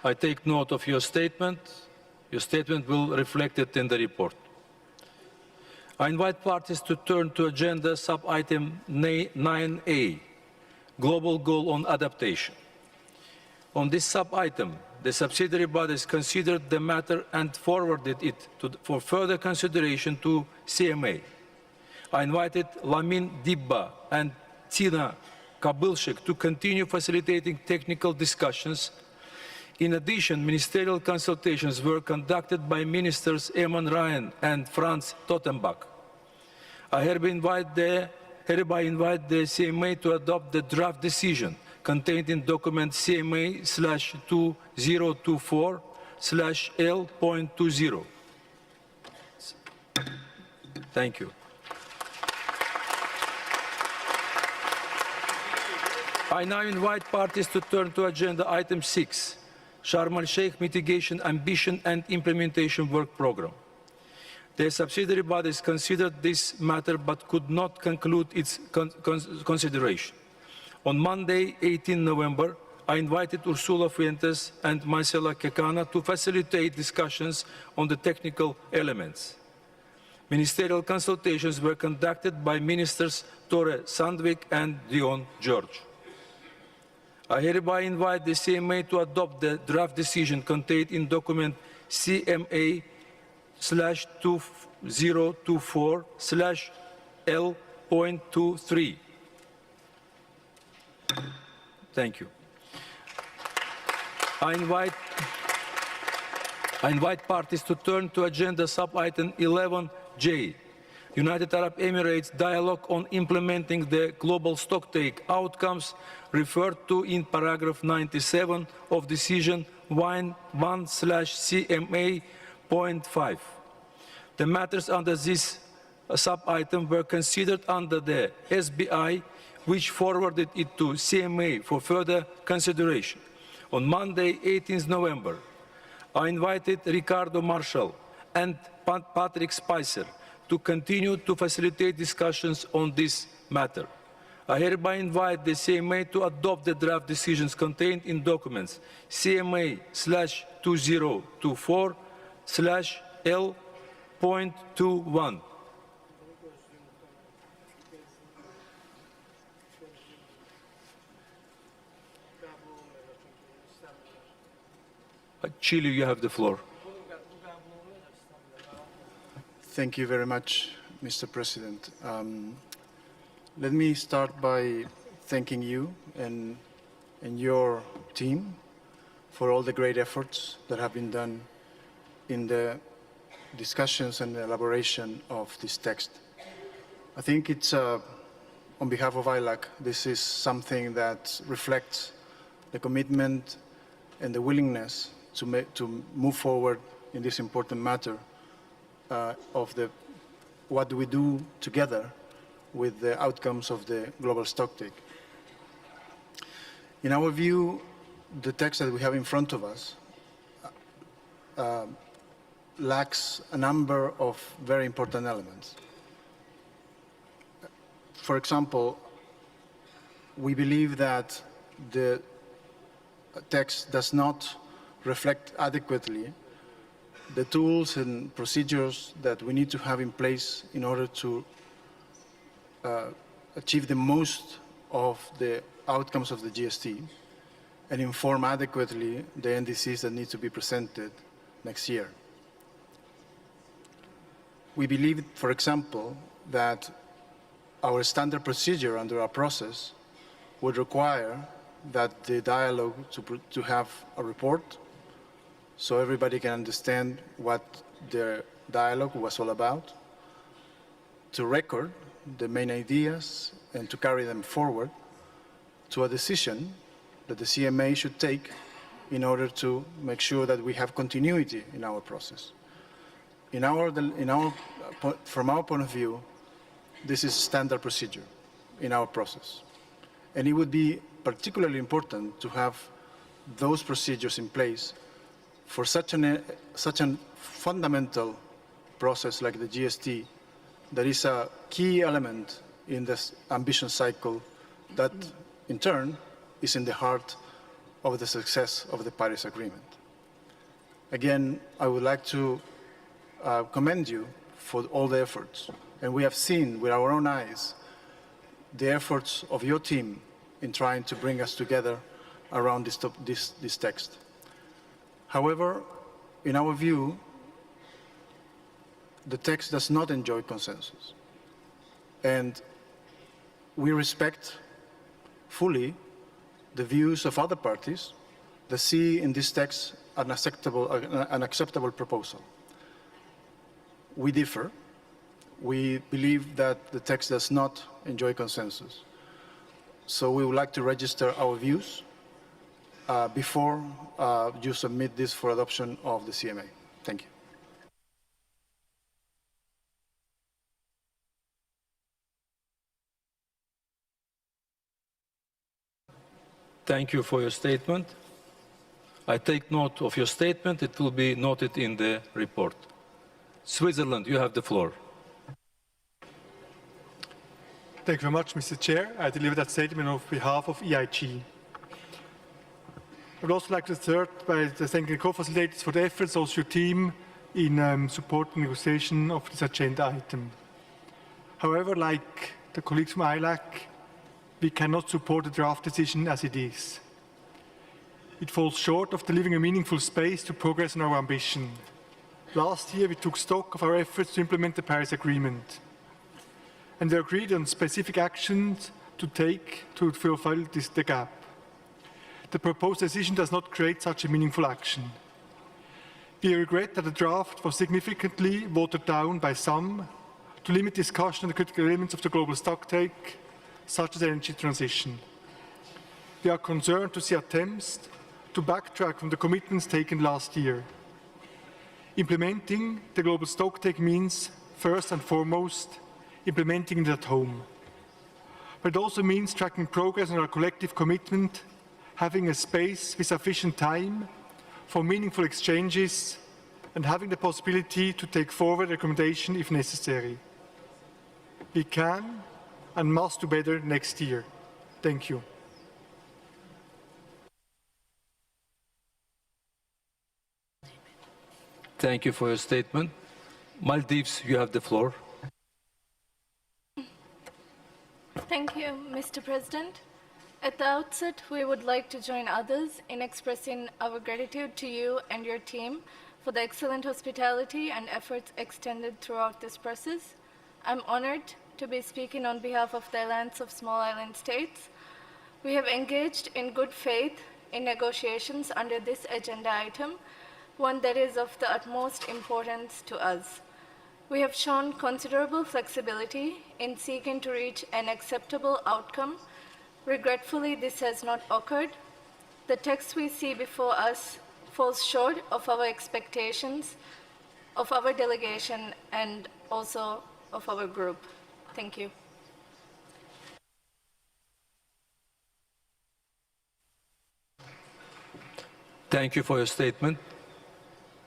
I take note of your statement. Your statement will reflect it in the report. I invite parties to turn to agenda sub-item 9A, Global Goal on Adaptation. On this sub-item, the subsidiary bodies considered the matter and forwarded it for further consideration to CMA. I invited Lamin Dibba and Tina Kabilshik to continue facilitating technical discussions. In addition, ministerial consultations were conducted by Ministers Eamon Ryan and Franz Tottenbach. I hereby invite the CMA to adopt the draft decision contained in document CMA/2024/L.20. Thank you. I now invite parties to turn to agenda item 6, Sharm el-Sheikh Mitigation Ambition and Implementation Work Programme. The subsidiary bodies considered this matter but could not conclude its consideration. On Monday, 18 November, I invited Ursula Fuentes and Marcela Quecana to facilitate discussions on the technical elements. Ministerial consultations were conducted by Ministers Tore Sandvik and Dion George. I hereby invite the CMA to adopt the draft decision contained in document CMA/2024/L.23. Thank you. I invite parties to turn to agenda sub-item 11J, United Arab Emirates dialogue on implementing the global stocktake outcomes referred to in paragraph 97 of decision 1/CMA.5. The matters under this sub-item were considered under the SBI, which forwarded it to CMA for further consideration. On Monday, 18th November, I invited Ricardo Marshall and Patrick Spicer to continue to facilitate discussions on this matter. I hereby invite the CMA to adopt the draft decisions contained in documents CMA/2024/L.21. Chile, you have the floor. Thank you very much, Mr. President. Let me start by thanking you and your team for all the great efforts that have been done in the discussions and the elaboration of this text. I think it's, on behalf of ILAC, this is something that reflects the commitment and the willingness to move forward in this important matter of what do we do together with the outcomes of the global stocktake. In our view, the text that we have in front of us lacks a number of very important elements. For example, we believe that the text does not reflect adequately the tools and procedures that we need to have in place in order to achieve the most of the outcomes of the GST and inform adequately the NDCs that need to be presented next year. We believe, for example, that our standard procedure under our process would require that the dialogue to have a report so everybody can understand what the dialogue was all about, to record the main ideas and to carry them forward to a decision that the CMA should take in order to make sure that we have continuity in our process. From our point of view, this is standard procedure in our process. And it would be particularly important to have those procedures in place for such a fundamental process like the GST that is a key element in this ambition cycle that, in turn, is in the heart of the success of the Paris Agreement. Again, I would like to commend you for all the efforts. And we have seen with our own eyes the efforts of your team in trying to bring us together around this text. However, in our view, the text does not enjoy consensus. And we respect fully the views of other parties that see in this text an acceptable proposal. We differ. We believe that the text does not enjoy consensus. So we would like to register our views before you submit this for adoption of the CMA. Thank you. Thank you for your statement. I take note of your statement. It will be noted in the report. Switzerland, you have the floor. Thank you very much, Mr. Chair. I deliver that statement on behalf of EIG. I would also like to start by thanking the co-facilitators for the efforts, also your team, in supporting the negotiation of this agenda item. However, like the colleagues from ILAC, we cannot support the draft decision as it is. It falls short of delivering a meaningful space to progress on our ambition. Last year, we took stock of our efforts to implement the Paris Agreement, and we agreed on specific actions to take to fulfill the gap. the proposed decision does not create such a meaningful action. We regret that the draft was significantly watered down by some to limit discussion on the critical elements of the global stocktake, such as energy transition. We are concerned to see attempts to backtrack from the commitments taken last year. Implementing the global stocktake means, first and foremost, implementing it at home. But it also means tracking progress on our collective commitment, having a space with sufficient time for meaningful exchanges, and having the possibility to take forward a recommendation if necessary. We can and must do better next year. Thank you. Thank you for your statement. Maldives, you have the floor. Thank you, Mr. President. At the outset, we would like to join others in expressing our gratitude to you and your team for the excellent hospitality and efforts extended throughout this process. I'm honored to be speaking on behalf of the Alliance of Small Island States. We have engaged in good faith in negotiations under this agenda item, one that is of the utmost importance to us. We have shown considerable flexibility in seeking to reach an acceptable outcome. Regretfully, this has not occurred. The text we see before us falls short of our expectations, of our delegation, and also of our group. Thank you. Thank you for your statement.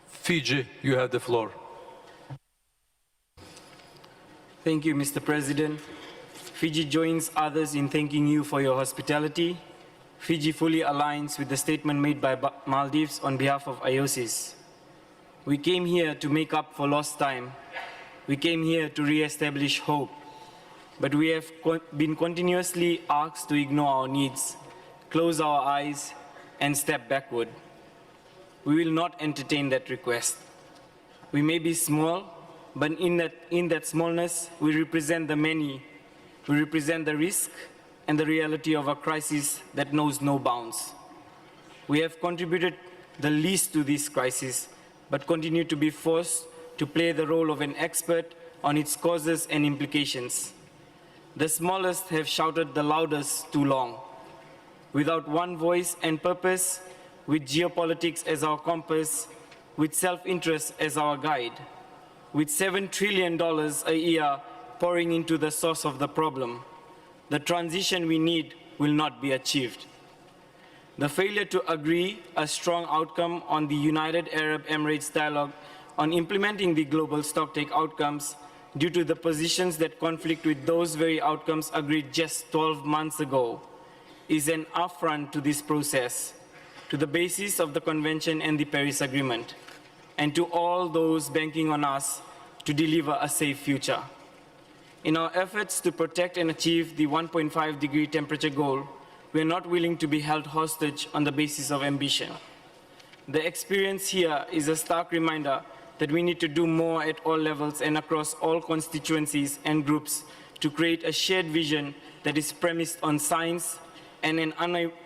Fiji, you have the floor. Thank you, Mr. President. Fiji joins others in thanking you for your hospitality. Fiji fully aligns with the statement made by Maldives on behalf of IOSIS. We came here to make up for lost time. We came here to re-establish hope. But we have been continuously asked to ignore our needs, close our eyes, and step backward. We will not entertain that request. We may be small, but in that smallness, we represent the many. We represent the risk and the reality of a crisis that knows no bounds. We have contributed the least to this crisis, but continue to be forced to play the role of an expert on its causes and implications. The smallest have shouted the loudest too long. Without one voice and purpose, with geopolitics as our compass, with self-interest as our guide, with $7 trillion a year pouring into the source of the problem, the transition we need will not be achieved. The failure to agree a strong outcome on the United Arab Emirates dialogue on implementing the global stocktake outcomes due to the positions that conflict with those very outcomes agreed just 12 months ago is an affront to this process, to the basis of the Convention and the Paris Agreement, and to all those banking on us to deliver a safe future. In our efforts to protect and achieve the 1.5-degree temperature goal, we are not willing to be held hostage on the basis of ambition. The experience here is a stark reminder that we need to do more at all levels and across all constituencies and groups to create a shared vision that is premised on science and an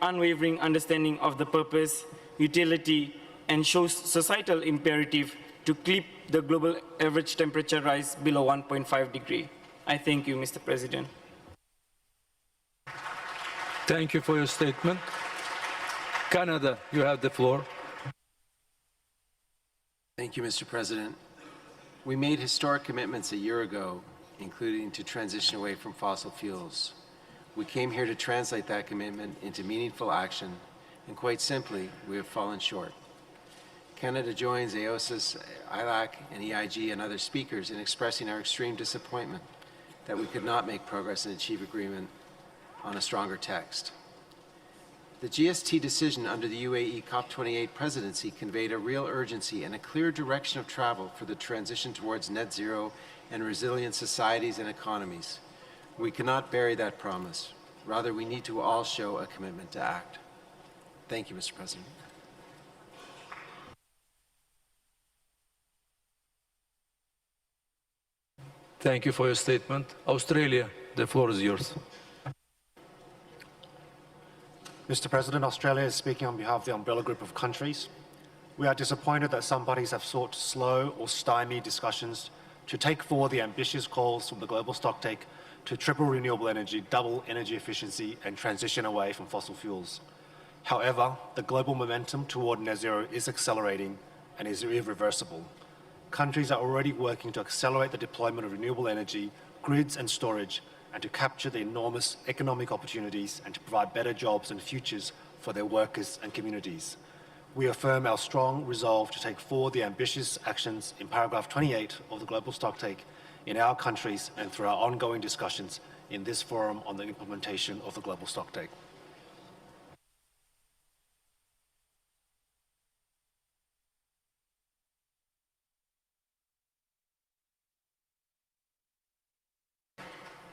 unwavering understanding of the purpose, utility, and shows societal imperative to keep the global average temperature rise below 1.5 degrees. I thank you, Mr. President. Thank you for your statement. Canada, you have the floor. Thank you, Mr. President. We made historic commitments a year ago, including to transition away from fossil fuels. We came here to translate that commitment into meaningful action, and quite simply, we have fallen short. Canada joins AOSIS, ILAC, and EIG and other speakers in expressing our extreme disappointment that we could not make progress and achieve agreement on a stronger text. The GST decision under the UAE COP29 presidency conveyed a real urgency and a clear direction of travel for the transition towards net zero and resilient societies and economies. We cannot bury that promise. Rather, we need to all show a commitment to act. Thank you, Mr. President. Thank you for your statement. Australia, the floor is yours. Mr. President, Australia is speaking on behalf of the umbrella group of countries. We are disappointed that some parties have sought to slow or stymie discussions to take forward the ambitious calls from the global stocktake to triple renewable energy, double energy efficiency, and transition away from fossil fuels. However, the global momentum toward net zero is accelerating and is irreversible. Countries are already working to accelerate the deployment of renewable energy, grids and storage, and to capture the enormous economic opportunities and to provide better jobs and futures for their workers and communities. We affirm our strong resolve to take forward the ambitious actions in paragraph 28 of the global stocktake in our countries and through our ongoing discussions in this forum on the implementation of the global stocktake.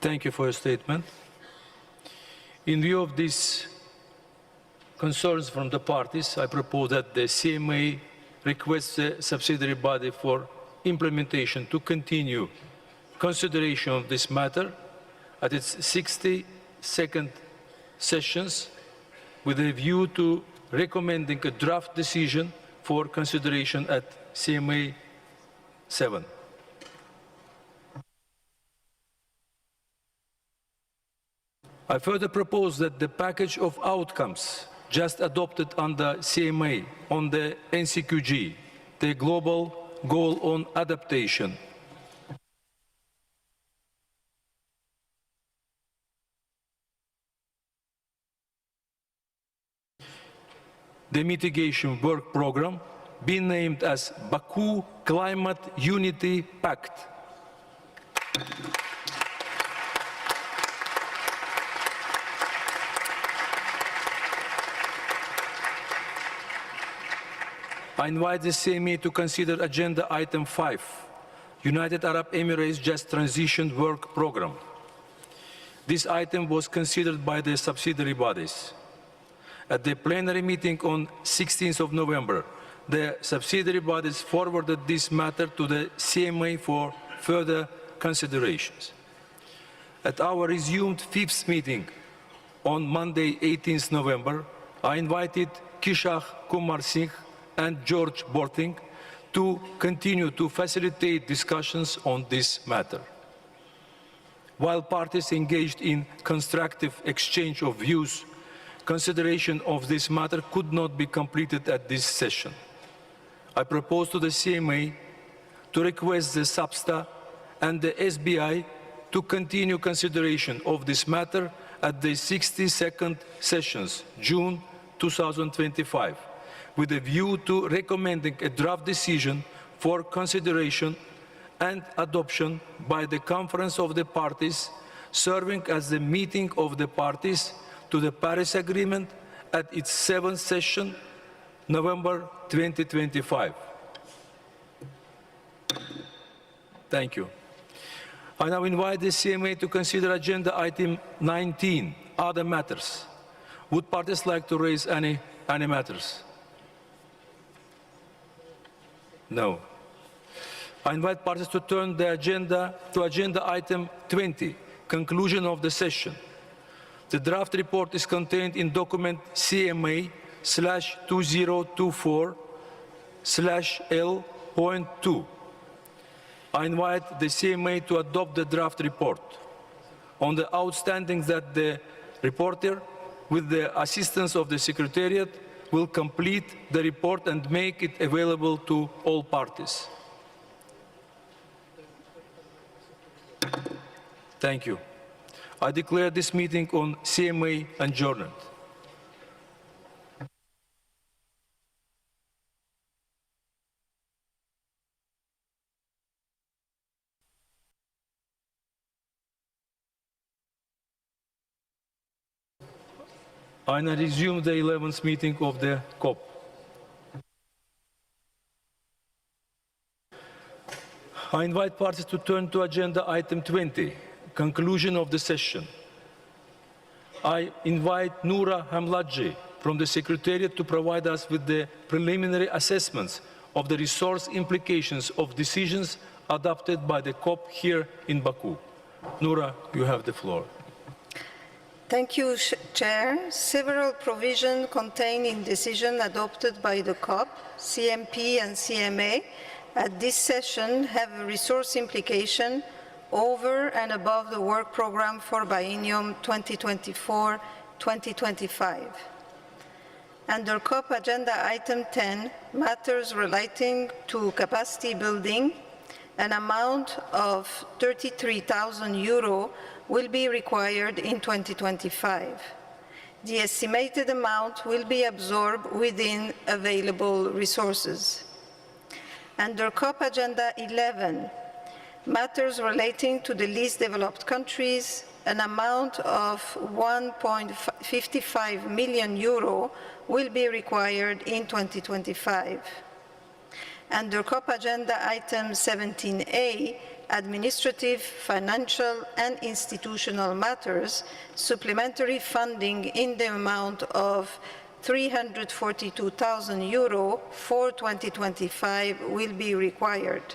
Thank you for your statement. In view of these concerns from the parties, I propose that the CMA requests the subsidiary body for implementation to continue consideration of this matter at its 62nd sessions with a view to recommending a draft decision for consideration at CMA 7. I further propose that the package of outcomes just adopted under CMA on the NCQG, the Global Goal on Adaptation, the Mitigation Work Programme, be named as Baku Climate Unity Pact. I invite the CMA to consider Agenda Item 5, United Arab Emirates Just Transition Work Programme. This item was considered by the subsidiary bodies. At the plenary meeting on 16th of November, the subsidiary bodies forwarded this matter to the CMA for further considerations. At our resumed 5th meeting on Monday, 18th November, I invited Kishore Kumar Singh and George Borting to continue to facilitate discussions on this matter. While parties engaged in constructive exchange of views, consideration of this matter could not be completed at this session. I propose to the CMA to request the SAPSTA and the SBI to continue consideration of this matter at the 62nd sessions, June 2025, with a view to recommending a draft decision for consideration and adoption by the Conference of the Parties, serving as the meeting of the parties to the Paris Agreement at its 7th session, November 2025. Thank you. I now invite the CMA to consider Agenda Item 19, Other Matters. Would parties like to raise any matters? No. I invite parties to turn the agenda to Agenda Item 20, Conclusion of the Session. The draft report is contained in document CMA/2024/L.2. I invite the CMA to adopt the draft report. On the outstandings that the reporter, with the assistance of the Secretariat, will complete the report and make it available to all parties. Thank you. I declare this meeting on CMA adjourned. I now resume the 11th meeting of the COP. I invite parties to turn to Agenda Item 20, Conclusion of the Session. I invite Noura Hamladji from the Secretariat to provide us with the preliminary assessments of the resource implications of decisions adopted by the COP here in Baku. Noura, you have the floor. Thank you, Chair. Several provisions contained in decision adopted by the COP, CMP and CMA at this session have a resource implication over and above the work program for biennium 2024-2025. Under COP Agenda Item 10, matters relating to capacity building, an amount of €33,000 will be required in 2025. The estimated amount will be absorbed within available resources. Under COP Agenda 11, matters relating to the least developed countries, an amount of €1.55 million will be required in 2025. Under COP Agenda Item 17A, administrative, financial, and institutional matters, supplementary funding in the amount of €342,000 for 2025 will be required.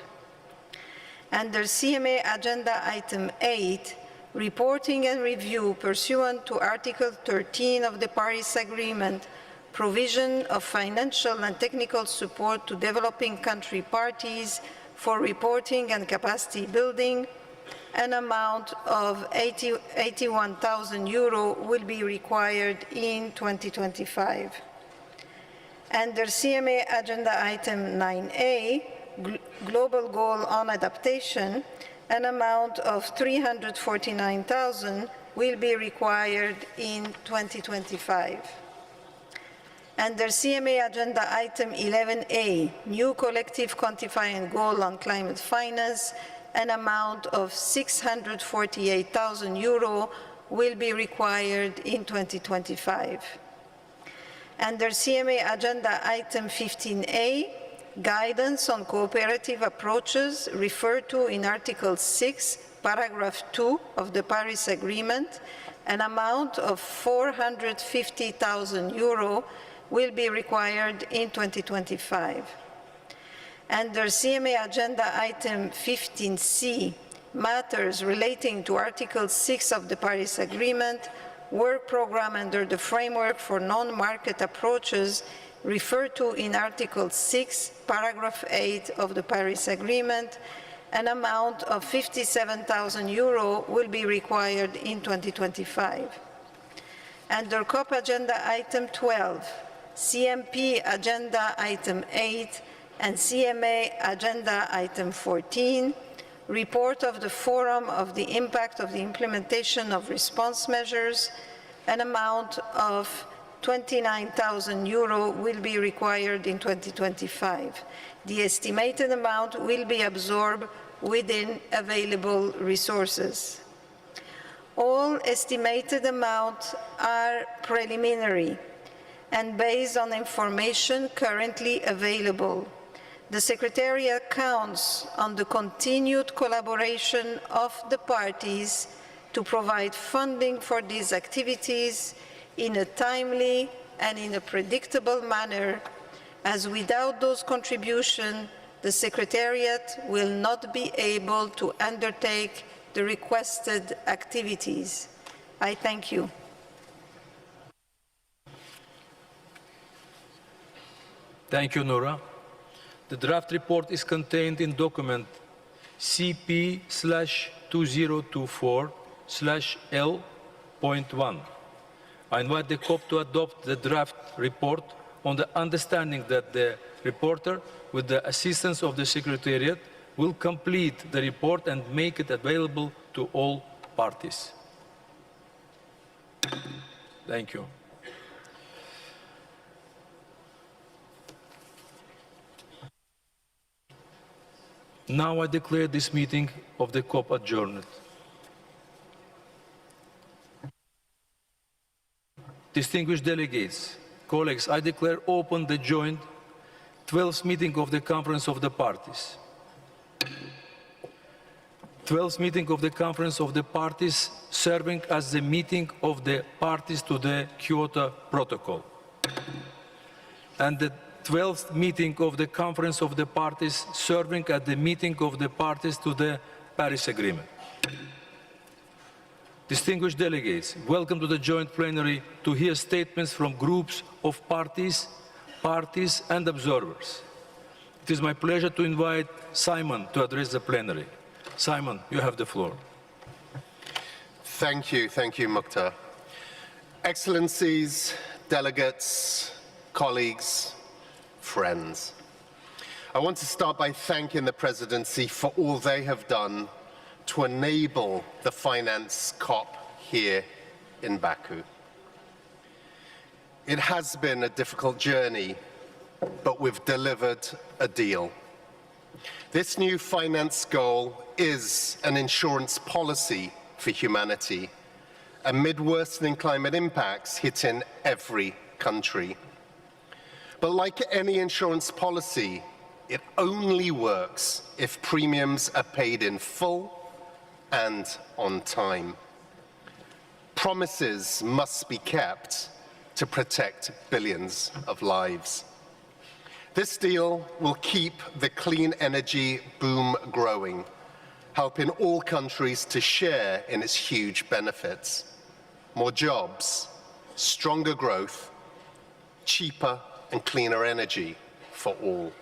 Under CMA Agenda Item 8, reporting and review pursuant to Article 13 of the Paris Agreement, provision of financial and technical support to developing country parties for reporting and capacity building, an amount of €81,000 will be required in 2025. Under CMA Agenda Item 9A, Global Goal on Adaptation, an amount of €349,000 will be required in 2025. Under CMA Agenda Item 11A, New Collective Quantifying Goal on Climate Finance, an amount of €648,000 will be required in 2025. Under CMA Agenda Item 15A, Guidance on Cooperative Approaches referred to in Article 6, Paragraph 2 of the Paris Agreement, an amount of €450,000 will be required in 2025. Under CMA Agenda Item 15C, matters relating to Article 6 of the Paris Agreement, work program under the framework for non-market approaches referred to in Article 6, Paragraph 8 of the Paris Agreement, an amount of €57,000 will be required in 2025. Under COP Agenda Item 12, CMP Agenda Item 8, and CMA Agenda Item 14, report of the Forum of the Impact of the Implementation of Response Measures, an amount of €29,000 will be required in 2025. The estimated amount will be absorbed within available resources. All estimated amounts are preliminary and based on information currently available. The Secretariat counts on the continued collaboration of the parties to provide funding for these activities in a timely and in a predictable manner, as without those contributions, the Secretariat will not be able to undertake the requested activities. I thank you. Thank you, Nora. The draft report is contained in document CP/2024/L.1. I invite the COP to adopt the draft report on the understanding that the reporter, with the assistance of the Secretariat, will complete the report and make it available to all parties. Thank you. Now I declare this meeting of the COP adjourned. Distinguished delegates, colleagues, I declare open the joint 12th meeting of the Conference of the Parties. 12th meeting of the Conference of the Parties, serving as the meeting of the parties to the Kyoto Protocol. And the 12th meeting of the Conference of the Parties, serving as the meeting of the parties to the Paris Agreement. Distinguished delegates, welcome to the joint plenary to hear statements from groups of parties and observers. It is my pleasure to invite Simon to address the plenary. Simon, you have the floor. Thank you, Mukhtar. Excellencies, delegates, colleagues, friends. I want to start by thanking the Presidency for all they have done to enable the Finance COP here in Baku. It has been a difficult journey, but we've delivered a deal. This new finance goal is an insurance policy for humanity amid worsening climate impacts hitting every country. But like any insurance policy, it only works if premiums are paid in full and on time. Promises must be kept to protect billions of lives. This deal will keep the clean energy boom growing, helping all countries to share in its huge benefits. More jobs, stronger growth, cheaper and cleaner energy for all.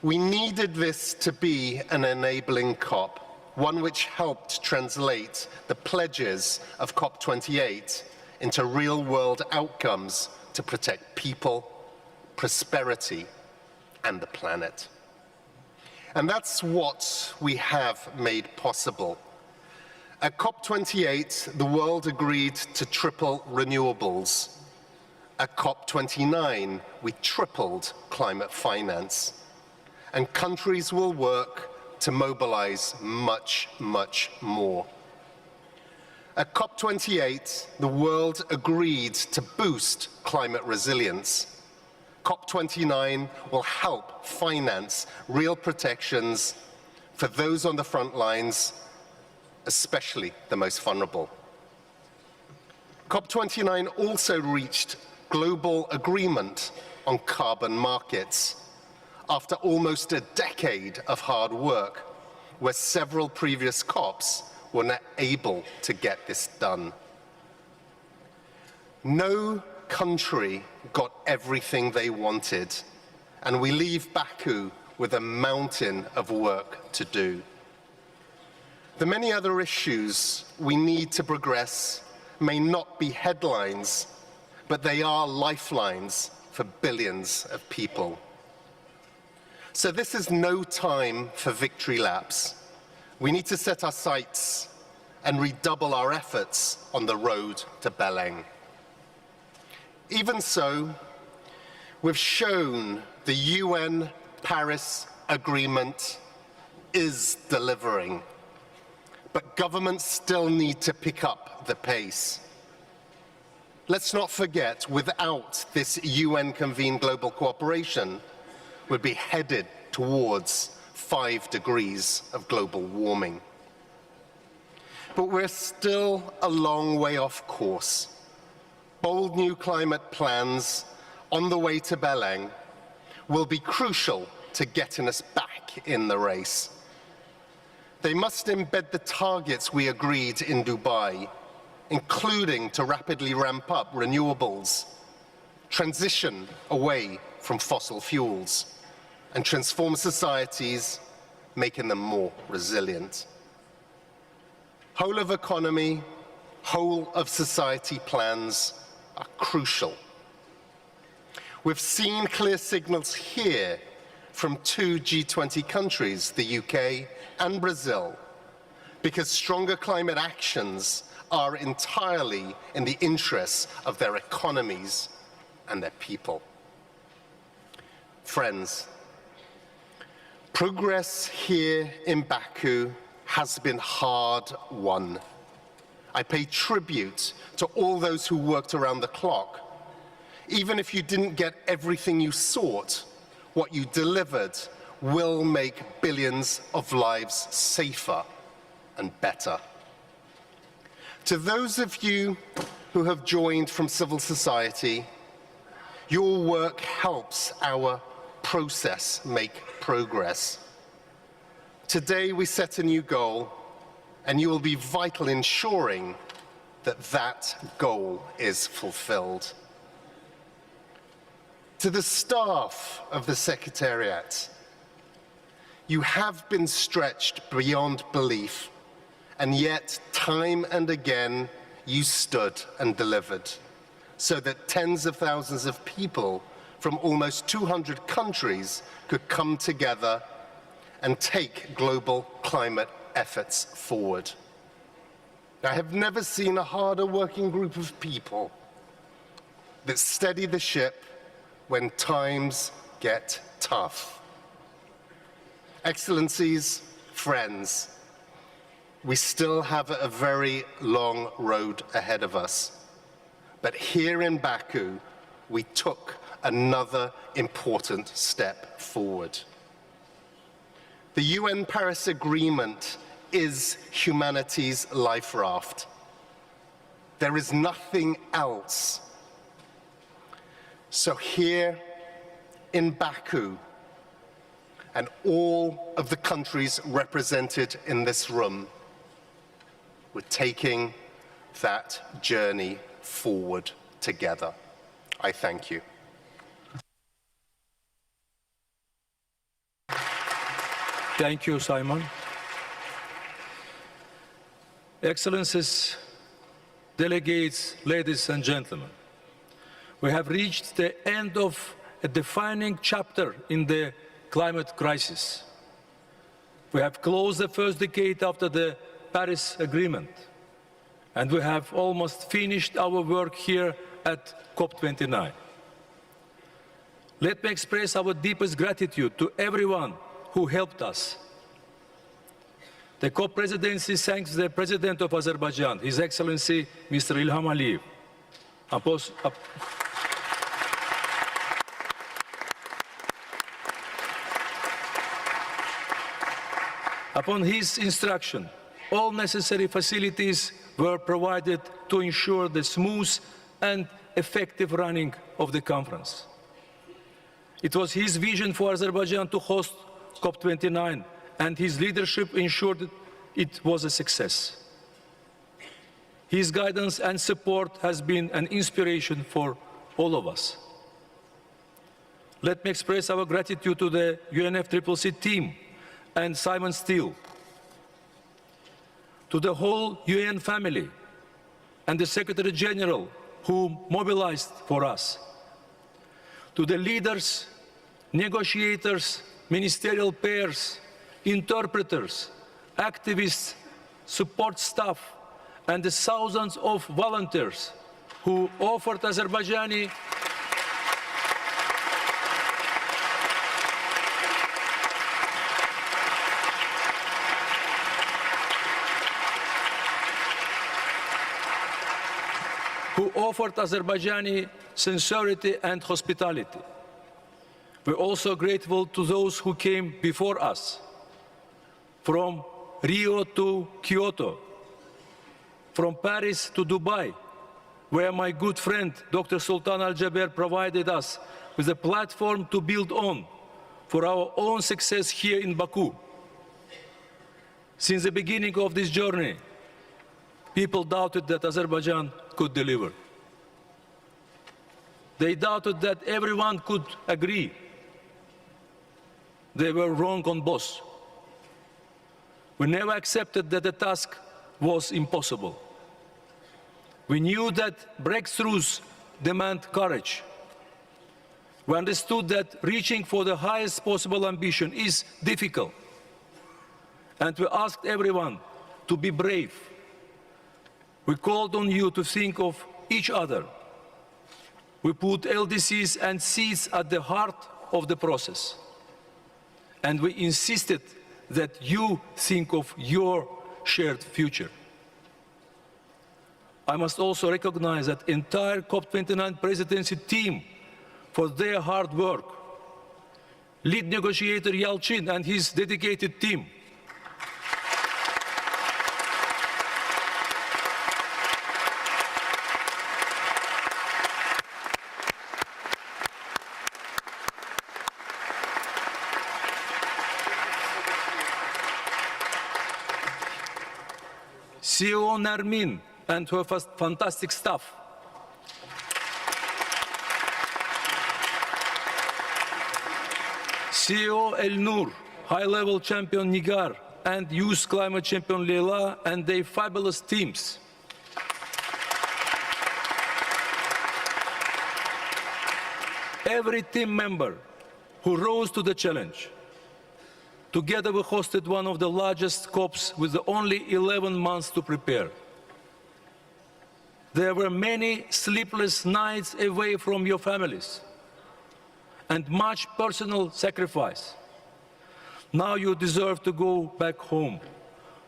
We needed this to be an enabling COP, one which helped translate the pledges of COP28 into real-world outcomes to protect people, prosperity, and the planet. And that's what we have made possible. At COP28, the world agreed to triple renewables. At COP29, we tripled climate finance. And countries will work to mobilize much, much more. At COP28, the world agreed to boost climate resilience. COP29 will help finance real protections for those on the front lines, especially the most vulnerable. COP29 also reached global agreement on carbon markets after almost a decade of hard work, where several previous COPs were not able to get this done. No country got everything they wanted, and we leave Baku with a mountain of work to do. The many other issues we need to progress may not be headlines, but they are lifelines for billions of people. So this is no time for victory laps. We need to set our sights and redouble our efforts on the road to Beleng. Even so, we've shown the UN Paris Agreement is delivering, but governments still need to pick up the pace. Let's not forget, without this UN-convened global cooperation, we'd be headed towards 5 degrees of global warming. But we're still a long way off course. Bold new climate plans on the way to Beleng will be crucial to getting us back in the race. They must embed the targets we agreed in Dubai, including to rapidly ramp up renewables, transition away from fossil fuels, and transform societies, making them more resilient. Whole of economy, whole of society plans are crucial. We've seen clear signals here from 2 G20 countries, the UK and Brazil, because stronger climate actions are entirely in the interests of their economies and their people. Friends, progress here in Baku has been hard won. I pay tribute to all those who worked around the clock. Even if you didn't get everything you sought, what you delivered will make billions of lives safer and better. To those of you who have joined from civil society, your work helps our process make progress. Today we set a new goal, and you will be vital in ensuring that that goal is fulfilled. To the staff of the Secretariat, you have been stretched beyond belief, and yet time and again you stood and delivered, so that tens of thousands of people from almost 200 countries could come together and take global climate efforts forward. I have never seen a harder working group of people that steady the ship when times get tough. Excellencies, friends, we still have a very long road ahead of us. But here in Baku, we took another important step forward. The UN Paris Agreement is humanity's life raft. There is nothing else. So here in Baku, and all of the countries represented in this room, we're taking that journey forward together. I thank you. Thank you, Simon. Excellencies, delegates, ladies and gentlemen, we have reached the end of a defining chapter in the climate crisis. We have closed the first decade after the Paris Agreement, and we have almost finished our work here at COP29. Let me express our deepest gratitude to everyone who helped us. The COP presidency thanks the President of Azerbaijan, His Excellency Mr. Ilham Aliyev. Upon his instruction, all necessary facilities were provided to ensure the smooth and effective running of the conference. It was his vision for Azerbaijan to host COP29, and his leadership ensured it was a success. His guidance and support has been an inspiration for all of us. Let me express our gratitude to the UNFCCC team and Simon Steele, to the whole UN family and the Secretary General who mobilized for us, to the leaders, negotiators, ministerial pairs, interpreters, activists, support staff, and the thousands of volunteers who offered Azerbaijani sincerity and hospitality. We're also grateful to those who came before us, from Rio to Kyoto, from Paris to Dubai, where my good friend Dr. Sultan Al-Jaber provided us with a platform to build on for our own success here in Baku. Since the beginning of this journey, people doubted that Azerbaijan could deliver. They doubted that everyone could agree. They were wrong on both. We never accepted that the task was impossible. We knew that breakthroughs demand courage. We understood that reaching for the highest possible ambition is difficult. And we asked everyone to be brave. We called on you to think of each other. We put LDCs and seeds at the heart of the process. And we insisted that you think of your shared future. I must also recognize that entire COP29 presidency team for their hard work. Lead negotiator Yalchin and his dedicated team. CEO Nermin and her fantastic staff, CEO El Noor, high-level champion Nigar, and youth climate champion Leila and their fabulous teams. Every team member who rose to the challenge. Together we hosted one of the largest COPs with only 11 months to prepare. There were many sleepless nights away from your families and much personal sacrifice. Now you deserve to go back home,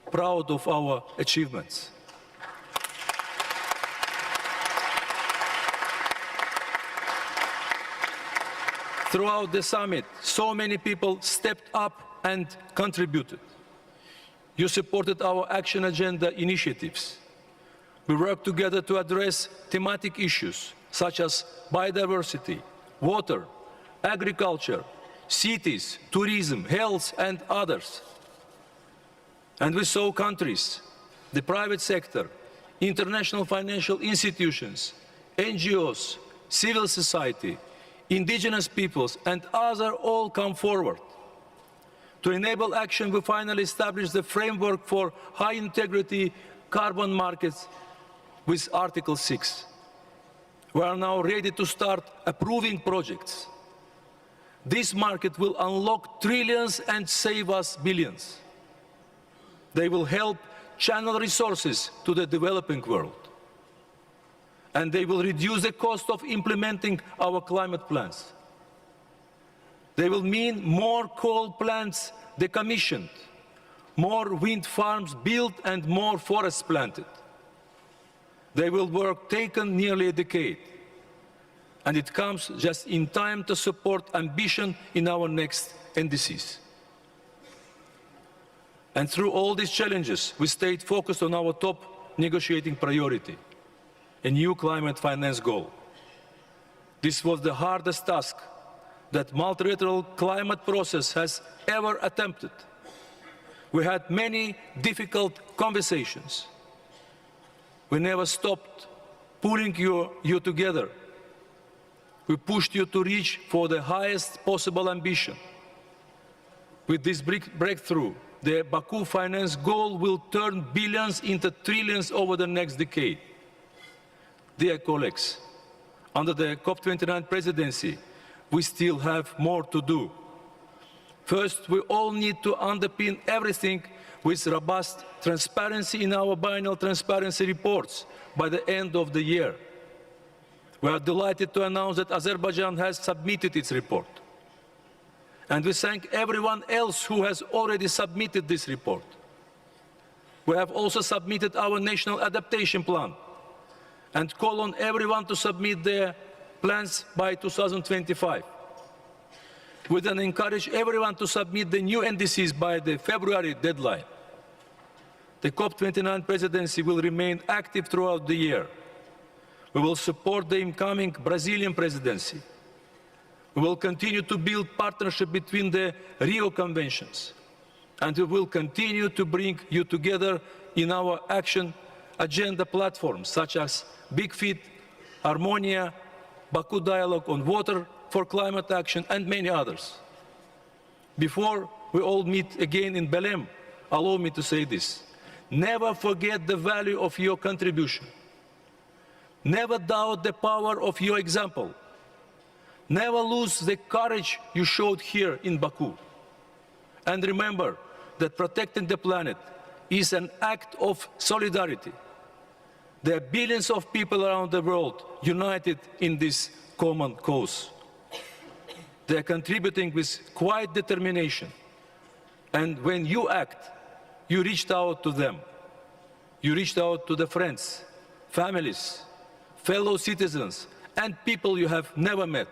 proud of our achievements. Throughout the summit, so many people stepped up and contributed. You supported our action agenda initiatives. We worked together to address thematic issues such as biodiversity, water, agriculture, cities, tourism, health, and others. And we saw countries, the private sector, international financial institutions, NGOs, civil society, indigenous peoples, and others all come forward. To enable action, we finally established the framework for high-integrity carbon markets with Article 6. We are now ready to start approving projects. This market will unlock trillions and save us billions. They will help channel resources to the developing world. And they will reduce the cost of implementing our climate plans. They will mean more coal plants decommissioned, more wind farms built, and more forests planted. They will work taken nearly a decade. And it comes just in time to support ambition in our next NDCs. And through all these challenges, we stayed focused on our top negotiating priority, a new climate finance goal. This was the hardest task that multilateral climate process has ever attempted. We had many difficult conversations. We never stopped pulling you together. We pushed you to reach for the highest possible ambition. With this breakthrough, the Baku finance goal will turn billions into trillions over the next decade. Dear colleagues, under the COP29 presidency, we still have more to do. First, we all need to underpin everything with robust transparency in our biennial transparency reports by the end of the year. We are delighted to announce that Azerbaijan has submitted its report. And we thank everyone else who has already submitted this report. We have also submitted our national adaptation plan and call on everyone to submit their plans by 2025. We then encourage everyone to submit the new NDCs by the February deadline. The COP29 presidency will remain active throughout the year. We will support the incoming Brazilian presidency. We will continue to build partnership between the Rio Conventions. And we will continue to bring you together in our action agenda platforms, such as Big Fit, Harmonia, Baku Dialogue on Water for Climate Action, and many others. Before we all meet again in Belém, allow me to say this. Never forget the value of your contribution. Never doubt the power of your example. Never lose the courage you showed here in Baku. And remember that protecting the planet is an act of solidarity. There are billions of people around the world united in this common cause. They are contributing with quiet determination. And when you act, you reached out to them. You reached out to the friends, families, fellow citizens, and people you have never met.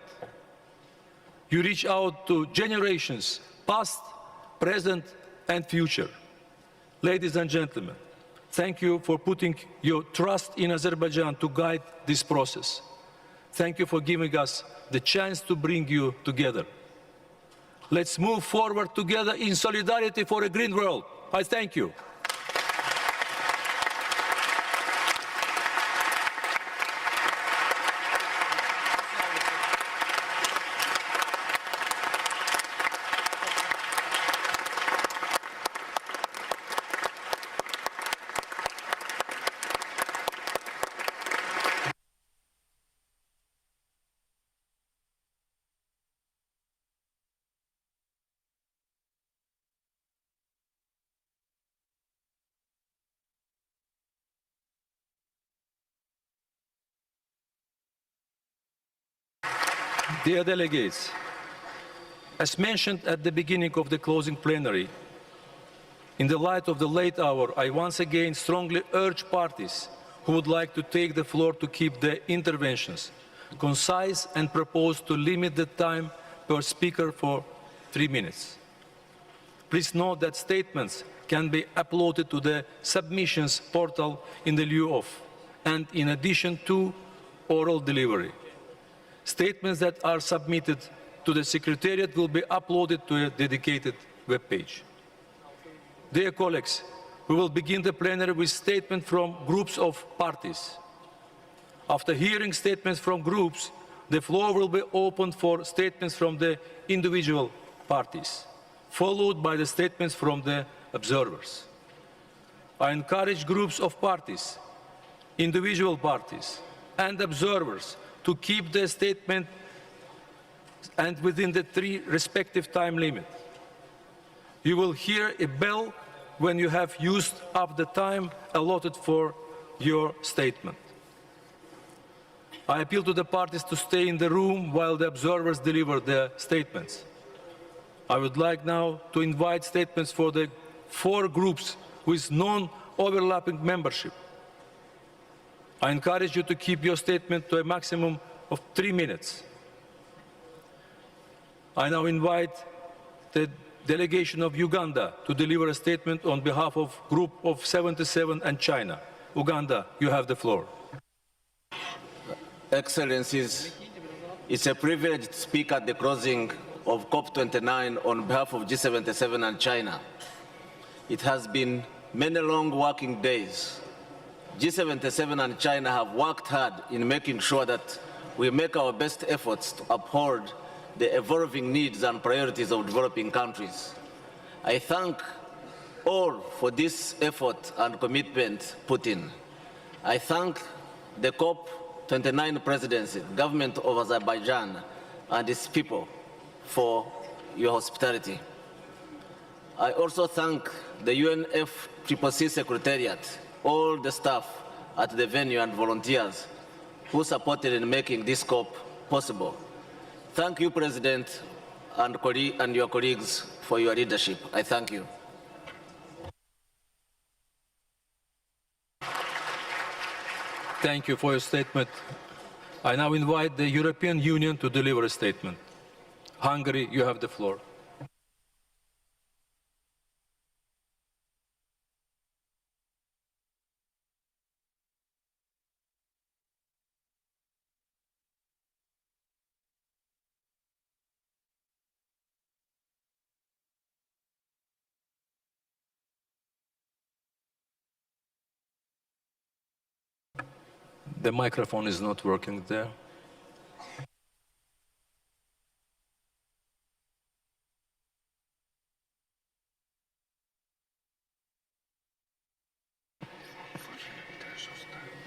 You reach out to generations, past, present, and future. Ladies and gentlemen, thank you for putting your trust in Azerbaijan to guide this process. Thank you for giving us the chance to bring you together. Let's move forward together in solidarity for a green world. I thank you. Dear delegates, as mentioned at the beginning of the closing plenary, in the light of the late hour, I once again strongly urge parties who would like to take the floor to keep their interventions concise and propose to limit the time per speaker for 3 minutes. Please note that statements can be uploaded to the submissions portal in the lieu of, and in addition to, oral delivery. Statements that are submitted to the Secretariat will be uploaded to a dedicated web page. Dear colleagues, we will begin the plenary with statements from groups of parties. After hearing statements from groups, the floor will be opened for statements from the individual parties, followed by the statements from the observers. I encourage groups of parties, individual parties, and observers to keep their statement and within the 3 respective time limits. You will hear a bell when you have used up the time allotted for your statement. I appeal to the parties to stay in the room while the observers deliver their statements. I would like now to invite statements for the 4 groups with non-overlapping membership. I encourage you to keep your statement to a maximum of 3 minutes. I now invite the delegation of Uganda to deliver a statement on behalf of Group of 77 and China. Uganda, you have the floor. Excellencies, it's a privilege to speak at the closing of COP29 on behalf of G77 and China. It has been many long working days. G77 and China have worked hard in making sure that we make our best efforts to uphold the evolving needs and priorities of developing countries. I thank all for this effort and commitment put in. I thank the COP29 presidency, government of Azerbaijan and its people for your hospitality. I also thank the UNFCCC Secretariat, all the staff at the venue and volunteers who supported in making this COP possible. Thank you, President, and your colleagues for your leadership. I thank you. Thank you for your statement. I now invite the European Union to deliver a statement. Hungary, you have the floor. The microphone is not working there.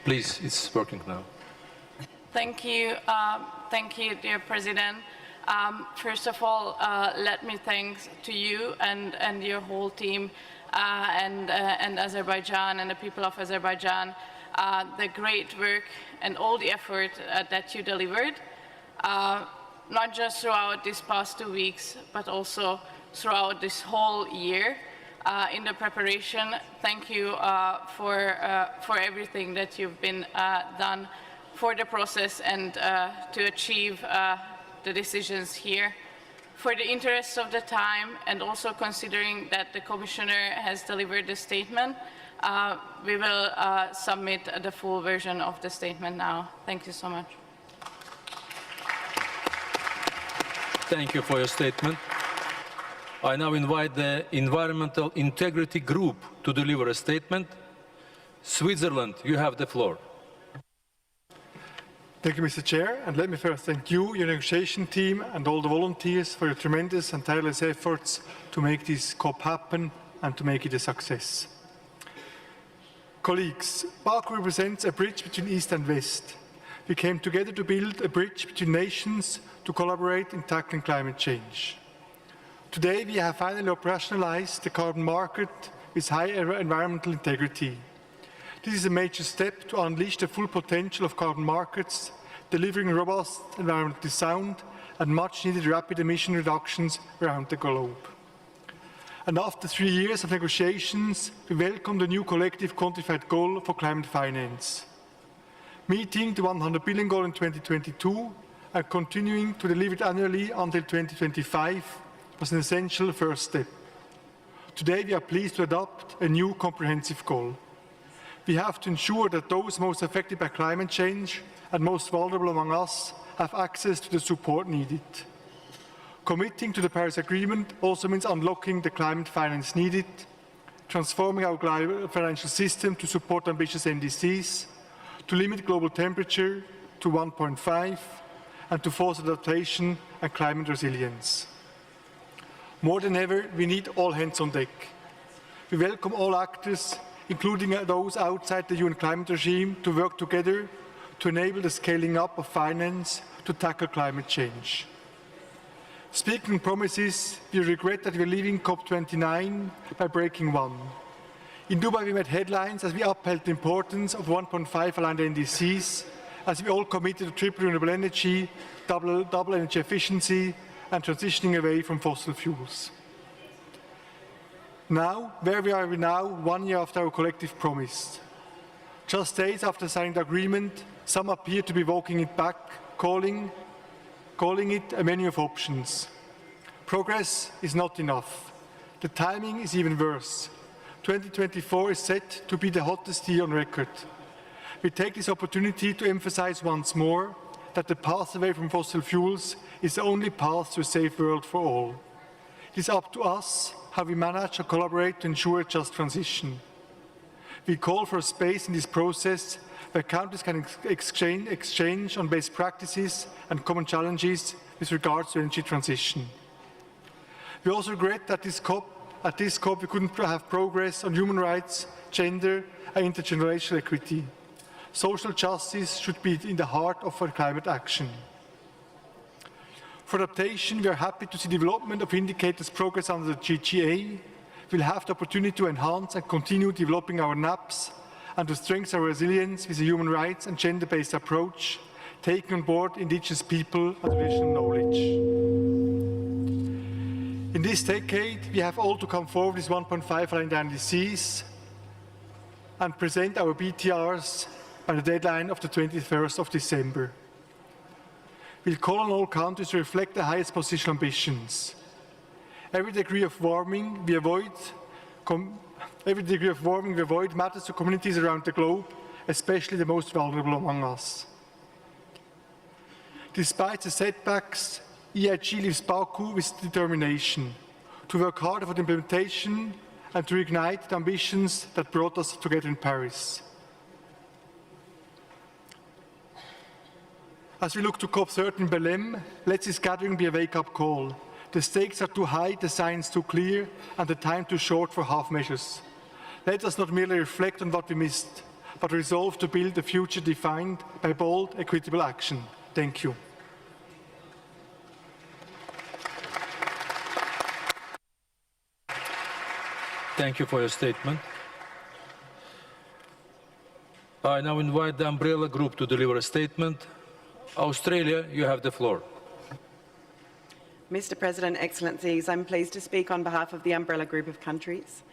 Please, it's working now. Thank you, dear President. First of all, let me thank to you and your whole team and Azerbaijan and the people of Azerbaijan the great work and all the effort that you delivered, not just throughout these past 2 weeks, but also throughout this whole year in the preparation. Thank you for everything that you've been done for the process and to achieve the decisions here. For the interest of the time and also considering that the Commissioner has delivered the statement, we will submit the full version of the statement now. Thank you so much. Thank you for your statement. I now invite the Environmental Integrity Group to deliver a statement. Switzerland, you have the floor. Thank you, Mr. Chair, and let me first thank you, your negotiation team, and all the volunteers for your tremendous and tireless efforts to make this COP happen and to make it a success. Colleagues, Baku represents a bridge between East and West. We came together to build a bridge between nations to collaborate in tackling climate change. Today, we have finally operationalized the carbon market with high environmental integrity. This is a major step to unleash the full potential of carbon markets, delivering robust, environmentally sound and much-needed rapid emission reductions around the globe. And after 3 years of negotiations, we welcome the new collective quantified goal for climate finance. Meeting the 100 billion goal in 2022 and continuing to deliver it annually until 2025 was an essential first step. Today, we are pleased to adopt a new comprehensive goal. We have to ensure that those most affected by climate change and most vulnerable among us have access to the support needed. Committing to the Paris Agreement also means unlocking the climate finance needed, transforming our financial system to support ambitious NDCs, to limit global temperature to 1.5, and to force adaptation and climate resilience. More than ever, we need all hands on deck. We welcome all actors, including those outside the UN climate regime, to work together to enable the scaling up of finance to tackle climate change. Speaking promises, we regret that we are leaving COP29 by breaking one. In Dubai, we made headlines as we upheld the importance of 1.5 aligned NDCs, as we all committed to triple renewable energy, double energy efficiency, and transitioning away from fossil fuels. Now, where are we now, 1 year after our collective promise? Just days after signing the agreement, some appear to be walking it back, calling it a menu of options. Progress is not enough. The timing is even worse. 2024 is set to be the hottest year on record. We take this opportunity to emphasize once more that the path away from fossil fuels is the only path to a safe world for all. It is up to us how we manage and collaborate to ensure a just transition. We call for a space in this process where countries can exchange on best practices and common challenges with regards to energy transition. We also regret that at this COP we couldn't have progress on human rights, gender and intergenerational equity. Social justice should be in the heart of our climate action. For adaptation, we are happy to see development of indicators progress under the GGA. We'll have the opportunity to enhance and continue developing our NAPs and to strengthen our resilience with a human rights and gender-based approach, taking on board indigenous people and traditional knowledge. In this decade, we have all to come forward with 1.5 aligned NDCs and present our BTRs by the deadline of the 21st of December. We'll call on all countries to reflect the highest position ambitions. Every degree of warming we avoid matters to communities around the globe, especially the most vulnerable among us. Despite the setbacks, EIG leaves Baku with determination to work harder for the implementation and to reignite the ambitions that brought us together in Paris. As we look to COP30 in Belém, let this gathering be a wake-up call. The stakes are too high, the science too clear, and the time too short for half measures. Let us not merely reflect on what we missed, but resolve to build a future defined by bold, equitable action. Thank you. Thank you for your statement. I now invite the Umbrella Group to deliver a statement. Australia, you have the floor. Mr. President, Excellencies, I'm pleased to speak on behalf of the Umbrella Group of countries.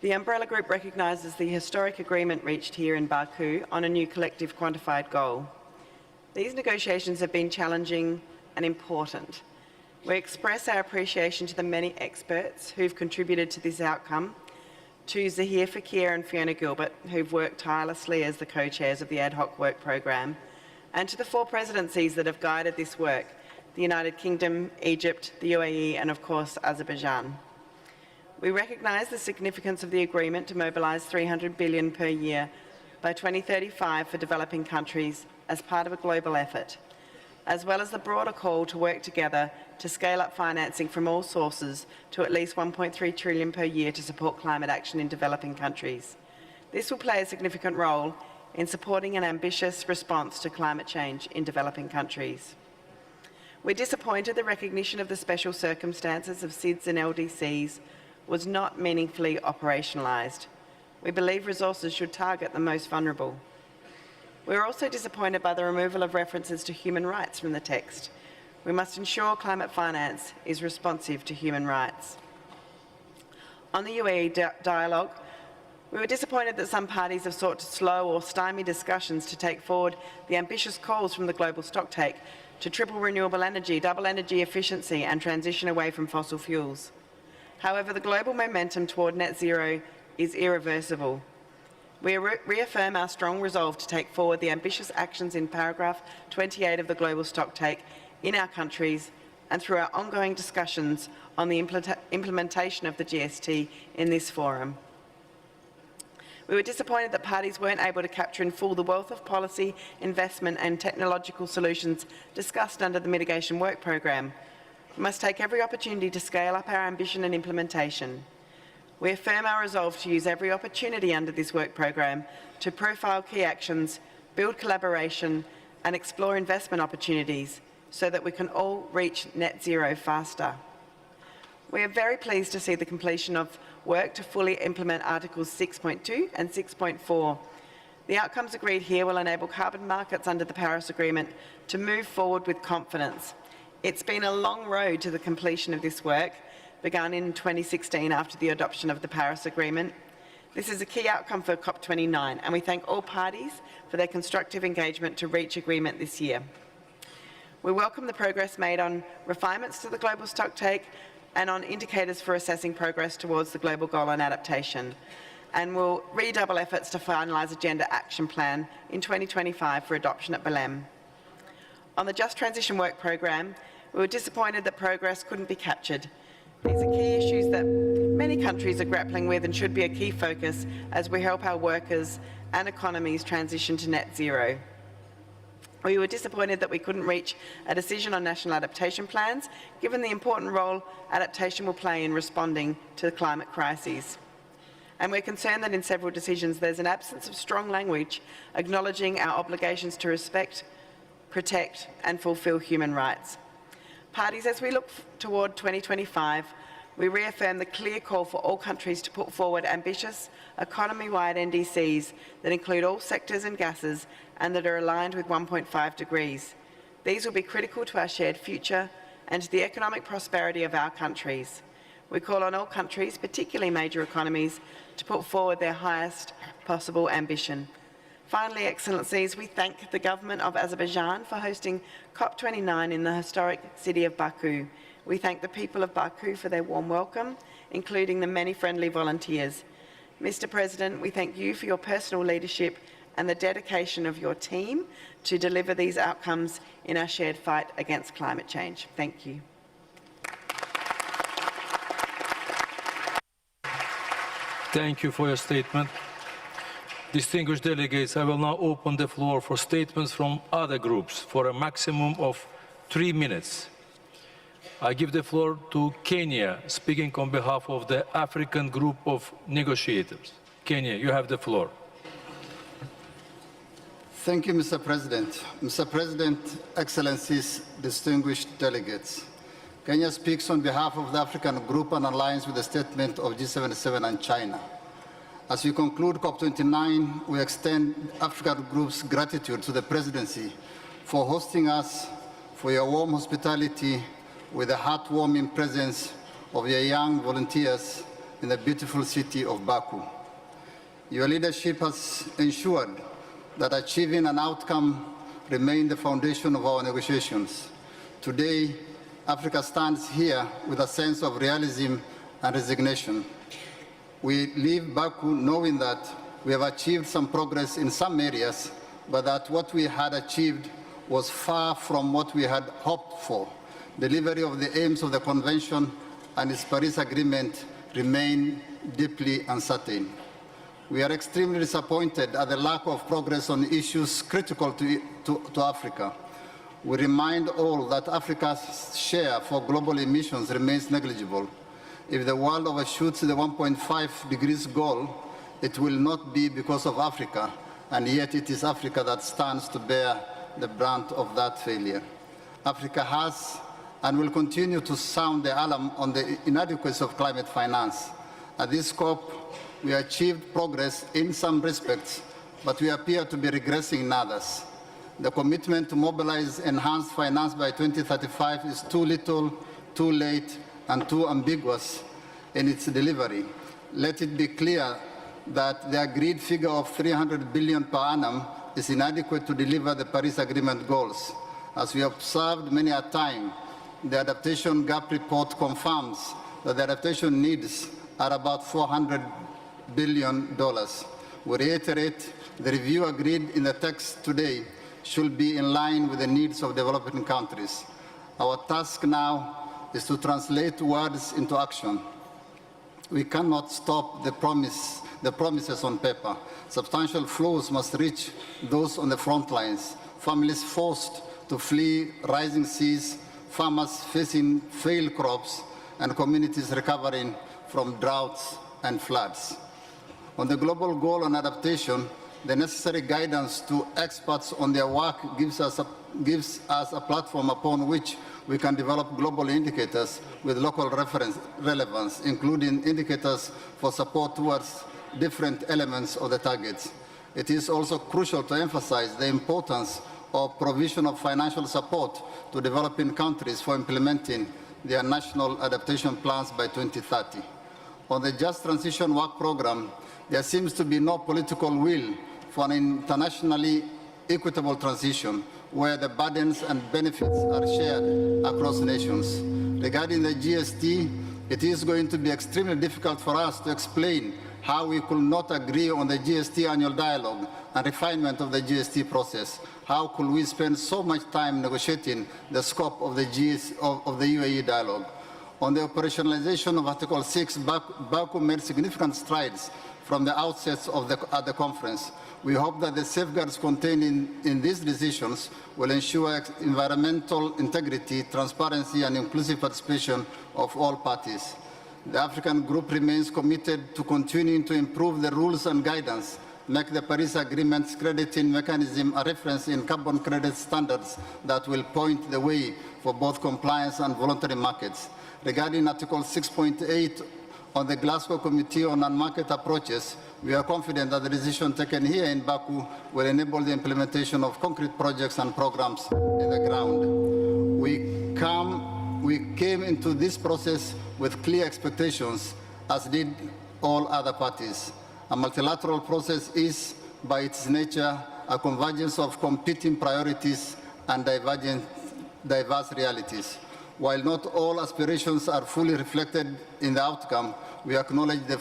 The Umbrella Group recognises the historic agreement reached here in Baku on a new collective quantified goal. These negotiations have been challenging and important. We express our appreciation to the many experts who've contributed to this outcome, to Zahir Fakir and Fiona Gilbert, who've worked tirelessly as the co-chairs of the ad hoc work programme, and to the 4 presidencies that have guided this work, the United Kingdom, Egypt, the UAE, and of course, Azerbaijan. We recognise the significance of the agreement to mobilise $300 billion per year by 2035 for developing countries as part of a global effort, as well as the broader call to work together to scale up financing from all sources to at least $1.3 trillion per year to support climate action in developing countries. This will play a significant role in supporting an ambitious response to climate change in developing countries. We're disappointed the recognition of the special circumstances of SIDS and LDCs was not meaningfully operationalised. We believe resources should target the most vulnerable. We're also disappointed by the removal of references to human rights from the text. We must ensure climate finance is responsive to human rights. On the UAE dialogue, we were disappointed that some parties have sought to slow or stymie discussions to take forward the ambitious calls from the global stocktake to triple renewable energy, double energy efficiency and transition away from fossil fuels. However, the global momentum toward net zero is irreversible. We reaffirm our strong resolve to take forward the ambitious actions in paragraph 28 of the global stocktake in our countries and through our ongoing discussions on the implementation of the GST in this forum. We were disappointed that parties weren't able to capture in full the wealth of policy, investment and technological solutions discussed under the Mitigation Work Programme. We must take every opportunity to scale up our ambition and implementation. We affirm our resolve to use every opportunity under this work programme to profile key actions, build collaboration and explore investment opportunities so that we can all reach net zero faster. We are very pleased to see the completion of work to fully implement Articles 6.2 and 6.4. The outcomes agreed here will enable carbon markets under the Paris Agreement to move forward with confidence. It's been a long road to the completion of this work, begun in 2016 after the adoption of the Paris Agreement. This is a key outcome for COP29, and we thank all parties for their constructive engagement to reach agreement this year. We welcome the progress made on refinements to the global stocktake and on indicators for assessing progress towards the global goal on adaptation, and will redouble efforts to finalise Agenda Action Plan in 2025 for adoption at Belém. On the Just Transition Work Programme, we were disappointed that progress couldn't be captured. These are key issues that many countries are grappling with and should be a key focus as we help our workers and economies transition to net zero. We were disappointed that we couldn't reach a decision on national adaptation plans, given the important role adaptation will play in responding to the climate crises. And we're concerned that in several decisions there's an absence of strong language acknowledging our obligations to respect, protect and fulfil human rights. Parties, as we look toward 2025, we reaffirm the clear call for all countries to put forward ambitious, economy-wide NDCs that include all sectors and gases and that are aligned with 1.5 degrees. These will be critical to our shared future and to the economic prosperity of our countries. We call on all countries, particularly major economies, to put forward their highest possible ambition. Finally, Excellencies, we thank the Government of Azerbaijan for hosting COP29 in the historic city of Baku. We thank the people of Baku for their warm welcome, including the many friendly volunteers. Mr. President, we thank you for your personal leadership and the dedication of your team to deliver these outcomes in our shared fight against climate change. Thank you. Thank you for your statement. Distinguished delegates, I will now open the floor for statements from other groups for a maximum of 3 minutes. I give the floor to Kenya, speaking on behalf of the African Group of Negotiators. Kenya, you have the floor. Thank you, Mr. President. Mr. President, Excellencies, distinguished delegates. Kenya speaks on behalf of the African Group and aligns with the statement of G77 and China. As we conclude COP29, we extend African Group's gratitude to the Presidency for hosting us, for your warm hospitality, with the heartwarming presence of your young volunteers in the beautiful city of Baku. Your leadership has ensured that achieving an outcome remains the foundation of our negotiations. Today, Africa stands here with a sense of realism and resignation. We leave Baku knowing that we have achieved some progress in some areas, but that what we had achieved was far from what we had hoped for. Delivery of the aims of the Convention and its Paris Agreement remain deeply uncertain. We are extremely disappointed at the lack of progress on issues critical to Africa. We remind all that Africa's share for global emissions remains negligible. If the world overshoots the 1.5 degrees goal, it will not be because of Africa, and yet it is Africa that stands to bear the brunt of that failure. Africa has and will continue to sound the alarm on the inadequacy of climate finance. At this COP, we achieved progress in some respects, but we appear to be regressing in others. The commitment to mobilize enhanced finance by 2035 is too little, too late, and too ambiguous in its delivery. Let it be clear that the agreed figure of 300 billion per annum is inadequate to deliver the Paris Agreement goals. As we observed many a time, the Adaptation Gap Report confirms that the adaptation needs are about $400 billion. We reiterate the review agreed in the text today should be in line with the needs of developing countries. Our task now is to translate words into action. We cannot stop the promises on paper. Substantial flows must reach those on the front lines. Families forced to flee rising seas, farmers facing failed crops, and communities recovering from droughts and floods. On the global goal on adaptation, the necessary guidance to experts on their work gives us a platform upon which we can develop global indicators with local relevance, including indicators for support towards different elements of the targets. It is also crucial to emphasize the importance of provision of financial support to developing countries for implementing their national adaptation plans by 2030. On the Just Transition Work Programme, there seems to be no political will for an internationally equitable transition where the burdens and benefits are shared across nations. Regarding the GST, it is going to be extremely difficult for us to explain how we could not agree on the GST annual dialogue and refinement of the GST process. How could we spend so much time negotiating the scope of the UAE dialogue? On the operationalization of Article 6, Baku made significant strides from the outset at the conference. We hope that the safeguards contained in these decisions will ensure environmental integrity, transparency, and inclusive participation of all parties. The African Group remains committed to continuing to improve the rules and guidance, make the Paris Agreement's crediting mechanism a reference in carbon credit standards that will point the way for both compliance and voluntary markets. Regarding Article 6.8 on the Glasgow Committee on Non-Market Approaches, we are confident that the decision taken here in Baku will enable the implementation of concrete projects and programs in the ground. We came into this process with clear expectations, as did all other parties. A multilateral process is, by its nature, a convergence of competing priorities and diverse realities. While not all aspirations are fully reflected in the outcome, we acknowledge the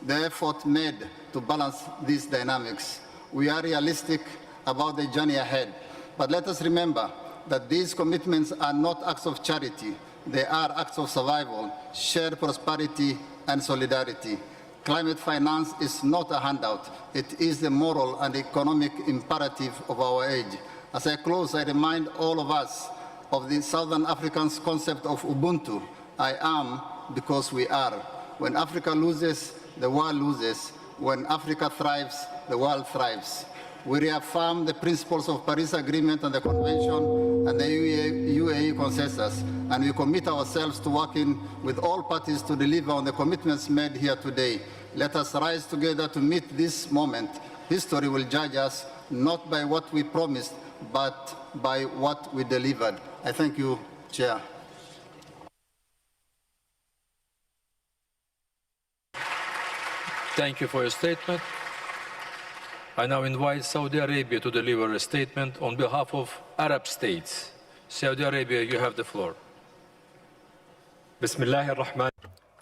effort made to balance these dynamics. We are realistic about the journey ahead, but let us remember that these commitments are not acts of charity. They are acts of survival, shared prosperity, and solidarity. Climate finance is not a handout. It is the moral and economic imperative of our age. As I close, I remind all of us of the Southern Africans' concept of Ubuntu. I am because we are. When Africa loses, the world loses. When Africa thrives, the world thrives. We reaffirm the principles of Paris Agreement and the Convention and the UAE consensus, and we commit ourselves to working with all parties to deliver on the commitments made here today. Let us rise together to meet this moment. History will judge us not by what we promised, but by what we delivered. I thank you, Chair. Thank you for your statement. I now invite Saudi Arabia to deliver a statement on behalf of Arab states. Saudi Arabia, you have the floor.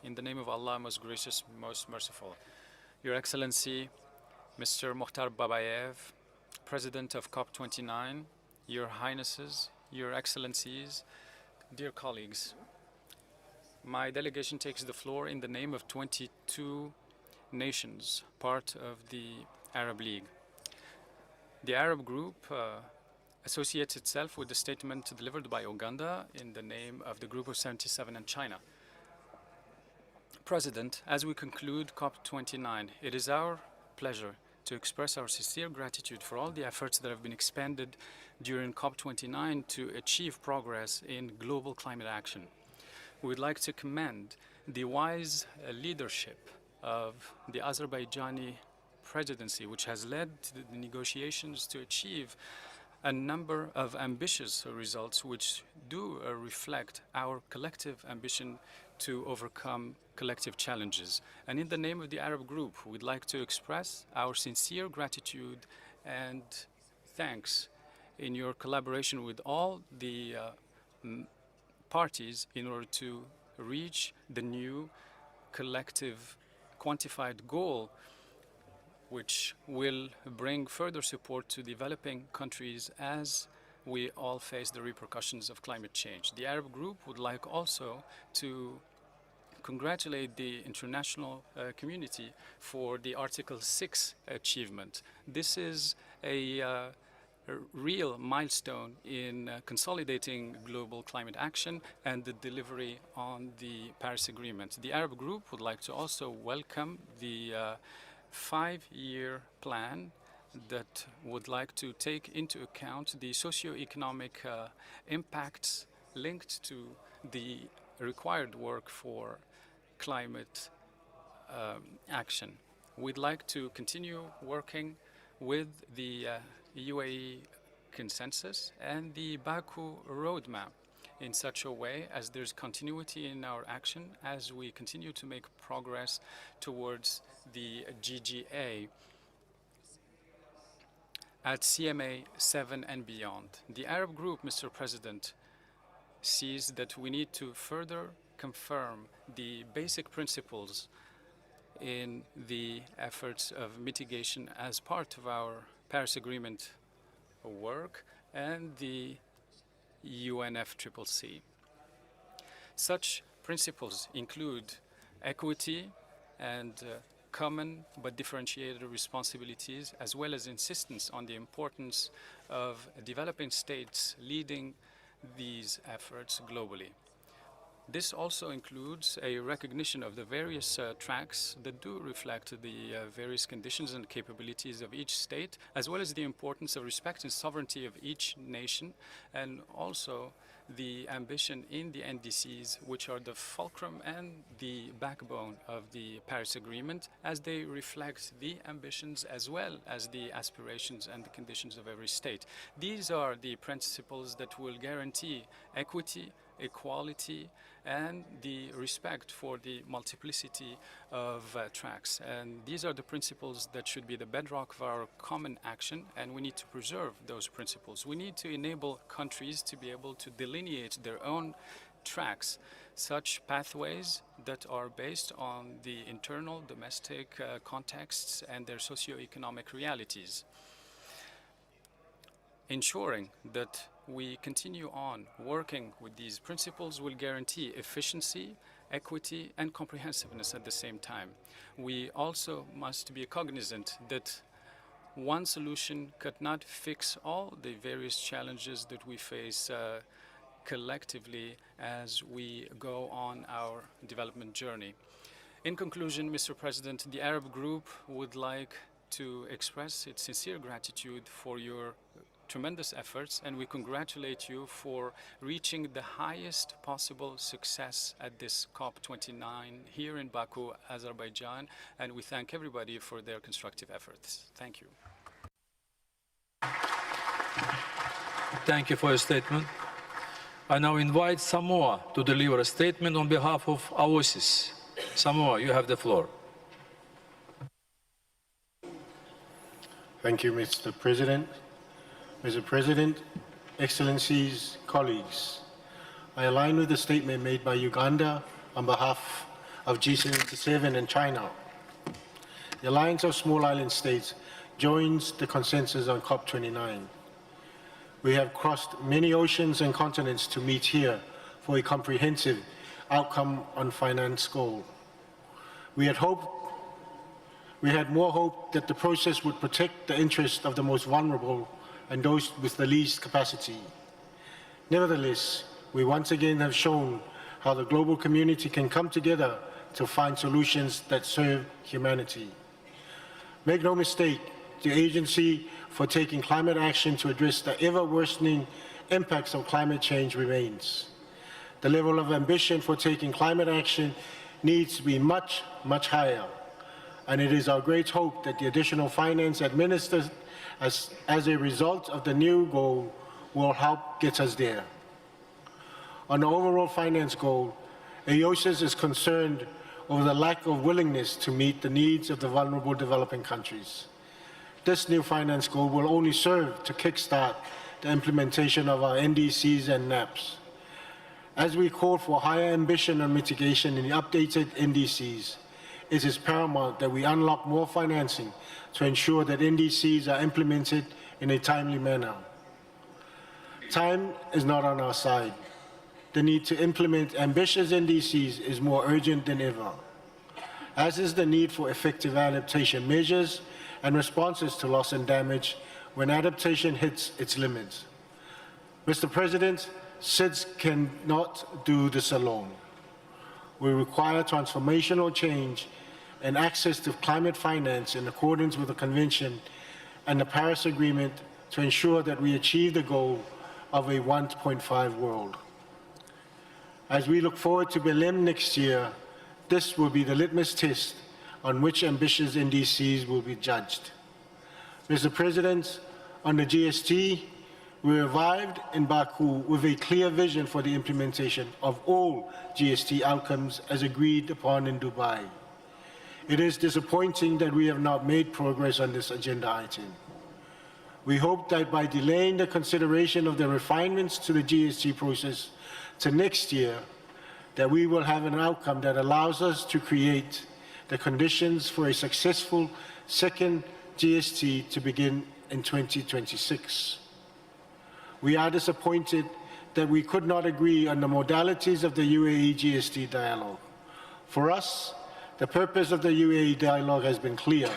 In the name of Allah, most gracious, most merciful. Your Excellency, Mr. Mokhtar Babayev, President of COP29, Your Highnesses, Your Excellencies, dear colleagues, my delegation takes the floor in the name of 22 nations, part of the Arab League. The Arab group associates itself with the statement delivered by Uganda in the name of the Group of 77 and China. President, as we conclude COP29, it is our pleasure to express our sincere gratitude for all the efforts that have been expended during COP29 to achieve progress in global climate action. We would like to commend the wise leadership of the Azerbaijani presidency, which has led to the negotiations to achieve a number of ambitious results which do reflect our collective ambition to overcome collective challenges. And in the name of the Arab group, we'd like to express our sincere gratitude and thanks in your collaboration with all the parties in order to reach the new collective quantified goal, which will bring further support to developing countries as we all face the repercussions of climate change. The Arab group would like also to congratulate the international community for the Article 6 achievement. This is a real milestone in consolidating global climate action and the delivery on the Paris Agreement. The Arab group would like to also welcome the 5-year plan that would like to take into account the socio-economic impacts linked to the required work for climate action. We'd like to continue working with the UAE consensus and the Baku roadmap in such a way as there's continuity in our action as we continue to make progress towards the GGA at CMA 7 and beyond. The Arab group, Mr. President, sees that we need to further confirm the basic principles in the efforts of mitigation as part of our Paris Agreement work and the UNFCCC. Such principles include equity and common but differentiated responsibilities, as well as insistence on the importance of developing states leading these efforts globally. This also includes a recognition of the various tracks that do reflect the various conditions and capabilities of each state, as well as the importance of respecting sovereignty of each nation, and also the ambition in the NDCs, which are the fulcrum and the backbone of the Paris Agreement, as they reflect the ambitions as well as the aspirations and the conditions of every state. These are the principles that will guarantee equity, equality, and the respect for the multiplicity of tracks. And these are the principles that should be the bedrock of our common action, and we need to preserve those principles. We need to enable countries to be able to delineate their own tracks, such pathways that are based on the internal domestic contexts and their socio-economic realities. Ensuring that we continue on working with these principles will guarantee efficiency, equity, and comprehensiveness at the same time. We also must be cognizant that one solution could not fix all the various challenges that we face collectively as we go on our development journey. In conclusion, Mr. President, the Arab Group would like to express its sincere gratitude for your tremendous efforts, and we congratulate you for reaching the highest possible success at this COP29 here in Baku, Azerbaijan, and we thank everybody for their constructive efforts. Thank you. Thank you for your statement. I now invite Samoa to deliver a statement on behalf of AOSIS. Samoa, you have the floor. Thank you, Mr. President. Mr. President, Excellencies, colleagues, I align with the statement made by Uganda on behalf of G77 and China. The Alliance of Small Island States joins the consensus on COP29. We have crossed many oceans and continents to meet here for a comprehensive outcome on finance goal. We had more hope that the process would protect the interests of the most vulnerable and those with the least capacity. Nevertheless, we once again have shown how the global community can come together to find solutions that serve humanity. Make no mistake, the agency for taking climate action to address the ever-worsening impacts of climate change remains. The level of ambition for taking climate action needs to be much, much higher. and it is our great hope that the additional finance administered as a result of the new goal will help get us there. On the overall finance goal, AOSIS is concerned over the lack of willingness to meet the needs of the vulnerable developing countries. This new finance goal will only serve to kickstart the implementation of our NDCs and NAPs. As we call for higher ambition on mitigation in the updated NDCs, it is paramount that we unlock more financing to ensure that NDCs are implemented in a timely manner. Time is not on our side. The need to implement ambitious NDCs is more urgent than ever, as is the need for effective adaptation measures and responses to loss and damage when adaptation hits its limits. Mr. President, SIDS cannot do this alone. We require transformational change and access to climate finance in accordance with the Convention and the Paris Agreement to ensure that we achieve the goal of a 1.5 world. As we look forward to Belém next year, this will be the litmus test on which ambitious NDCs will be judged. Mr. President, on the GST, we arrived in Baku with a clear vision for the implementation of all GST outcomes as agreed upon in Dubai. It is disappointing that we have not made progress on this agenda item. We hope that by delaying the consideration of the refinements to the GST process to next year, that we will have an outcome that allows us to create the conditions for a successful second GST to begin in 2026. We are disappointed that we could not agree on the modalities of the UAE GST dialogue. For us, the purpose of the UAE dialogue has been clear.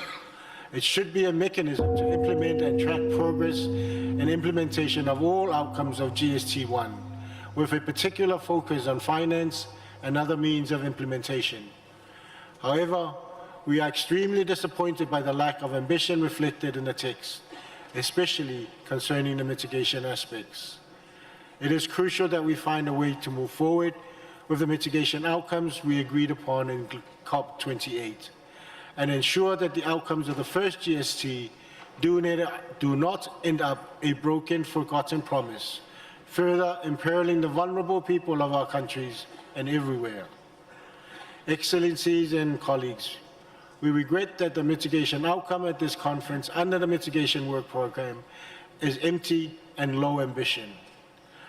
It should be a mechanism to implement and track progress and implementation of all outcomes of GST1, with a particular focus on finance and other means of implementation. However, we are extremely disappointed by the lack of ambition reflected in the text, especially concerning the mitigation aspects. It is crucial that we find a way to move forward with the mitigation outcomes we agreed upon in COP28 and ensure that the outcomes of the first GST do not end up a broken, forgotten promise, further imperiling the vulnerable people of our countries and everywhere. Excellencies and colleagues, we regret that the mitigation outcome at this conference under the Mitigation Work Programme is empty and low ambition.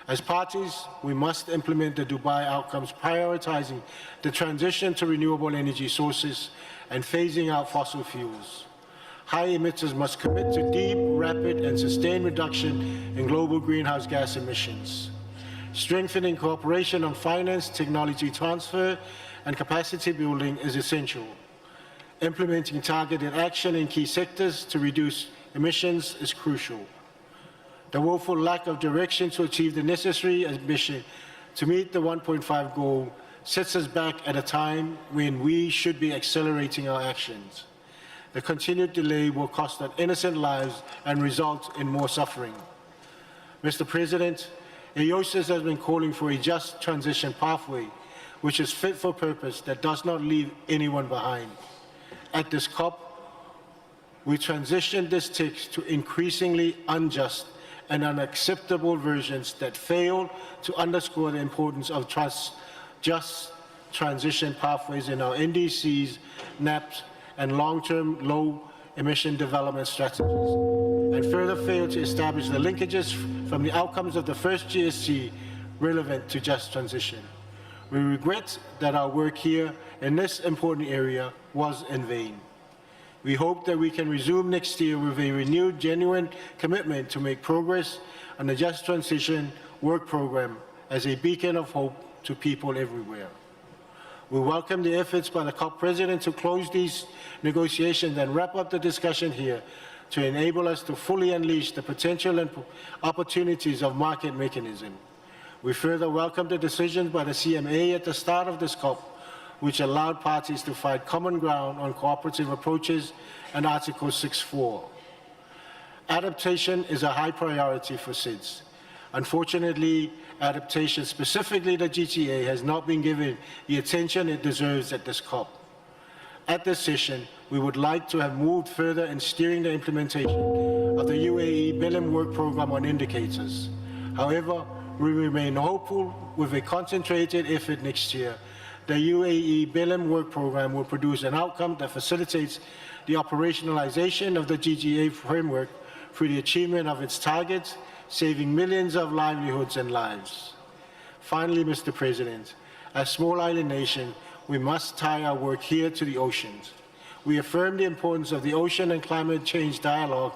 As parties, we must implement the Dubai outcomes prioritizing the transition to renewable energy sources and phasing out fossil fuels. High emitters must commit to deep, rapid, and sustained reduction in global greenhouse gas emissions. Strengthening cooperation on finance, technology transfer, and capacity building is essential. Implementing targeted action in key sectors to reduce emissions is crucial. The woeful lack of direction to achieve the necessary ambition to meet the 1.5 goal sets us back at a time when we should be accelerating our actions. The continued delay will cost us innocent lives and result in more suffering. Mr. President, AOSIS has been calling for a just transition pathway which is fit for purpose that does not leave anyone behind. At this COP, we transitioned this text to increasingly unjust and unacceptable versions that fail to underscore the importance of just transition pathways in our NDCs, NAPs, and long-term low-emission development strategies, and further fail to establish the linkages from the outcomes of the first GST relevant to just transition. We regret that our work here in this important area was in vain. We hope that we can resume next year with a renewed, genuine commitment to make progress on the Just Transition Work Programme as a beacon of hope to people everywhere. We welcome the efforts by the COP President to close these negotiations and wrap up the discussion here to enable us to fully unleash the potential and opportunities of market mechanism. We further welcome the decisions by the CMA at the start of this COP, which allowed parties to find common ground on cooperative approaches and Article 6.4. Adaptation is a high priority for SIDS. Unfortunately, adaptation, specifically the GTA, has not been given the attention it deserves at this COP. At this session, we would like to have moved further in steering the implementation of the UAE Belém work program on indicators. However, we remain hopeful with a concentrated effort next year. The UAE Belém work program will produce an outcome that facilitates the operationalization of the GGA framework through the achievement of its targets, saving millions of livelihoods and lives. Finally, Mr. President, as a small island nation, we must tie our work here to the oceans. We affirm the importance of the ocean and climate change dialogue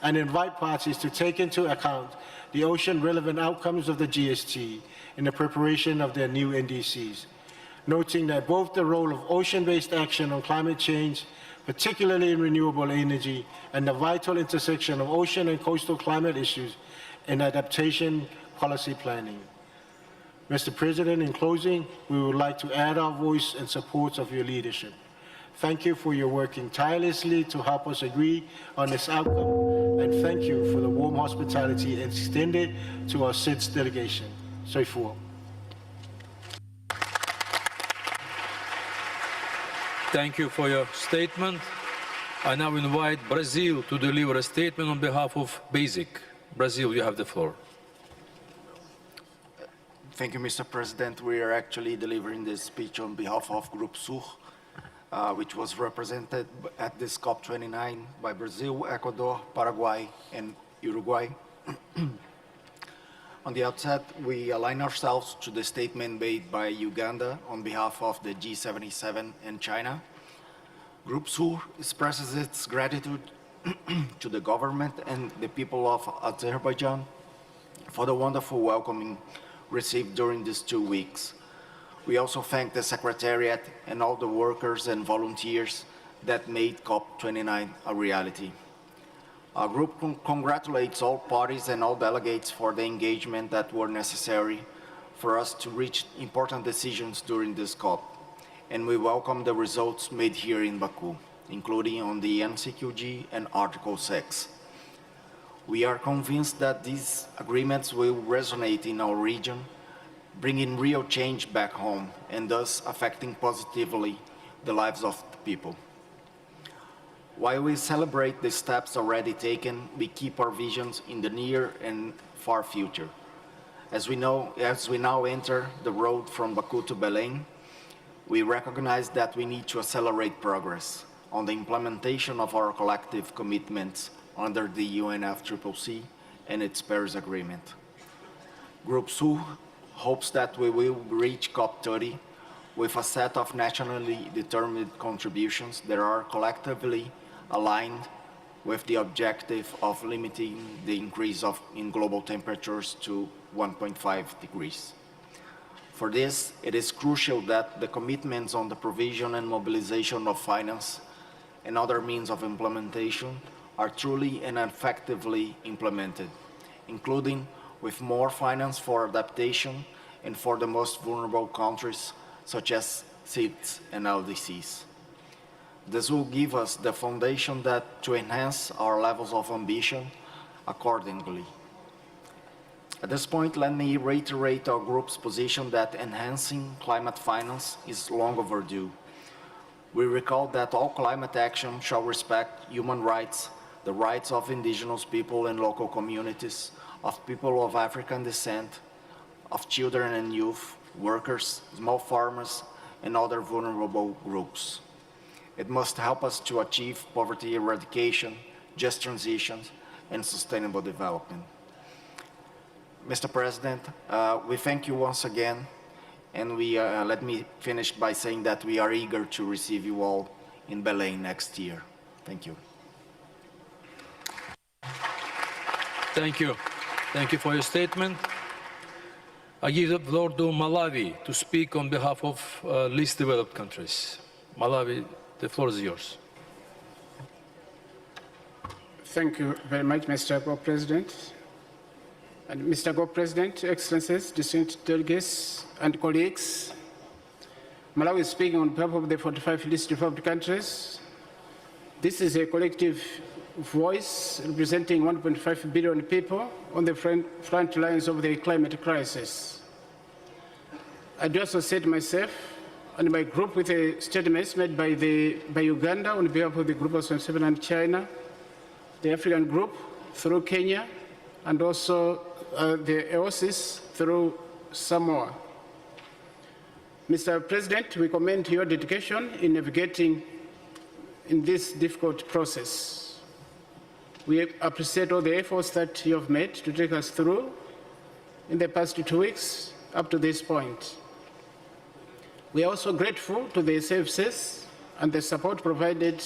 and invite parties to take into account the ocean-relevant outcomes of the GST in the preparation of their new NDCs, noting that both the role of ocean-based action on climate change, particularly in renewable energy, and the vital intersection of ocean and coastal climate issues in adaptation policy planning. Mr. President, in closing, we would like to add our voice in support of your leadership. Thank you for your working tirelessly to help us agree on this outcome, and thank you for the warm hospitality extended to our SIDS delegation. Soifua. Thank you for your statement. I now invite Brazil to deliver a statement on behalf of BASIC. Brazil, you have the floor. Thank you, Mr. President. We are actually delivering this speech on behalf of Group Sur, which was represented at this COP29 by Brazil, Ecuador, Paraguay, and Uruguay. On the outset, we align ourselves to the statement made by Uganda on behalf of the G77 and China. Group Sur expresses its gratitude to the government and the people of Azerbaijan for the wonderful welcoming received during these 2 weeks. We also thank the Secretariat and all the workers and volunteers that made COP29 a reality. Our group congratulates all parties and all delegates for the engagement that were necessary for us to reach important decisions during this COP, and we welcome the results made here in Baku, including on the NCQG and Article 6. We are convinced that these agreements will resonate in our region, bringing real change back home and thus affecting positively the lives of the people. While we celebrate the steps already taken, we keep our visions in the near and far future. As we now enter the road from Baku to Belém, we recognize that we need to accelerate progress on the implementation of our collective commitments under the UNFCCC and its Paris Agreement. Group Sur hopes that we will reach COP30 with a set of nationally determined contributions that are collectively aligned with the objective of limiting the increase in global temperatures to 1.5 degrees. For this, it is crucial that the commitments on the provision and mobilization of finance and other means of implementation are truly and effectively implemented, including with more finance for adaptation and for the most vulnerable countries, such as SIDS and LDCs. This will give us the foundation to enhance our levels of ambition accordingly. At this point, let me reiterate our group's position that enhancing climate finance is long overdue. We recall that all climate action shall respect human rights, the rights of indigenous people and local communities, of people of African descent, of children and youth, workers, small farmers, and other vulnerable groups. It must help us to achieve poverty eradication, just transitions, and sustainable development. Mr. President, we thank you once again, and let me finish by saying that we are eager to receive you all in Belém next year. Thank you. Thank you. Thank you for your statement. I give the floor to Malawi to speak on behalf of least developed countries. Malawi, the floor is yours. Thank you very much, Mr. Co-President. And Mr. Co-President, Excellencies, distinguished delegates and colleagues, Malawi is speaking on behalf of the 45 least developed countries. This is a collective voice representing 1.5 billion people on the front lines of the climate crisis. I do also say to myself and my group with the statements made by Uganda on behalf of the Group of 27 and China, the African Group through Kenya, and also the AOSIS through Samoa. Mr. President, we commend your dedication in navigating in this difficult process. We appreciate all the efforts that you have made to take us through in the past 2 weeks up to this point. We are also grateful to the services and the support provided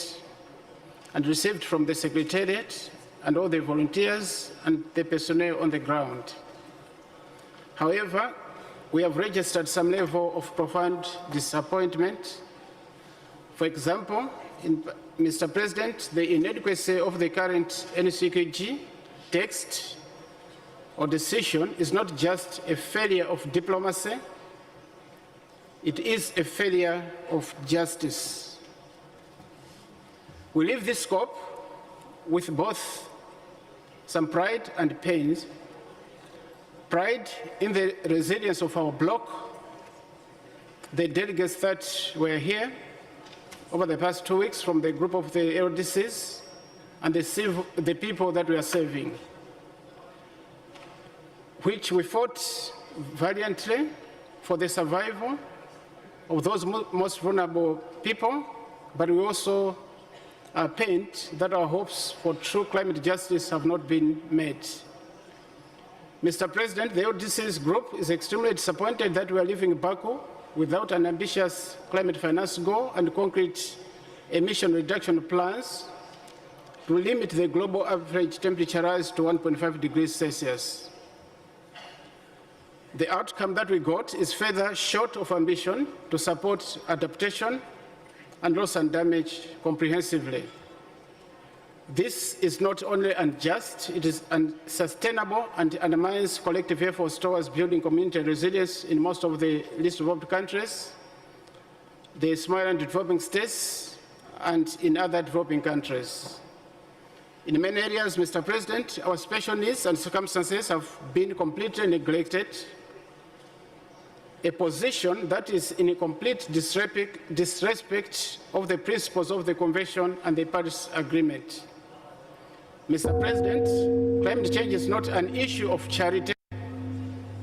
and received from the Secretariat and all the volunteers and the personnel on the ground. However, we have registered some level of profound disappointment. For example, Mr. President, the inadequacy of the current NCQG text or decision is not just a failure of diplomacy, it is a failure of justice. We leave this scope with both some pride and pain. Pride in the resilience of our bloc, the delegates that were here over the past 2 weeks from the group of the LDCs, and the people that we are serving, which we fought valiantly for the survival of those most vulnerable people, but we also are pained that our hopes for true climate justice have not been met. Mr. President, the LDC's group is extremely disappointed that we are leaving Baku without an ambitious climate finance goal and concrete emission reduction plans to limit the global average temperature rise to 1.5 degrees Celsius. The outcome that we got is further short of ambition to support adaptation and loss and damage comprehensively. This is not only unjust, it is unsustainable and undermines collective efforts towards building community resilience in most of the least developed countries, the small and developing states, and in other developing countries. In many areas, Mr. President, our special needs and circumstances have been completely neglected, a position that is in a complete disrespect of the principles of the Convention and the Paris Agreement. Mr. President, climate change is not an issue of charity.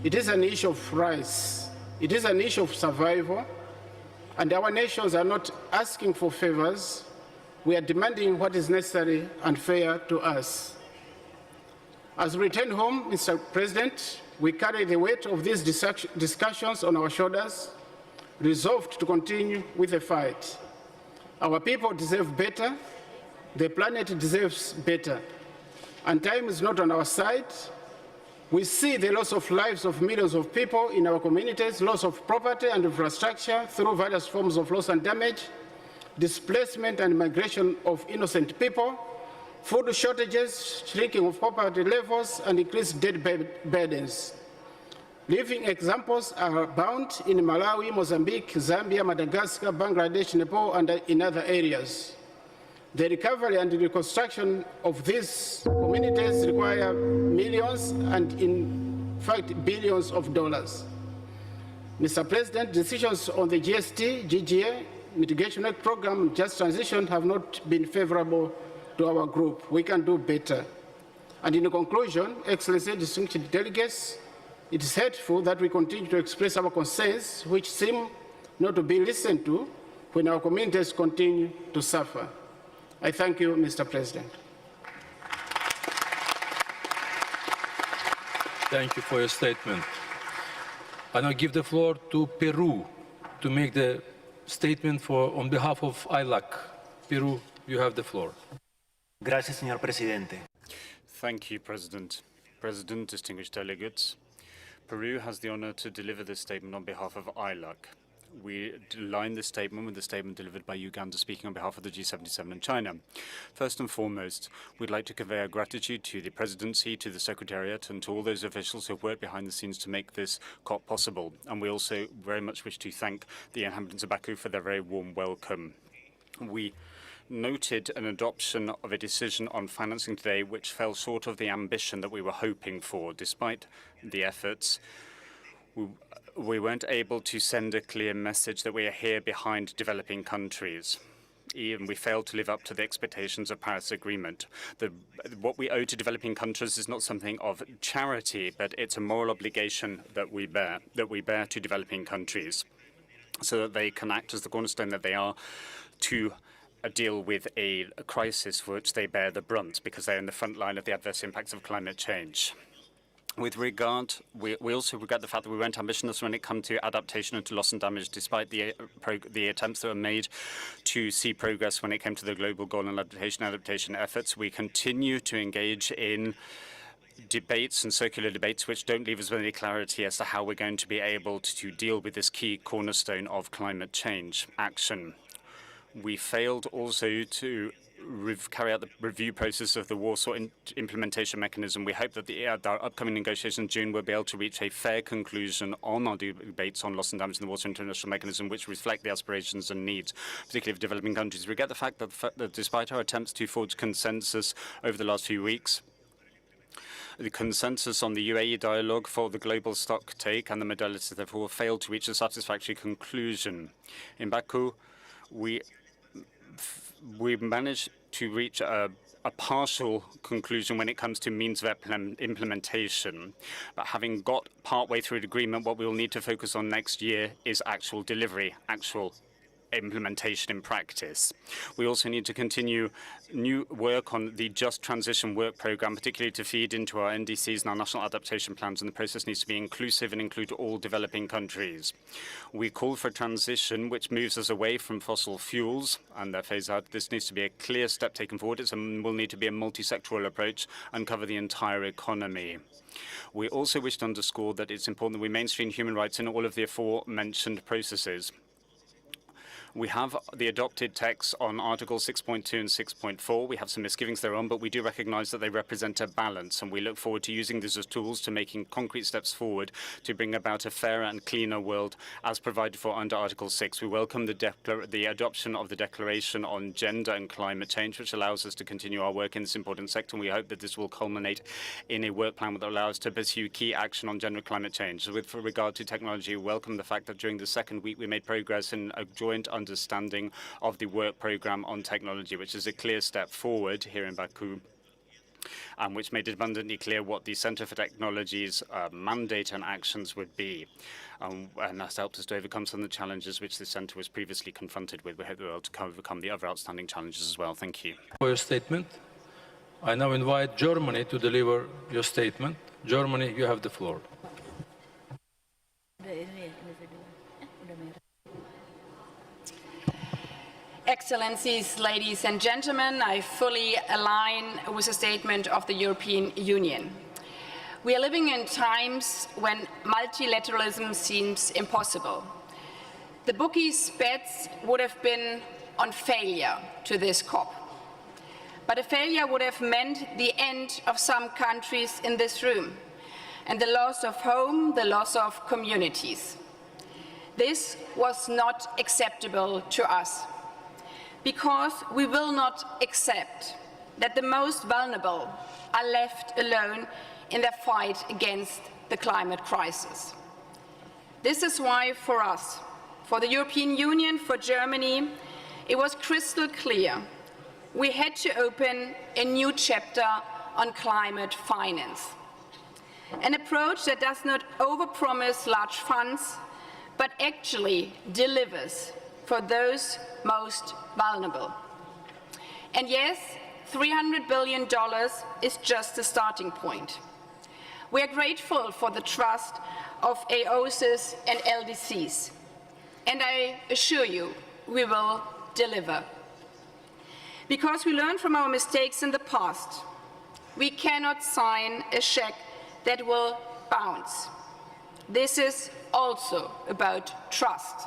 It is an issue of rights. It is an issue of survival. And our nations are not asking for favors. We are demanding what is necessary and fair to us. As we return home, Mr. President, we carry the weight of these discussions on our shoulders, resolved to continue with the fight. Our people deserve better. The planet deserves better. And time is not on our side. We see the loss of lives of millions of people in our communities, loss of property and infrastructure through various forms of loss and damage, displacement and migration of innocent people, food shortages, shrinking of poverty levels, and increased debt burdens. Living examples are abound in Malawi, Mozambique, Zambia, Madagascar, Bangladesh, Nepal, and in other areas. The recovery and reconstruction of these communities require millions and, in fact, billions of dollars. Mr. President, decisions on the GST, GGA, Mitigation Act Program, Just Transition have not been favorable to our group. We can do better. And in conclusion, Excellency, distinguished delegates, it is hurtful that we continue to express our concerns, which seem not to be listened to when our communities continue to suffer. I thank you, Mr. President. Thank you for your statement. I now give the floor to Peru to make the statement on behalf of ILAC. Peru, you have the floor. Gracias, señor presidente. Thank you, President. President, distinguished delegates, Peru has the honor to deliver this statement on behalf of ILAC. We align this statement with the statement delivered by Uganda speaking on behalf of the G77 and China. First and foremost, we'd like to convey our gratitude to the Presidency, to the Secretariat, and to all those officials who have worked behind the scenes to make this COP possible. And we also very much wish to thank the inhabitants of Baku for their very warm welcome. We noted an adoption of a decision on financing today which fell short of the ambition that we were hoping for. Despite the efforts, We weren't able to send a clear message that we are here behind developing countries. Even we failed to live up to the expectations of Paris Agreement. What we owe to developing countries is not something of charity, but it's a moral obligation that we bear to developing countries, so that they can act as the cornerstone that they are to deal with a crisis for which they bear the brunt, because they're in the front line of the adverse impacts of climate change. With regard, we also regret the fact that we weren't ambitious when it comes to adaptation and to loss and damage, despite the attempts that were made to see progress when it came to the global goal and adaptation efforts. We continue to engage in debates and circular debates which don't leave us with any clarity as to how we're going to be able to deal with this key cornerstone of climate change action. We failed also to carry out the review process of the Warsaw implementation mechanism. We hope that our upcoming negotiations in June will be able to reach a fair conclusion on our debates on loss and damage in the Warsaw international mechanism, which reflect the aspirations and needs, particularly of developing countries. We get the fact that despite our attempts to forge consensus over the last few weeks, the consensus on the UAE dialogue for the global stock take and the modalities therefore failed to reach a satisfactory conclusion. In Baku, we managed to reach a partial conclusion when it comes to means of implementation. But having got partway through the agreement, what we will need to focus on next year is actual delivery, actual implementation in practice. We also need to continue new work on the Just Transition Work Programme, particularly to feed into our NDCs and our national adaptation plans, and the process needs to be inclusive and include all developing countries. We call for a transition which moves us away from fossil fuels and their phase out. This needs to be a clear step taken forward. It will need to be a multi-sectoral approach and cover the entire economy. We also wish to underscore that it's important that we mainstream human rights in all of the aforementioned processes. We have the adopted text on Articles 6.2 and 6.4. We have some misgivings thereon, but we do recognise that they represent a balance, and we look forward to using these as tools to making concrete steps forward to bring about a fairer and cleaner world as provided for under Article 6. We welcome the adoption of the Declaration on Gender and Climate Change, which allows us to continue our work in this important sector, and we hope that this will culminate in a work plan that allows us to pursue key action on gender and climate change. With regard to technology, we welcome the fact that during the second week we made progress in a joint understanding of the work programme on technology, which is a clear step forward here in Baku, and which made it abundantly clear what the Centre for Technology's mandate and actions would be. And that's helped us to overcome some of the challenges which the Centre was previously confronted with. We hope we're able to overcome the other outstanding challenges as well. Thank you. For your statement. I now invite Germany to deliver your statement. Germany, you have the floor. Excellencies, ladies and gentlemen, I fully align with the statement of the European Union. We are living in times when multilateralism seems impossible. The bookies' bets would have been on failure to this COP. But a failure would have meant the end of some countries in this room, and the loss of home, the loss of communities. This was not acceptable to us, because we will not accept that the most vulnerable are left alone in their fight against the climate crisis. This is why for us, for the European Union, for Germany, it was crystal clear we had to open a new chapter on climate finance. An approach that does not overpromise large funds, but actually delivers for those most vulnerable. And yes, $300 billion is just a starting point. We are grateful for the trust of AOSIS and LDCs, and I assure you we will deliver. Because we learned from our mistakes in the past, we cannot sign a check that will bounce. This is also about trust.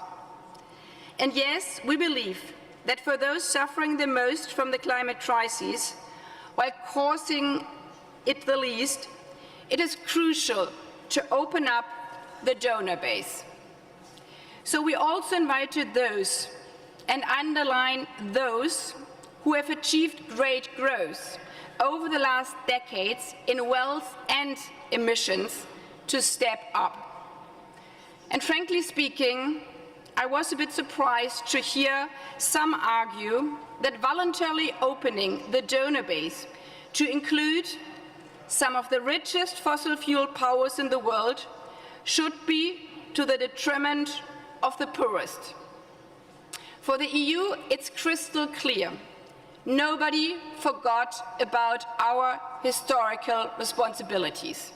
And yes, we believe that for those suffering the most from the climate crisis, while causing it the least, it is crucial to open up the donor base. So we also invited those, and underline those, who have achieved great growth over the last decades in wealth and emissions to step up. And frankly speaking, I was a bit surprised to hear some argue that voluntarily opening the donor base to include some of the richest fossil fuel powers in the world should be to the detriment of the poorest. For the EU, it's crystal clear. Nobody forgot about our historical responsibilities.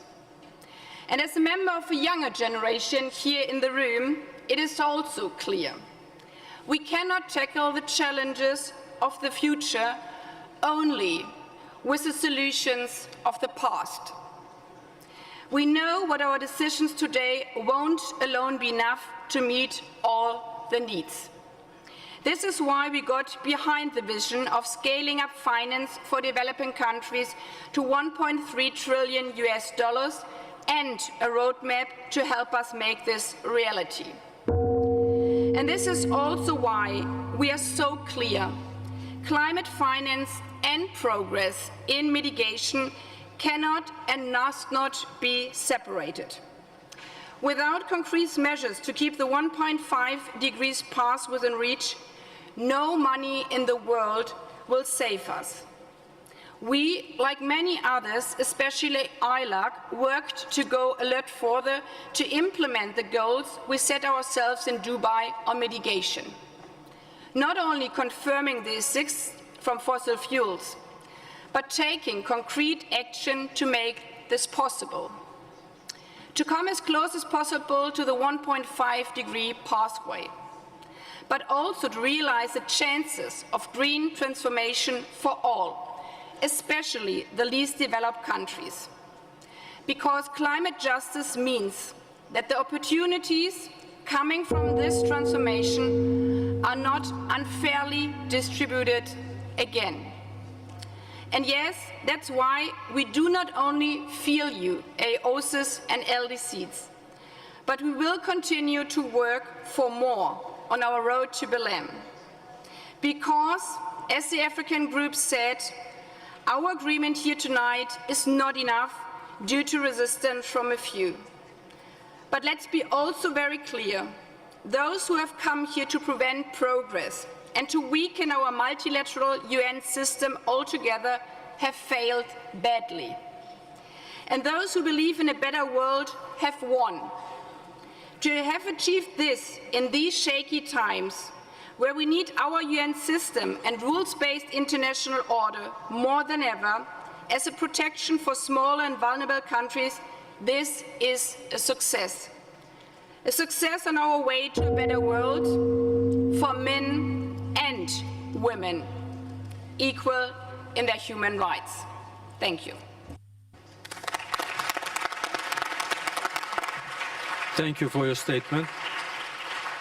And as a member of a younger generation here in the room, it is also clear. We cannot tackle the challenges of the future only with the solutions of the past. We know what our decisions today won't alone be enough to meet all the needs. This is why we got behind the vision of scaling up finance for developing countries to $1.3 trillion and a roadmap to help us make this reality. And this is also why we are so clear. Climate finance and progress in mitigation cannot and must not be separated. Without concrete measures to keep the 1.5 degrees path within reach, no money in the world will save us. We, like many others, especially ILAC, worked to go a lot further to implement the goals we set ourselves in Dubai on mitigation. Not only confirming the exits from fossil fuels, but taking concrete action to make this possible. To come as close as possible to the 1.5 degree pathway, but also to realize the chances of green transformation for all, especially the least developed countries. Because climate justice means that the opportunities coming from this transformation are not unfairly distributed again. And yes, that's why we do not only feel you, AOSIS and LDCs, but we will continue to work for more on our road to Belém. Because, as the African group said, our agreement here tonight is not enough due to resistance from a few. But let's be also very clear. Those who have come here to prevent progress and to weaken our multilateral UN system altogether have failed badly. And those who believe in a better world have won. To have achieved this in these shaky times, where we need our UN system and rules-based international order more than ever, as a protection for smaller and vulnerable countries, this is a success. A success on our way to a better world for men and women, equal in their human rights. Thank you. Thank you for your statement.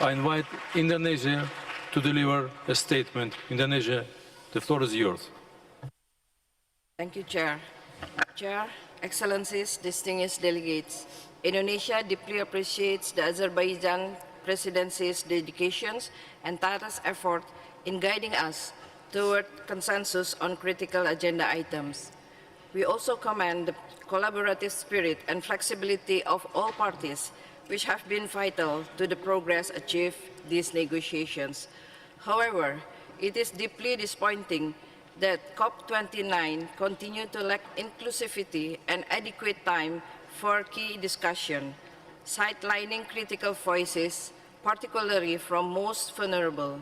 I invite Indonesia to deliver a statement. Indonesia, the floor is yours. Thank you, Chair. Chair, Excellencies, distinguished delegates, Indonesia deeply appreciates the Azerbaijan presidency's dedications and tireless effort in guiding us toward consensus on critical agenda items. We also commend the collaborative spirit and flexibility of all parties, which have been vital to the progress achieved these negotiations. However, it is deeply disappointing that COP29 continued to lack inclusivity and adequate time for key discussion, sidelining critical voices, particularly from most vulnerable.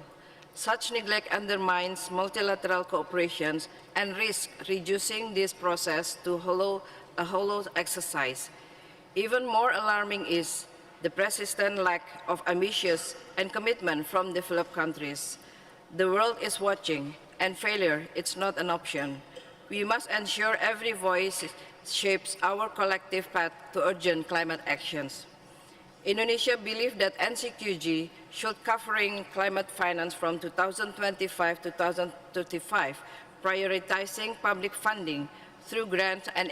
Such neglect undermines multilateral cooperation and risks reducing this process to a hollow exercise. Even more alarming is the persistent lack of ambition and commitment from developed countries. The world is watching, and failure is not an option. We must ensure every voice shapes our collective path to urgent climate actions. Indonesia believes that NCQG should covering climate finance from 2025 to 2035, prioritizing public funding through grants and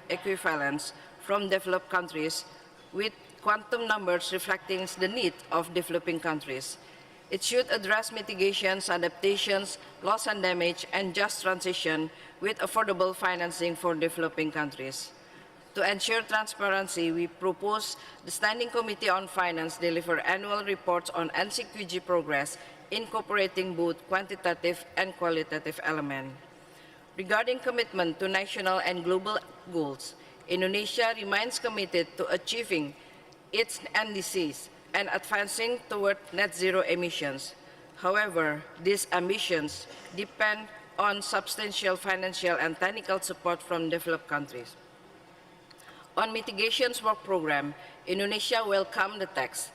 equivalents from developed countries, with quantum numbers reflecting the need of developing countries. It should address mitigations, adaptations, loss and damage, and just transition with affordable financing for developing countries. To ensure transparency, we propose the Standing Committee on Finance deliver annual reports on NCQG progress, incorporating both quantitative and qualitative elements. Regarding commitment to national and global goals, Indonesia remains committed to achieving its NDCs and advancing toward net zero emissions. However, these ambitions depend on substantial financial and technical support from developed countries. On mitigations work program, Indonesia welcomed the text.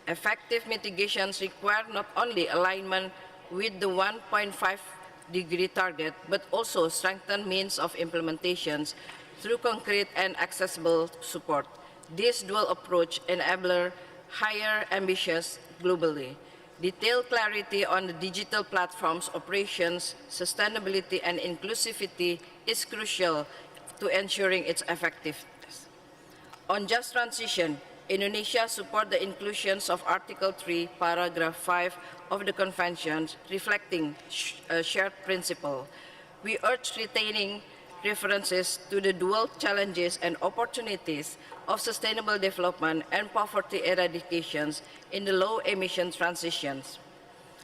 Effective mitigations require not only alignment with the 1.5-degree target, but also strengthened means of implementations through concrete and accessible support. This dual approach enables higher ambitions globally. Detailed clarity on the digital platform's operations, sustainability, and inclusivity is crucial to ensuring its effectiveness. On just transition, Indonesia supports the inclusions of Article 3, Paragraph 5 of the Convention, reflecting a shared principle. We urge retaining references to the dual challenges and opportunities of sustainable development and poverty eradications in the low-emission transitions.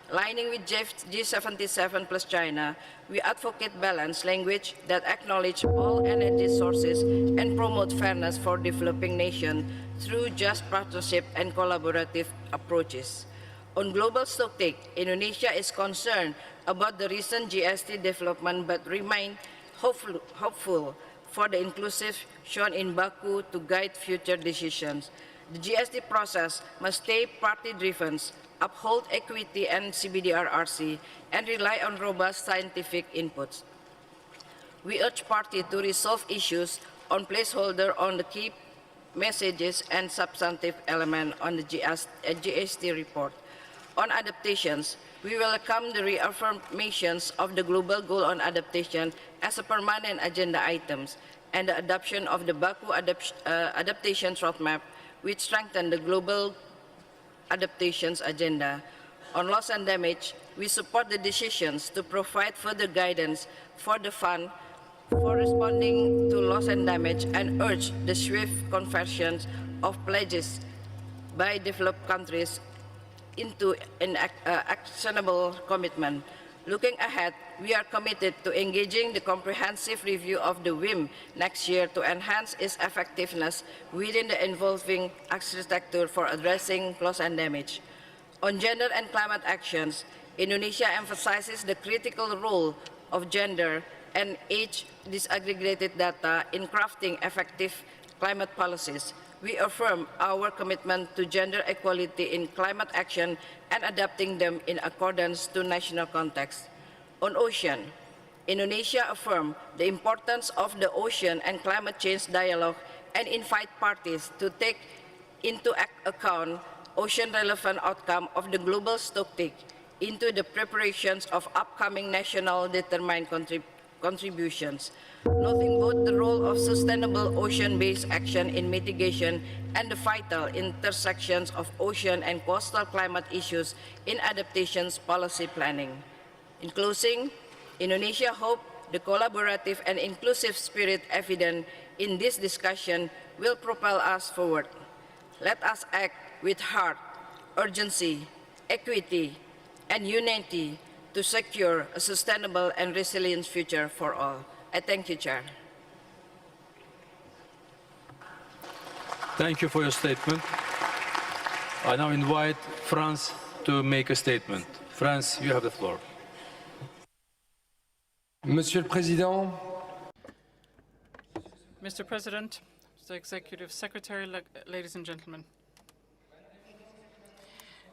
Aligning with G77 plus China, we advocate balanced language that acknowledge all energy sources and promote fairness for developing nations through just partnership and collaborative approaches. On global stocktake, Indonesia is concerned about the recent GST development but remains hopeful for the inclusive shown in Baku to guide future decisions. The GST process must stay party-driven, uphold equity and CBDRRC, and rely on robust scientific inputs. We urge parties to resolve issues on placeholder on the key messages and substantive elements on the GST report. On adaptations, we welcome the reaffirmations of the global goal on adaptation as a permanent agenda items and the adoption of the Baku adaptation roadmap, which strengthen the global adaptations agenda. On loss and damage, we support the decisions to provide further guidance for the fund for responding to loss and damage and urge the swift conversion of pledges by developed countries into an actionable commitment. Looking ahead, we are committed to engaging the comprehensive review of the WIM next year to enhance its effectiveness within the evolving architecture for addressing loss and damage. On gender and climate actions, Indonesia emphasizes the critical role of gender and age disaggregated data in crafting effective climate policies. We affirm our commitment to gender equality in climate action and adapting them in accordance to national context. On ocean, Indonesia affirms the importance of the ocean and climate change dialogue and invite parties to take into account ocean-relevant outcome of the global stocktake into the preparations of upcoming national determined contributions, noting both the role of sustainable ocean-based action in mitigation and the vital intersections of ocean and coastal climate issues in adaptations policy planning. In closing, Indonesia hopes the collaborative and inclusive spirit evident in this discussion will propel us forward. Let us act with heart, urgency, equity, and unity to secure a sustainable and resilient future for all. I thank you, Chair. Thank you for your statement. I now invite France to make a statement. France, you have the floor. Monsieur le Président, Mr. President, the Executive Secretary, ladies and gentlemen.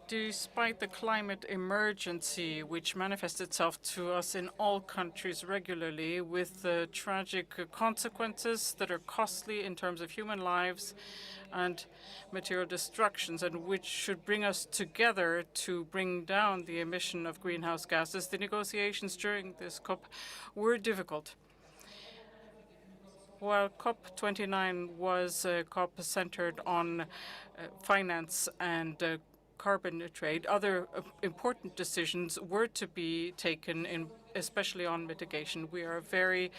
Despite the climate emergency, which manifests itself to us in all countries regularly with tragic consequences that are costly in terms of human lives and material destructions, and which should bring us together to bring down the emission of greenhouse gases, the negotiations during this COP were difficult. While COP29 was a COP centered on finance and carbon trade, other important decisions were to be taken, especially on mitigation. We are very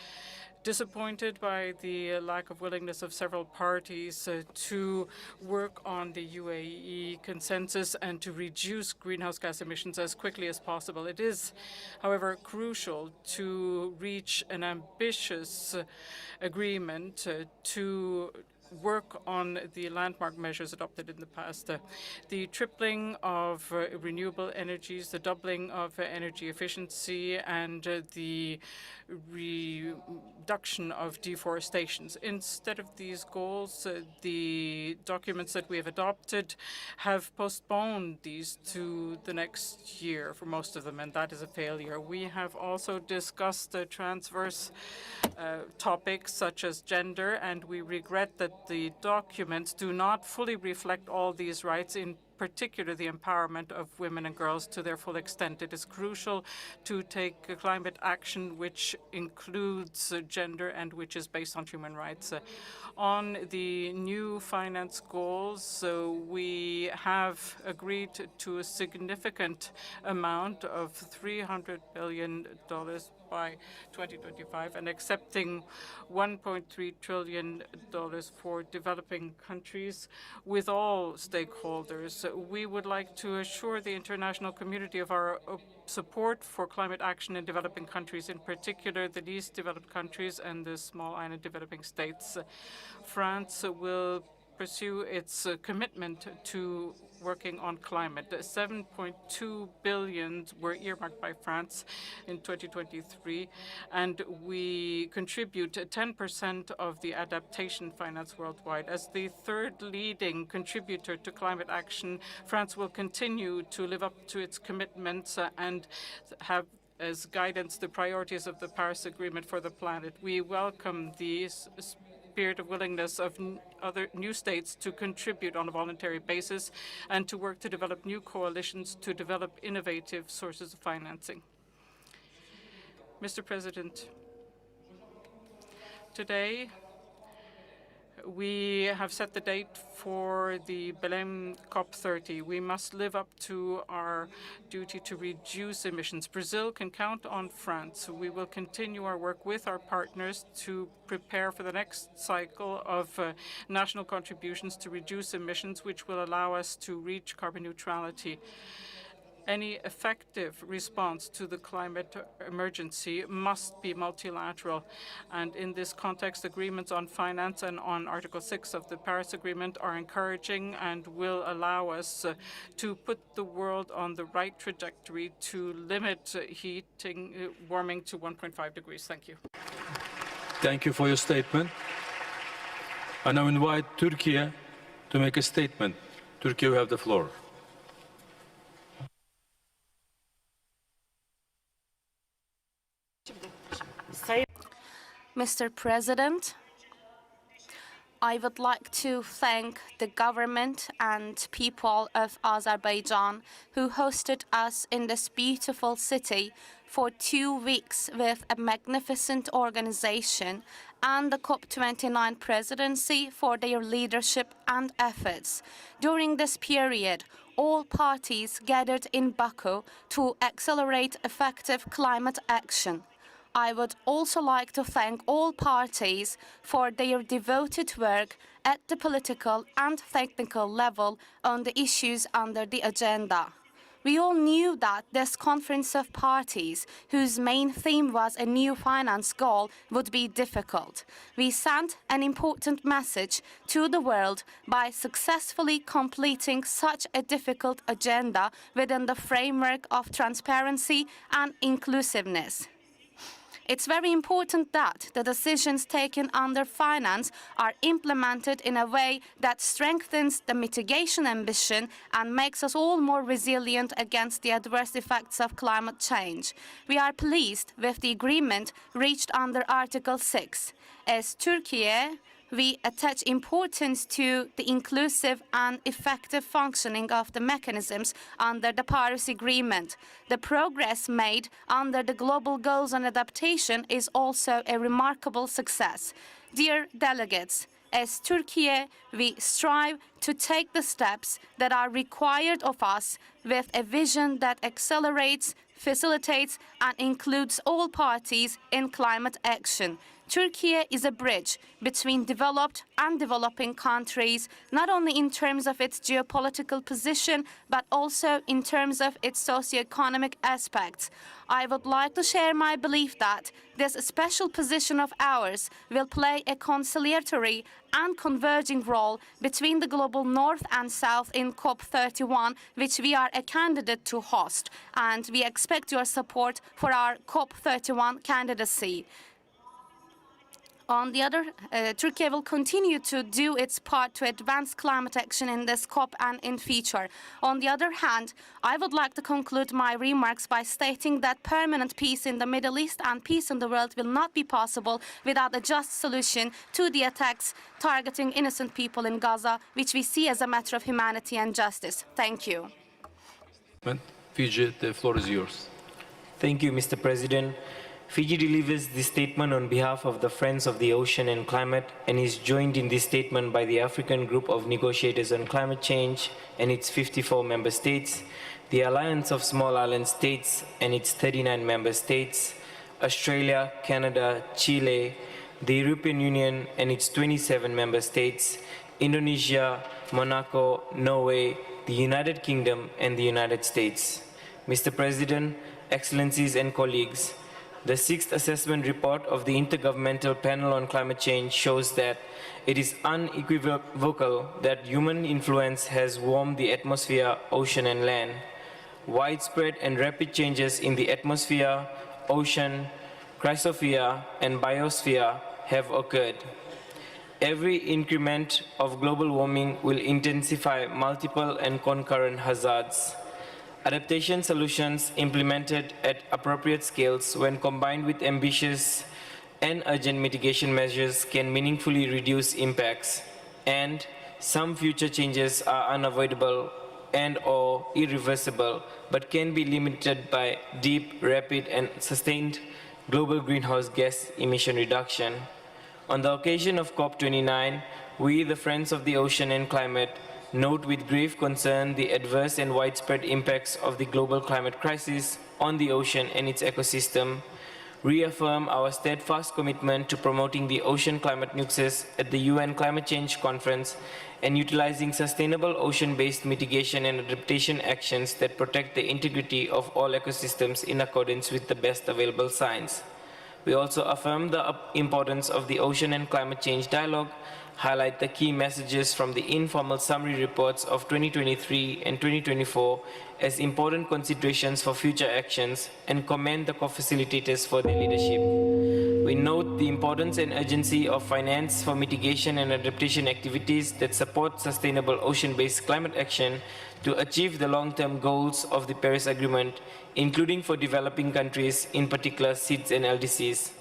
disappointed by the lack of willingness of several parties to work on the UAE consensus and to reduce greenhouse gas emissions as quickly as possible. It is, however, crucial to reach an ambitious agreement to work on the landmark measures adopted in the past. The tripling of renewable energies, the doubling of energy efficiency, and the reduction of deforestation. Instead of these goals, the documents that we have adopted have postponed these to the next year for most of them, and that is a failure. We have also discussed transverse topics such as gender, and we regret that the documents do not fully reflect all these rights, in particular the empowerment of women and girls to their full extent. It is crucial to take climate action which includes gender and which is based on human rights. On the new finance goals, we have agreed to a significant amount of $300 billion by 2025 and accepting $1.3 trillion for developing countries with all stakeholders. We would like to assure the international community of our support for climate action in developing countries, in particular the least developed countries and the small island developing states. France will pursue its commitment to working on climate. 7.2 billion were earmarked by France in 2023, and we contribute 10% of the adaptation finance worldwide. As the third leading contributor to climate action, France will continue to live up to its commitments and have as guidance the priorities of the Paris Agreement for the planet. We welcome the spirit of willingness of other new states to contribute on a voluntary basis and to work to develop new coalitions to develop innovative sources of financing. Mr. President, today we have set the date for the Belém COP30. We must live up to our duty to reduce emissions. Brazil can count on France. We will continue our work with our partners to prepare for the next cycle of national contributions to reduce emissions, which will allow us to reach carbon neutrality. Any effective response to the climate emergency must be multilateral. And in this context, agreements on finance and on Article 6 of the Paris Agreement are encouraging and will allow us to put the world on the right trajectory to limit warming to 1.5 degrees. Thank you. Thank you for your statement. I now invite Turkey to make a statement. Turkey, you have the floor. Mr. President, I would like to thank the government and people of Azerbaijan who hosted us in this beautiful city for 2 weeks with a magnificent organization, and the COP29 presidency for their leadership and efforts. During this period, all parties gathered in Baku to accelerate effective climate action. I would also like to thank all parties for their devoted work at the political and technical level on the issues under the agenda. We all knew that this conference of parties, whose main theme was a new finance goal, would be difficult. We sent an important message to the world by successfully completing such a difficult agenda within the framework of transparency and inclusiveness. It's very important that the decisions taken under finance are implemented in a way that strengthens the mitigation ambition and makes us all more resilient against the adverse effects of climate change. We are pleased with the agreement reached under Article 6. As Turkey, we attach importance to the inclusive and effective functioning of the mechanisms under the Paris Agreement. The progress made under the global goals on adaptation is also a remarkable success. Dear delegates, as Turkey, we strive to take the steps that are required of us with a vision that accelerates, facilitates, and includes all parties in climate action. Turkey is a bridge between developed and developing countries, not only in terms of its geopolitical position, but also in terms of its socioeconomic aspects. I would like to share my belief that this special position of ours will play a conciliatory and converging role between the global North and South in COP31, which we are a candidate to host, and we expect your support for our COP31 candidacy. On the other, Turkey will continue to do its part to advance climate action in this COP and in future. On the other hand, I would like to conclude my remarks by stating that permanent peace in the Middle East and peace in the world will not be possible without a just solution to the attacks targeting innocent people in Gaza, which we see as a matter of humanity and justice. Thank you. Fiji, the floor is yours. Thank you, Mr. President. Fiji delivers this statement on behalf of the Friends of the Ocean and Climate and is joined in this statement by the African Group of Negotiators on Climate Change and its 54 member states, the Alliance of Small Island States and its 39 member states, Australia, Canada, Chile, the European Union and its 27 member states, Indonesia, Monaco, Norway, the United Kingdom and the United States. Mr. President, Excellencies and colleagues, the sixth assessment report of the Intergovernmental Panel on Climate Change shows that it is unequivocal that human influence has warmed the atmosphere, ocean and land. Widespread and rapid changes in the atmosphere, ocean, cryosphere and biosphere have occurred. Every increment of global warming will intensify multiple and concurrent hazards. Adaptation solutions implemented at appropriate scales when combined with ambitious and urgent mitigation measures can meaningfully reduce impacts, and some future changes are unavoidable and/or irreversible, but can be limited by deep, rapid, and sustained global greenhouse gas emission reduction. On the occasion of COP29, we, the Friends of the Ocean and Climate, note with grave concern the adverse and widespread impacts of the global climate crisis on the ocean and its ecosystem, reaffirm our steadfast commitment to promoting the ocean climate nexus at the UN Climate Change Conference and utilizing sustainable ocean-based mitigation and adaptation actions that protect the integrity of all ecosystems in accordance with the best available science. We also affirm the importance of the Ocean and Climate Change Dialogue, highlight the key messages from the informal summary reports of 2023 and 2024 as important considerations for future actions, and commend the co-facilitators for their leadership. We note the importance and urgency of finance for mitigation and adaptation activities that support sustainable ocean-based climate action to achieve the long-term goals of the Paris Agreement, including for developing countries, in particular SIDS and LDCs,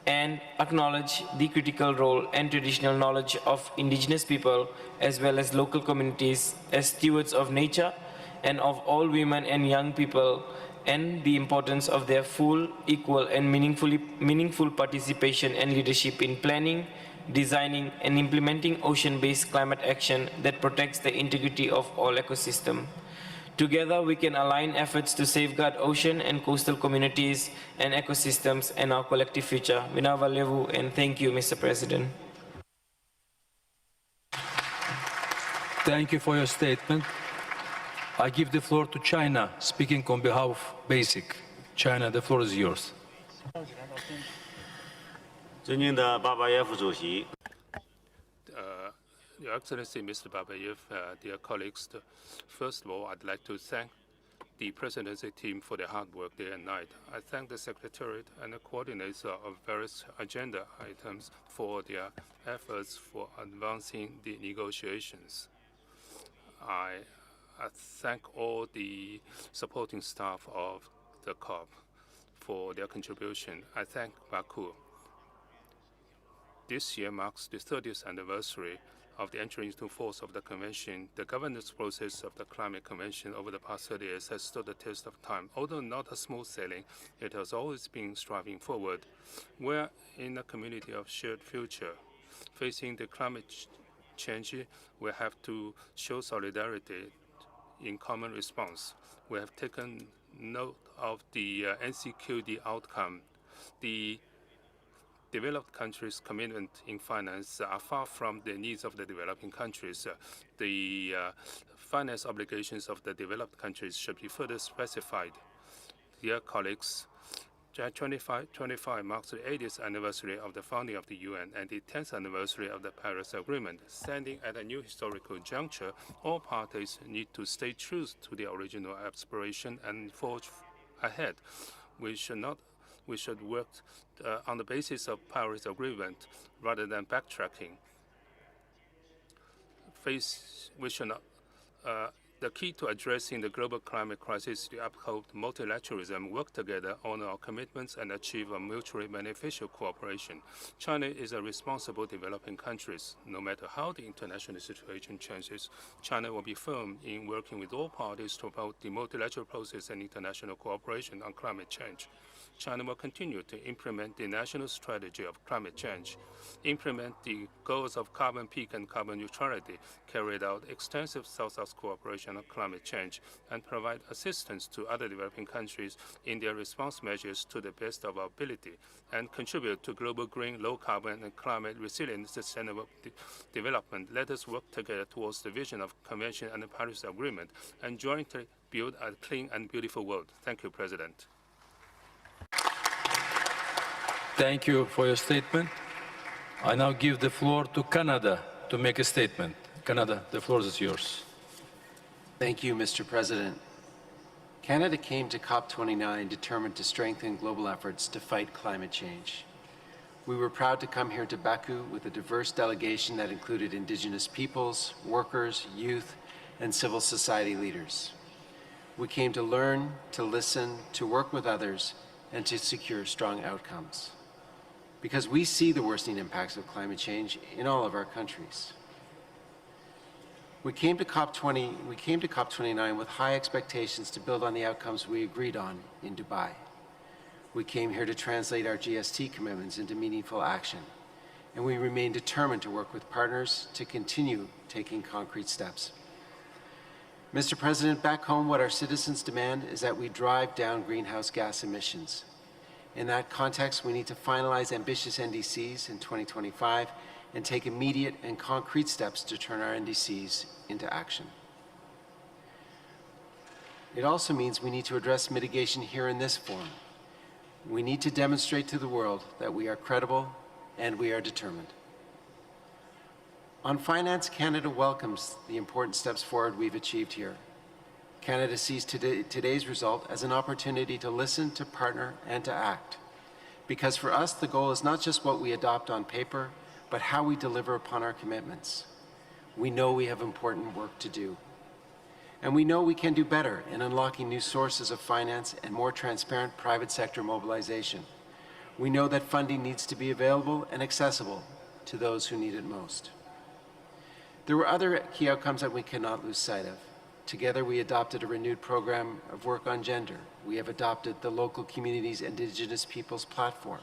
and acknowledge the critical role and traditional knowledge of indigenous people as well as local communities as stewards of nature and of all women and young people, and the importance of their full, equal, and meaningful participation and leadership in planning, designing, and implementing ocean-based climate action that protects the integrity of all ecosystems. Together, we can align efforts to safeguard ocean and coastal communities and ecosystems and our collective future. Minavalevu, and thank you, Mr. President. Thank you for your statement. I give the floor to China, speaking on behalf of BASIC. China, the floor is yours. 尊敬的巴巴耶夫主席。 Your Excellency, Mr. Babayev, dear colleagues, first of all, I'd like to thank the presidency team for their hard work day and night. I thank the Secretariat and the coordinator of various agenda items for their efforts for advancing the negotiations. I thank all the supporting staff of the COP for their contribution. I thank Baku. This year marks the 30th anniversary of the entry into force of the Convention. The governance process of the Climate Convention over the past 30 years has stood the test of time. Although not a smooth sailing, it has always been striving forward. We're in a community of shared future. Facing the climate change, we have to show solidarity in common response. We have taken note of the NCQD outcome. The developed countries' commitment in finance are far from the needs of the developing countries. The finance obligations of the developed countries should be further specified. Dear colleagues, July 2025 marks the 80th anniversary of the founding of the UN and the 10th anniversary of the Paris Agreement. Standing at a new historical juncture, all parties need to stay true to the original aspiration and forge ahead. We should work on the basis of Paris Agreement rather than backtracking. The key to addressing the global climate crisis is to uphold multilateralism, work together on our commitments, and achieve a mutually beneficial cooperation. China is a responsible developing country. No matter how the international situation changes, China will be firm in working with all parties to promote the multilateral process and international cooperation on climate change. China will continue to implement the national strategy of climate change, implement the goals of carbon peak and carbon neutrality, carry out extensive South-South cooperation on climate change, and provide assistance to other developing countries in their response measures to the best of our ability, and contribute to global green, low-carbon, and climate-resilient sustainable development. Let us work together towards the vision of Convention and the Paris Agreement, and jointly build a clean and beautiful world. Thank you, President. Thank you for your statement. I now give the floor to Canada to make a statement. Canada, the floor is yours. Thank you, Mr. President. Canada came to COP29 determined to strengthen global efforts to fight climate change. We were proud to come here to Baku with a diverse delegation that included Indigenous peoples, workers, youth, and civil society leaders. We came to learn, to listen, to work with others, and to secure strong outcomes. Because we see the worsening impacts of climate change in all of our countries. We came to COP29 with high expectations to build on the outcomes we agreed on in Dubai. We came here to translate our GST commitments into meaningful action, and we remain determined to work with partners to continue taking concrete steps. Mr. President, back home, what our citizens demand is that we drive down greenhouse gas emissions. In that context, we need to finalize ambitious NDCs in 2025 and take immediate and concrete steps to turn our NDCs into action. It also means we need to address mitigation here in this forum. We need to demonstrate to the world that we are credible and we are determined. On finance, Canada welcomes the important steps forward we've achieved here. Canada sees today's result as an opportunity to listen, to partner, and to act. Because for us, the goal is not just what we adopt on paper, but how we deliver upon our commitments. We know we have important work to do. And we know we can do better in unlocking new sources of finance and more transparent private sector mobilization. We know that funding needs to be available and accessible to those who need it most. There were other key outcomes that we cannot lose sight of. Together, we adopted a renewed program of work on gender. We have adopted the local communities' Indigenous peoples platform.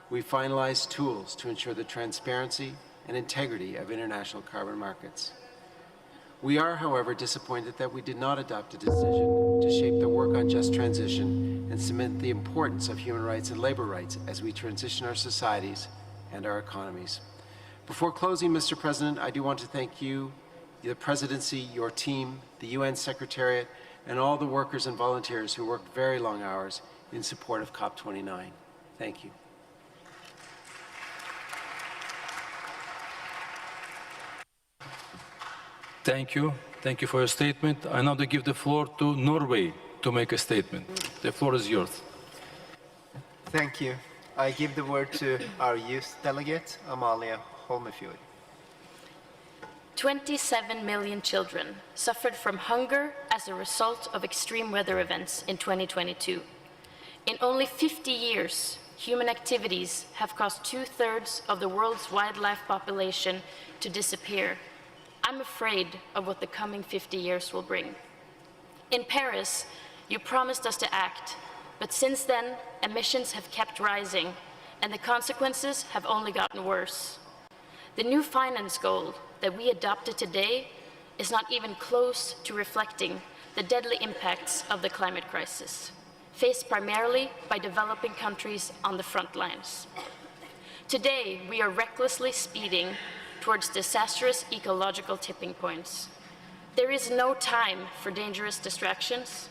We finalized tools to ensure the transparency and integrity of international carbon markets. We are, however, disappointed that we did not adopt a decision to shape the work on just transition and cement the importance of human rights and labor rights as we transition our societies and our economies. Before closing, Mr. President, I do want to thank you, the Presidency, your team, the UN Secretariat, and all the workers and volunteers who worked very long hours in support of COP29. Thank you. Thank you. Thank you for your statement. I now give the floor to Norway to make a statement. The floor is yours. Thank you. I give the word to our youth delegate, Amalie Holmefjord. 27 million children suffered from hunger as a result of extreme weather events in 2022. In only 50 years, human activities have caused 2/3 of the world's wildlife population to disappear. I'm afraid of what the coming 50 years will bring. In Paris, you promised us to act, but since then, emissions have kept rising, and the consequences have only gotten worse. The new finance goal that we adopted today is not even close to reflecting the deadly impacts of the climate crisis, faced primarily by developing countries on the front lines. Today, we are recklessly speeding towards disastrous ecological tipping points. There is no time for dangerous distractions,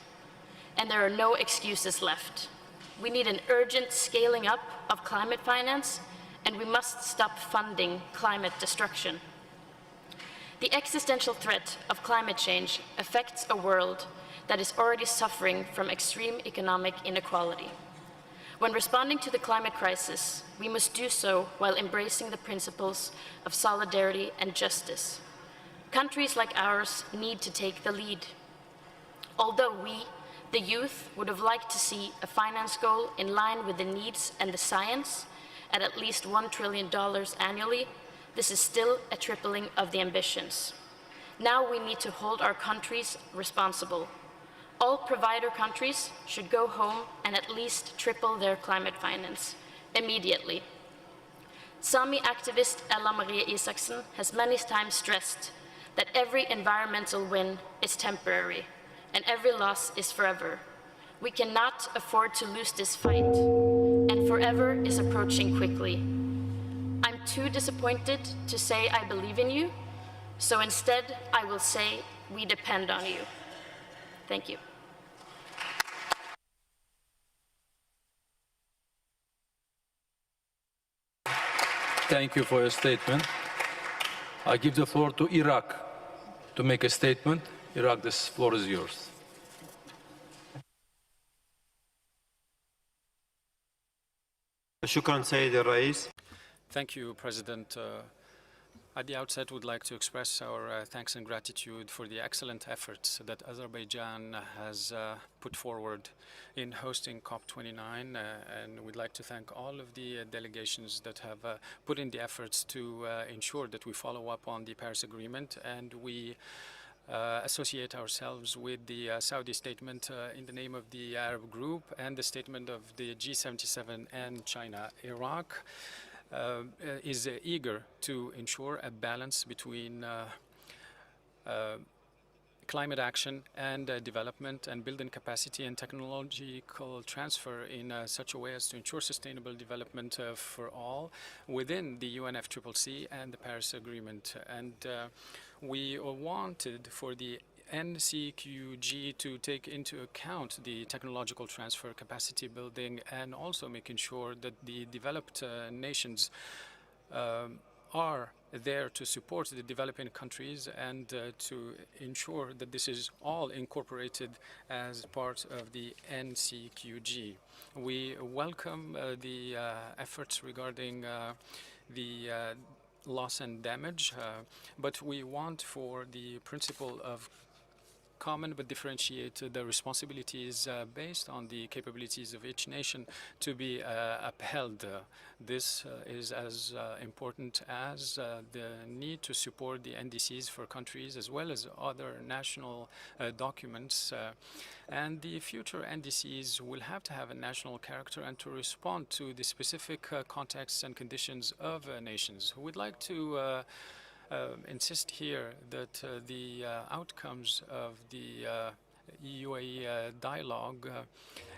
and there are no excuses left. We need an urgent scaling up of climate finance, and we must stop funding climate destruction. The existential threat of climate change affects a world that is already suffering from extreme economic inequality. When responding to the climate crisis, we must do so while embracing the principles of solidarity and justice. Countries like ours need to take the lead. Although we, the youth, would have liked to see a finance goal in line with the needs and the science at least $1 trillion annually, this is still a tripling of the ambitions. Now we need to hold our countries responsible. All provider countries should go home and at least triple their climate finance immediately. Sami activist Ella Marie Isaksen has many times stressed that every environmental win is temporary and every loss is forever. We cannot afford to lose this fight, and forever is approaching quickly. I'm too disappointed to say I believe in you, so instead I will say we depend on you. Thank you. Thank you for your statement. I give the floor to Iraq to make a statement. Iraq, this floor is yours. شكرا سيد الرئيس. Thank you, President. At the outset, would like to express our thanks and gratitude for the excellent efforts that Azerbaijan has put forward in hosting COP29, and we'd like to thank all of the delegations that have put in the efforts to ensure that we follow up on the Paris Agreement, and we associate ourselves with the Saudi statement in the name of the Arab group and the statement of the G77 and China. Iraq is eager to ensure a balance between climate action and development, and building capacity and technological transfer in such a way as to ensure sustainable development for all within the UNFCCC and the Paris Agreement. And we wanted for the NCQG to take into account the technological transfer, capacity building, and also making sure that the developed nations are there to support the developing countries and to ensure that this is all incorporated as part of the NCQG. We welcome the efforts regarding the loss and damage, but we want for the principle of common but differentiated responsibilities based on the capabilities of each nation to be upheld. This is as important as the need to support the NDCs for countries as well as other national documents. And the future NDCs will have to have a national character and to respond to the specific contexts and conditions of nations. We'd like to insist here that the outcomes of the UAE dialogue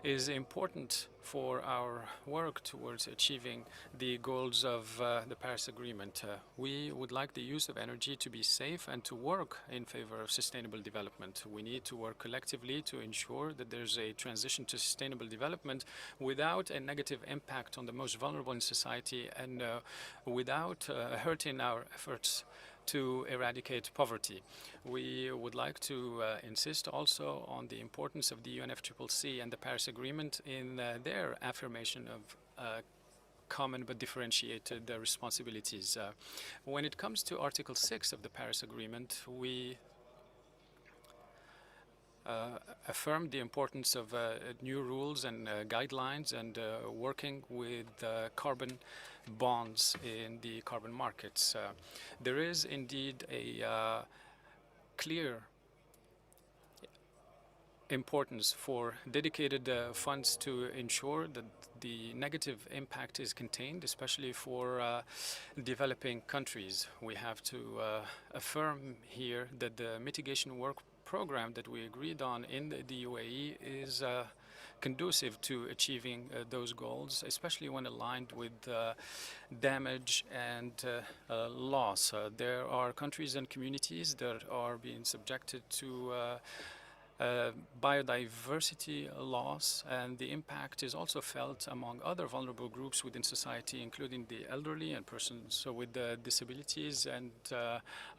is important for our work towards achieving the goals of the Paris Agreement. We would like the use of energy to be safe and to work in favor of sustainable development. We need to work collectively to ensure that there's a transition to sustainable development without a negative impact on the most vulnerable in society and without hurting our efforts to eradicate poverty. We would like to insist also on the importance of the UNFCCC and the Paris Agreement in their affirmation of common but differentiated responsibilities. When it comes to Article 6 of the Paris Agreement, we affirmed the importance of new rules and guidelines and working with carbon bonds in the carbon markets. There is indeed a clear importance for dedicated funds to ensure that the negative impact is contained, especially for developing countries. We have to affirm here that the mitigation work program that we agreed on in the UAE is conducive to achieving those goals, especially when aligned with damage and loss. There are countries and communities that are being subjected to biodiversity loss, and the impact is also felt among other vulnerable groups within society, including the elderly and persons with disabilities and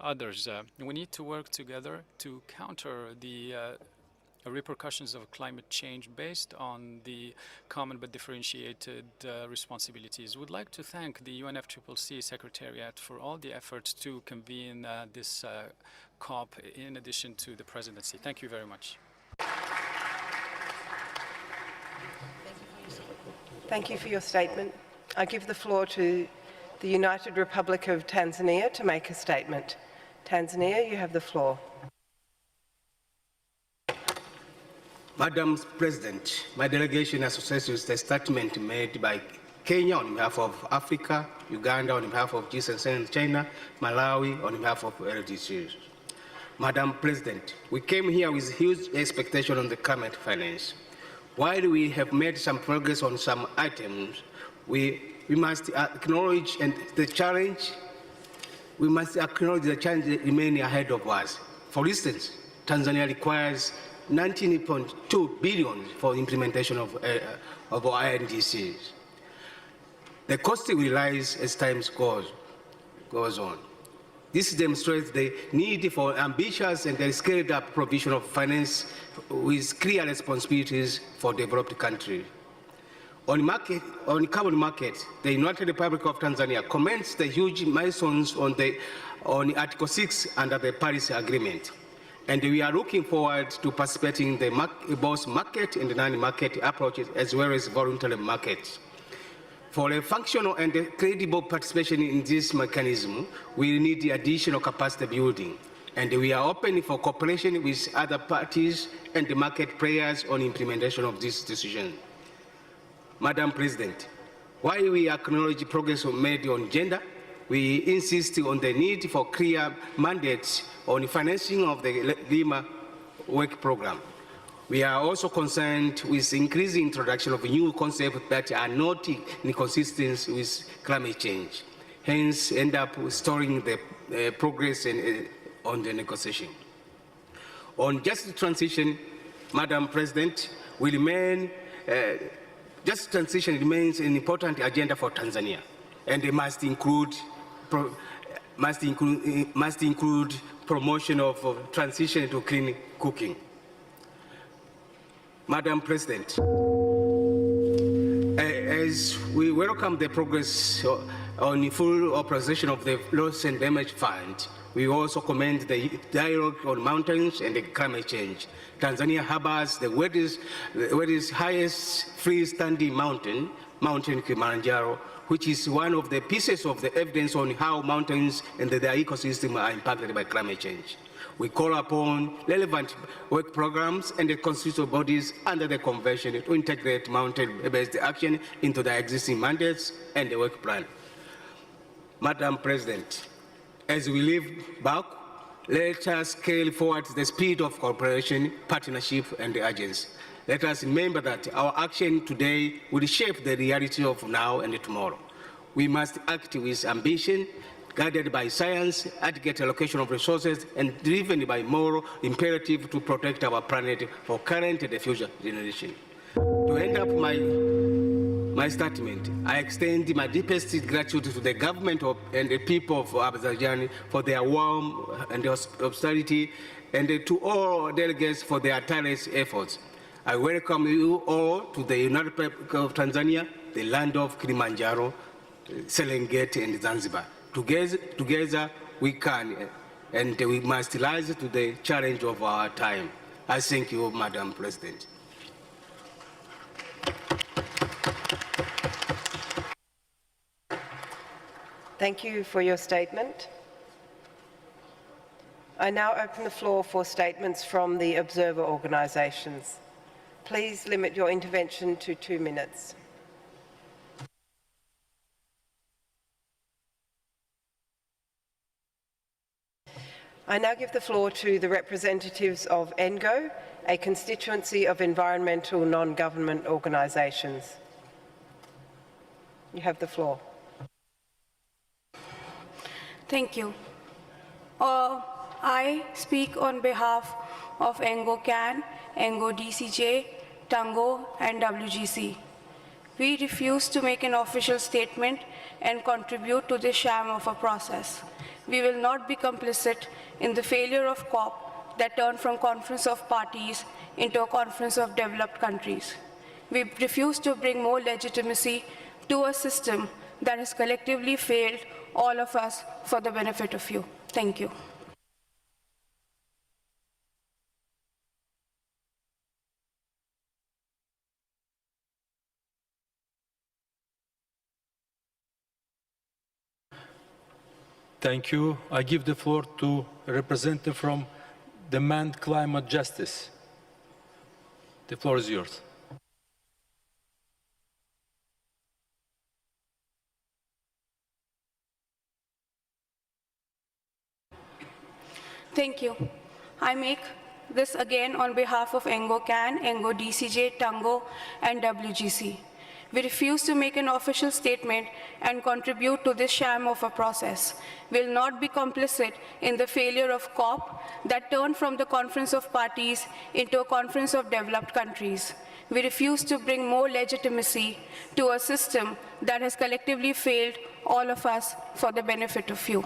others. We need to work together to counter the repercussions of climate change based on the common but differentiated responsibilities. We'd like to thank the UNFCCC Secretariat for all the efforts to convene this COP in addition to the presidency. Thank you very much. Thank you for your statement. I give the floor to the United Republic of Tanzania to make a statement. Tanzania, you have the floor. Madam President, my delegation associates with the statement made by Kenya on behalf of Africa, Uganda on behalf of G7 and China, Malawi on behalf of LDC. Madam President, we came here with huge expectation on the climate finance. While we have made some progress on some items, we must acknowledge the challenge. We must acknowledge the challenge remaining ahead of us. For instance, Tanzania requires 19.2 billion for implementation of our INDCs. The cost will rise as time goes on. This demonstrates the need for ambitious and scaled-up provision of finance with clear responsibilities for developed countries. On carbon market, the United Republic of Tanzania commends the huge milestones on Article 6 under the Paris Agreement. And we are looking forward to participating in both market and non-market approaches as well as voluntary markets. For a functional and credible participation in this mechanism, we need additional capacity building, and we are open for cooperation with other parties and the market players on implementation of this decision. Madam President, while we acknowledge progress made on gender, we insist on the need for clear mandates on financing of the Lima work program. We are also concerned with increasing introduction of new concepts that are not in consistency with climate change, hence end up stalling the progress on the negotiation. On just transition, Madam President, just transition remains an important agenda for Tanzania, and it must include promotion of transition to clean cooking. Madam President, as we welcome the progress on full authorization of the Loss and Damage Fund, we also commend the dialogue on mountains and climate change. Tanzania harbors the world's highest freestanding mountain, Mount Kilimanjaro, which is one of the pieces of the evidence on how mountains and their ecosystem are impacted by climate change. We call upon relevant work programs and the constitutional bodies under the Convention to integrate mountain-based action into the existing mandates and the work plan. Madam President, as we live back, let us scale forward the speed of cooperation, partnership, and urgency. Let us remember that our action today will shape the reality of now and tomorrow. We must act with ambition, guided by science, adequate allocation of resources, and driven by moral imperative to protect our planet for current and future generations. To end up my statement, I extend my deepest gratitude to the government and the people of Azerbaijan for their warmth and hospitality, and to all delegates for their tireless efforts. I welcome you all to the United Republic of Tanzania, the land of Kilimanjaro, Serengeti, and Zanzibar. Together we can, and we must rise to the challenge of our time. I thank you, Madam President. Thank you for your statement. I now open the floor for statements from the observer organisations. Please limit your intervention to 2 minutes. I now give the floor to the representatives of ENGO, a constituency of environmental non-government organisations. You have the floor. Thank you. I speak on behalf of Engo CAN, Engo DCJ, Tango, and WGC. We refuse to make an official statement and contribute to this sham of a process. We will not be complicit in the failure of COP that turned from Conference of Parties into a Conference of Developed Countries. We refuse to bring more legitimacy to a system that has collectively failed all of us for the benefit of you. Thank you. Thank you. I give the floor to a representative from Demand Climate Justice. The floor is yours. Thank you. I make this again on behalf of Engo CAN, Engo DCJ, Tango, and WGC. We refuse to make an official statement and contribute to this sham of a process. We will not be complicit in the failure of COP that turned from the Conference of Parties into a Conference of Developed Countries. We refuse to bring more legitimacy to a system that has collectively failed all of us for the benefit of few.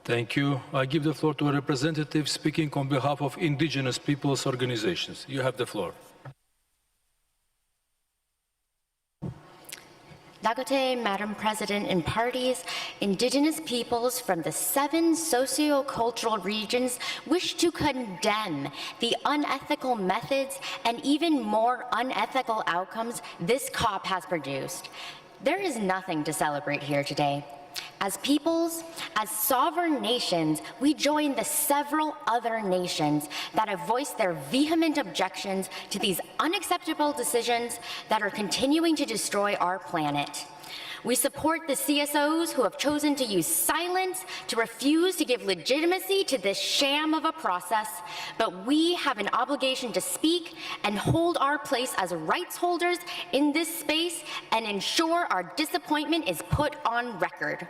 Thank you. I give the floor to a representative speaking on behalf of indigenous peoples' organizations. You have the floor. Dagote, Madam President and parties, indigenous peoples from the 7 socio-cultural regions wish to condemn the unethical methods and even more unethical outcomes this COP has produced. There is nothing to celebrate here today. As peoples, as sovereign nations, we join the several other nations that have voiced their vehement objections to these unacceptable decisions that are continuing to destroy our planet. We support the CSOs who have chosen to use silence to refuse to give legitimacy to this sham of a process, but we have an obligation to speak and hold our place as rights holders in this space and ensure our disappointment is put on record.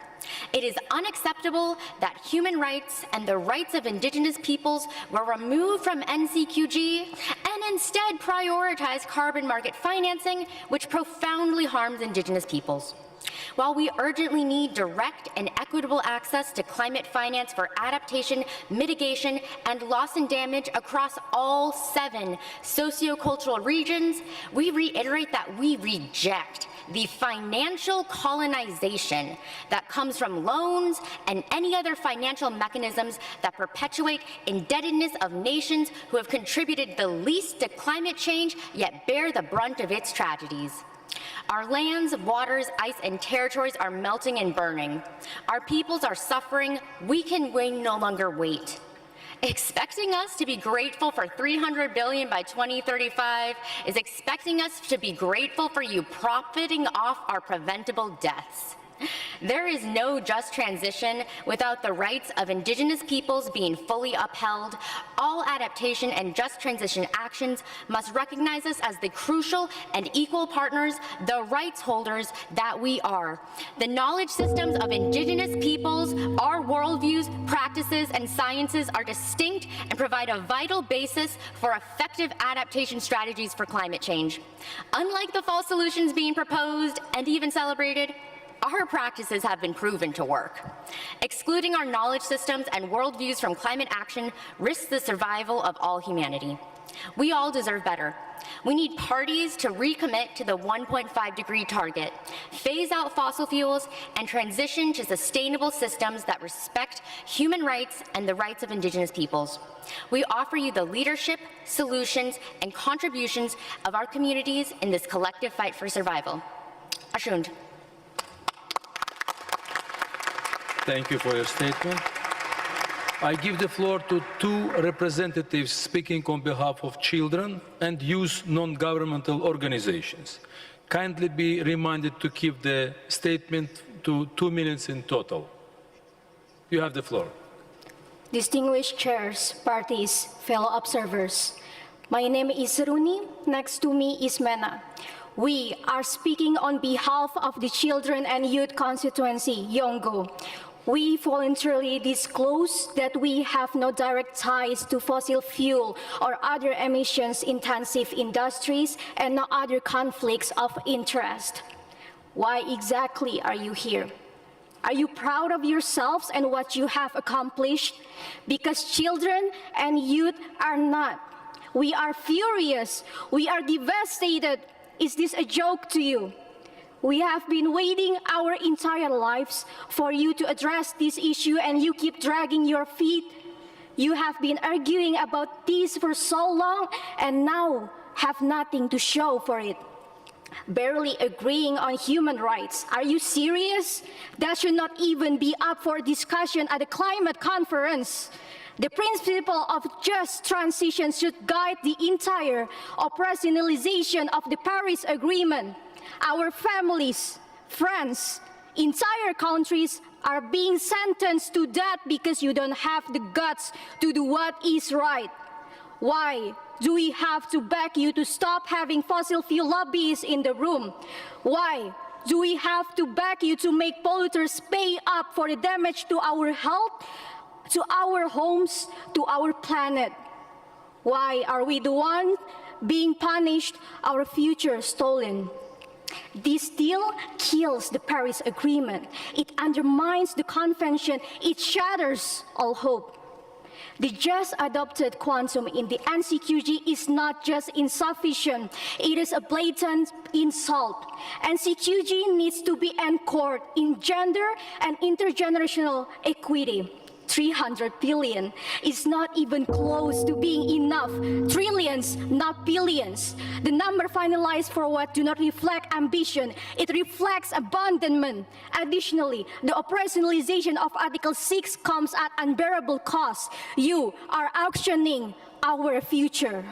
It is unacceptable that human rights and the rights of indigenous peoples were removed from NCQG and instead prioritize carbon market financing, which profoundly harms indigenous peoples. While we urgently need direct and equitable access to climate finance for adaptation, mitigation, and loss and damage across all 7 sociocultural regions, we reiterate that we reject the financial colonization that comes from loans and any other financial mechanisms that perpetuate indebtedness of nations who have contributed the least to climate change yet bear the brunt of its tragedies. Our lands, waters, ice, and territories are melting and burning. Our peoples are suffering. We no longer wait. Expecting us to be grateful for $300 billion by 2035 is expecting us to be grateful for you profiting off our preventable deaths. There is no just transition without the rights of indigenous peoples being fully upheld. All adaptation and just transition actions must recognize us as the crucial and equal partners, the rights holders that we are. The knowledge systems of indigenous peoples, our worldviews, practices, and sciences are distinct and provide a vital basis for effective adaptation strategies for climate change. Unlike the false solutions being proposed and even celebrated, our practices have been proven to work. Excluding our knowledge systems and worldviews from climate action risks the survival of all humanity. We all deserve better. We need parties to recommit to the 1.5-degree target, phase out fossil fuels, and transition to sustainable systems that respect human rights and the rights of indigenous peoples. We offer you the leadership, solutions, and contributions of our communities in this collective fight for survival. Ashund. Thank you for your statement. I give the floor to 2 representatives speaking on behalf of children and youth non-governmental organizations. Kindly be reminded to keep the statement to 2 minutes in total. You have the floor. distinguished chairs, parties, fellow observers. My name is Runi, next to me is Mena. We are speaking on behalf of the Children and Youth Constituency, Yongo. We voluntarily disclose that we have no direct ties to fossil fuel or other emissions-intensive industries and no other conflicts of interest. Why exactly are you here? Are you proud of yourselves and what you have accomplished? Because children and youth are not. We are furious. We are devastated. Is this a joke to you? We have been waiting our entire lives for you to address this issue, and you keep dragging your feet. You have been arguing about this for so long and now have nothing to show for it. Barely agreeing on human rights. Are you serious? That should not even be up for discussion at a climate conference. The principle of just transition should guide the entire operationalization of the Paris Agreement. Our families, friends, entire countries are being sentenced to death because you don't have the guts to do what is right. Why do we have to beg you to stop having fossil fuel lobbyists in the room? Why do we have to beg you to make polluters pay up for the damage to our health, to our homes, to our planet? Why are we the ones being punished, our future stolen? This deal kills the Paris Agreement. It undermines the convention. It shatters all hope. The just adopted quantum in the NCQG is not just insufficient, it is a blatant insult. NCQG needs to be anchored in gender and intergenerational equity. 300 billion is not even close to being enough. Trillions, not billions. The number finalized for what do not reflect ambition. It reflects abandonment. Additionally, the operationalization of Article 6 comes at unbearable cost. You are auctioning our future.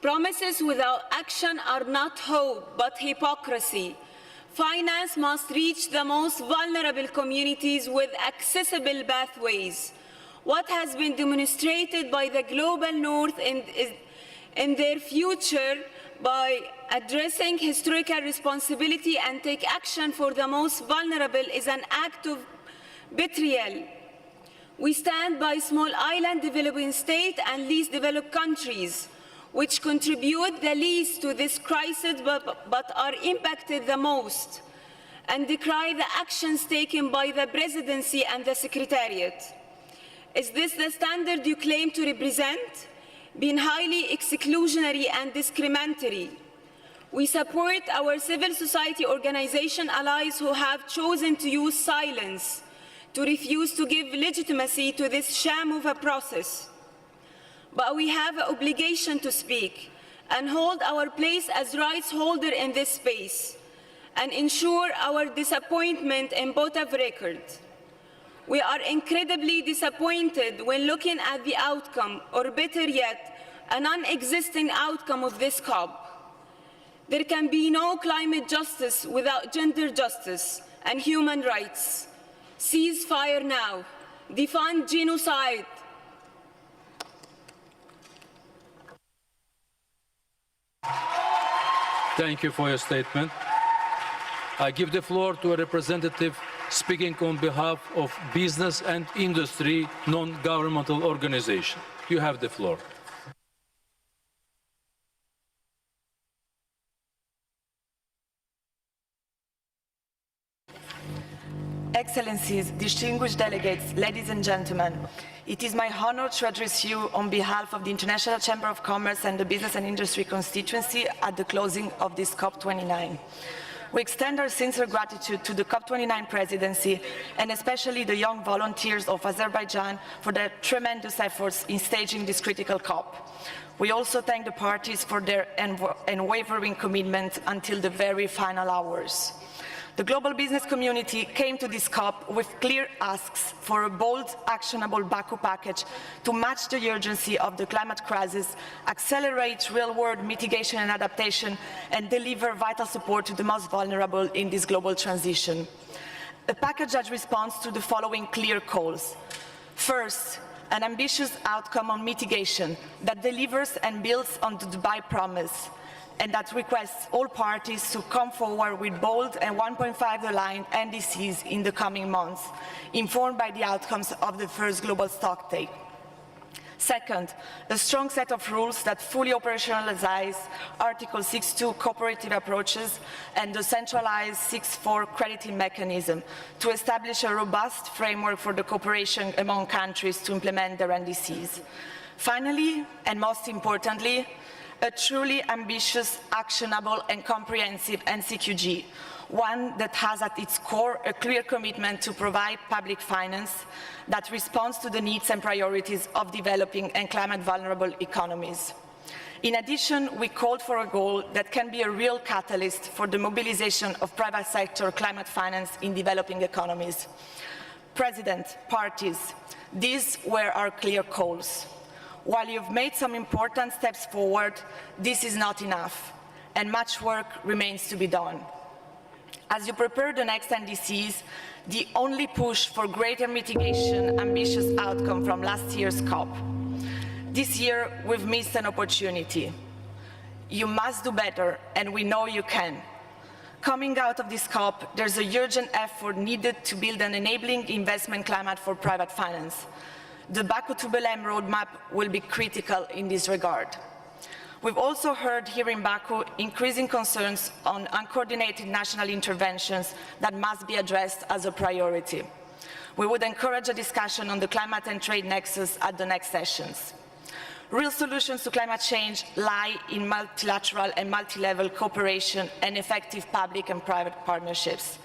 Promises without action are not hope, but hypocrisy. Finance must reach the most vulnerable communities with accessible pathways. What has been demonstrated by the global north in their future by addressing historical responsibility and take action for the most vulnerable is an act of betrayal. We stand by small island developing states and least developed countries, which contribute the least to this crisis but are impacted the most, and decry the actions taken by the Presidency and the Secretariat. Is this the standard you claim to represent? Being highly exclusionary and discriminatory. We support our civil society organization allies who have chosen to use silence to refuse to give legitimacy to this sham of a process. But we have an obligation to speak and hold our place as rights holder in this space and ensure our disappointment in both of record. We are incredibly disappointed when looking at the outcome, or better yet, a non-existing outcome of this COP. There can be no climate justice without gender justice and human rights. Cease fire now. Defund genocide. Thank you for your statement. I give the floor to a representative speaking on behalf of business and industry non-governmental organization. You have the floor. Excellencies, distinguished delegates, ladies and gentlemen, it is my honor to address you on behalf of the International Chamber of Commerce and the Business and Industry constituency at the closing of this COP29. We extend our sincere gratitude to the COP29 presidency and especially the young volunteers of Azerbaijan for their tremendous efforts in staging this critical COP. We also thank the parties for their unwavering commitment until the very final hours. The global business community came to this COP with clear asks for a bold, actionable Baku package to match the urgency of the climate crisis, accelerate real-world mitigation and adaptation, and deliver vital support to the most vulnerable in this global transition. A package that responds to the following clear calls. First, an ambitious outcome on mitigation that delivers and builds on the Dubai promise, and that requests all parties to come forward with bold and 1.5-aligned NDCs in the coming months, informed by the outcomes of the first global stocktake. Second, a strong set of rules that fully operationalize Article 6.2 cooperative approaches and the centralized 6.4 crediting mechanism to establish a robust framework for the cooperation among countries to implement their NDCs. Finally, and most importantly, a truly ambitious, actionable and comprehensive NCQG, one that has at its core a clear commitment to provide public finance that responds to the needs and priorities of developing and climate-vulnerable economies. In addition, we called for a goal that can be a real catalyst for the mobilization of private sector climate finance in developing economies. President, parties, these were our clear calls. While you've made some important steps forward, this is not enough, and much work remains to be done. As you prepare the next NDCs, the only push for greater mitigation ambitious outcome from last year's COP. This year, we've missed an opportunity. You must do better, and we know you can. Coming out of this COP, there's a urgent effort needed to build an enabling investment climate for private finance. The Baku to Belém roadmap will be critical in this regard. We've also heard here in Baku increasing concerns on uncoordinated national interventions that must be addressed as a priority. We would encourage a discussion on the climate and trade nexus at the next sessions. Real solutions to climate change lie in multilateral and multi-level cooperation and effective public and private partnerships.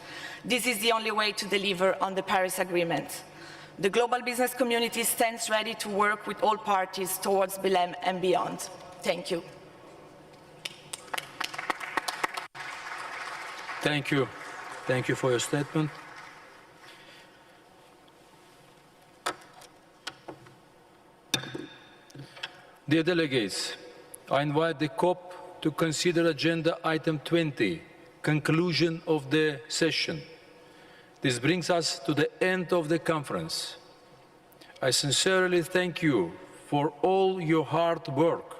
This is the only way to deliver on the Paris Agreement. The global business community stands ready to work with all parties towards Belém and beyond. Thank you. Thank you. Thank you for your statement. Dear delegates, I invite the COP to consider agenda item 20, conclusion of the session. This brings us to the end of the conference. I sincerely thank you for all your hard work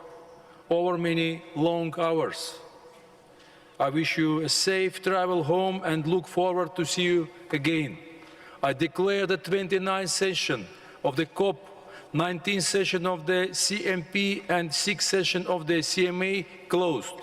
over many long hours. I wish you a safe travel home and look forward to see you again. I declare the 29th session of the COP, 19th session of the CMP and 6th session of the CMA closed.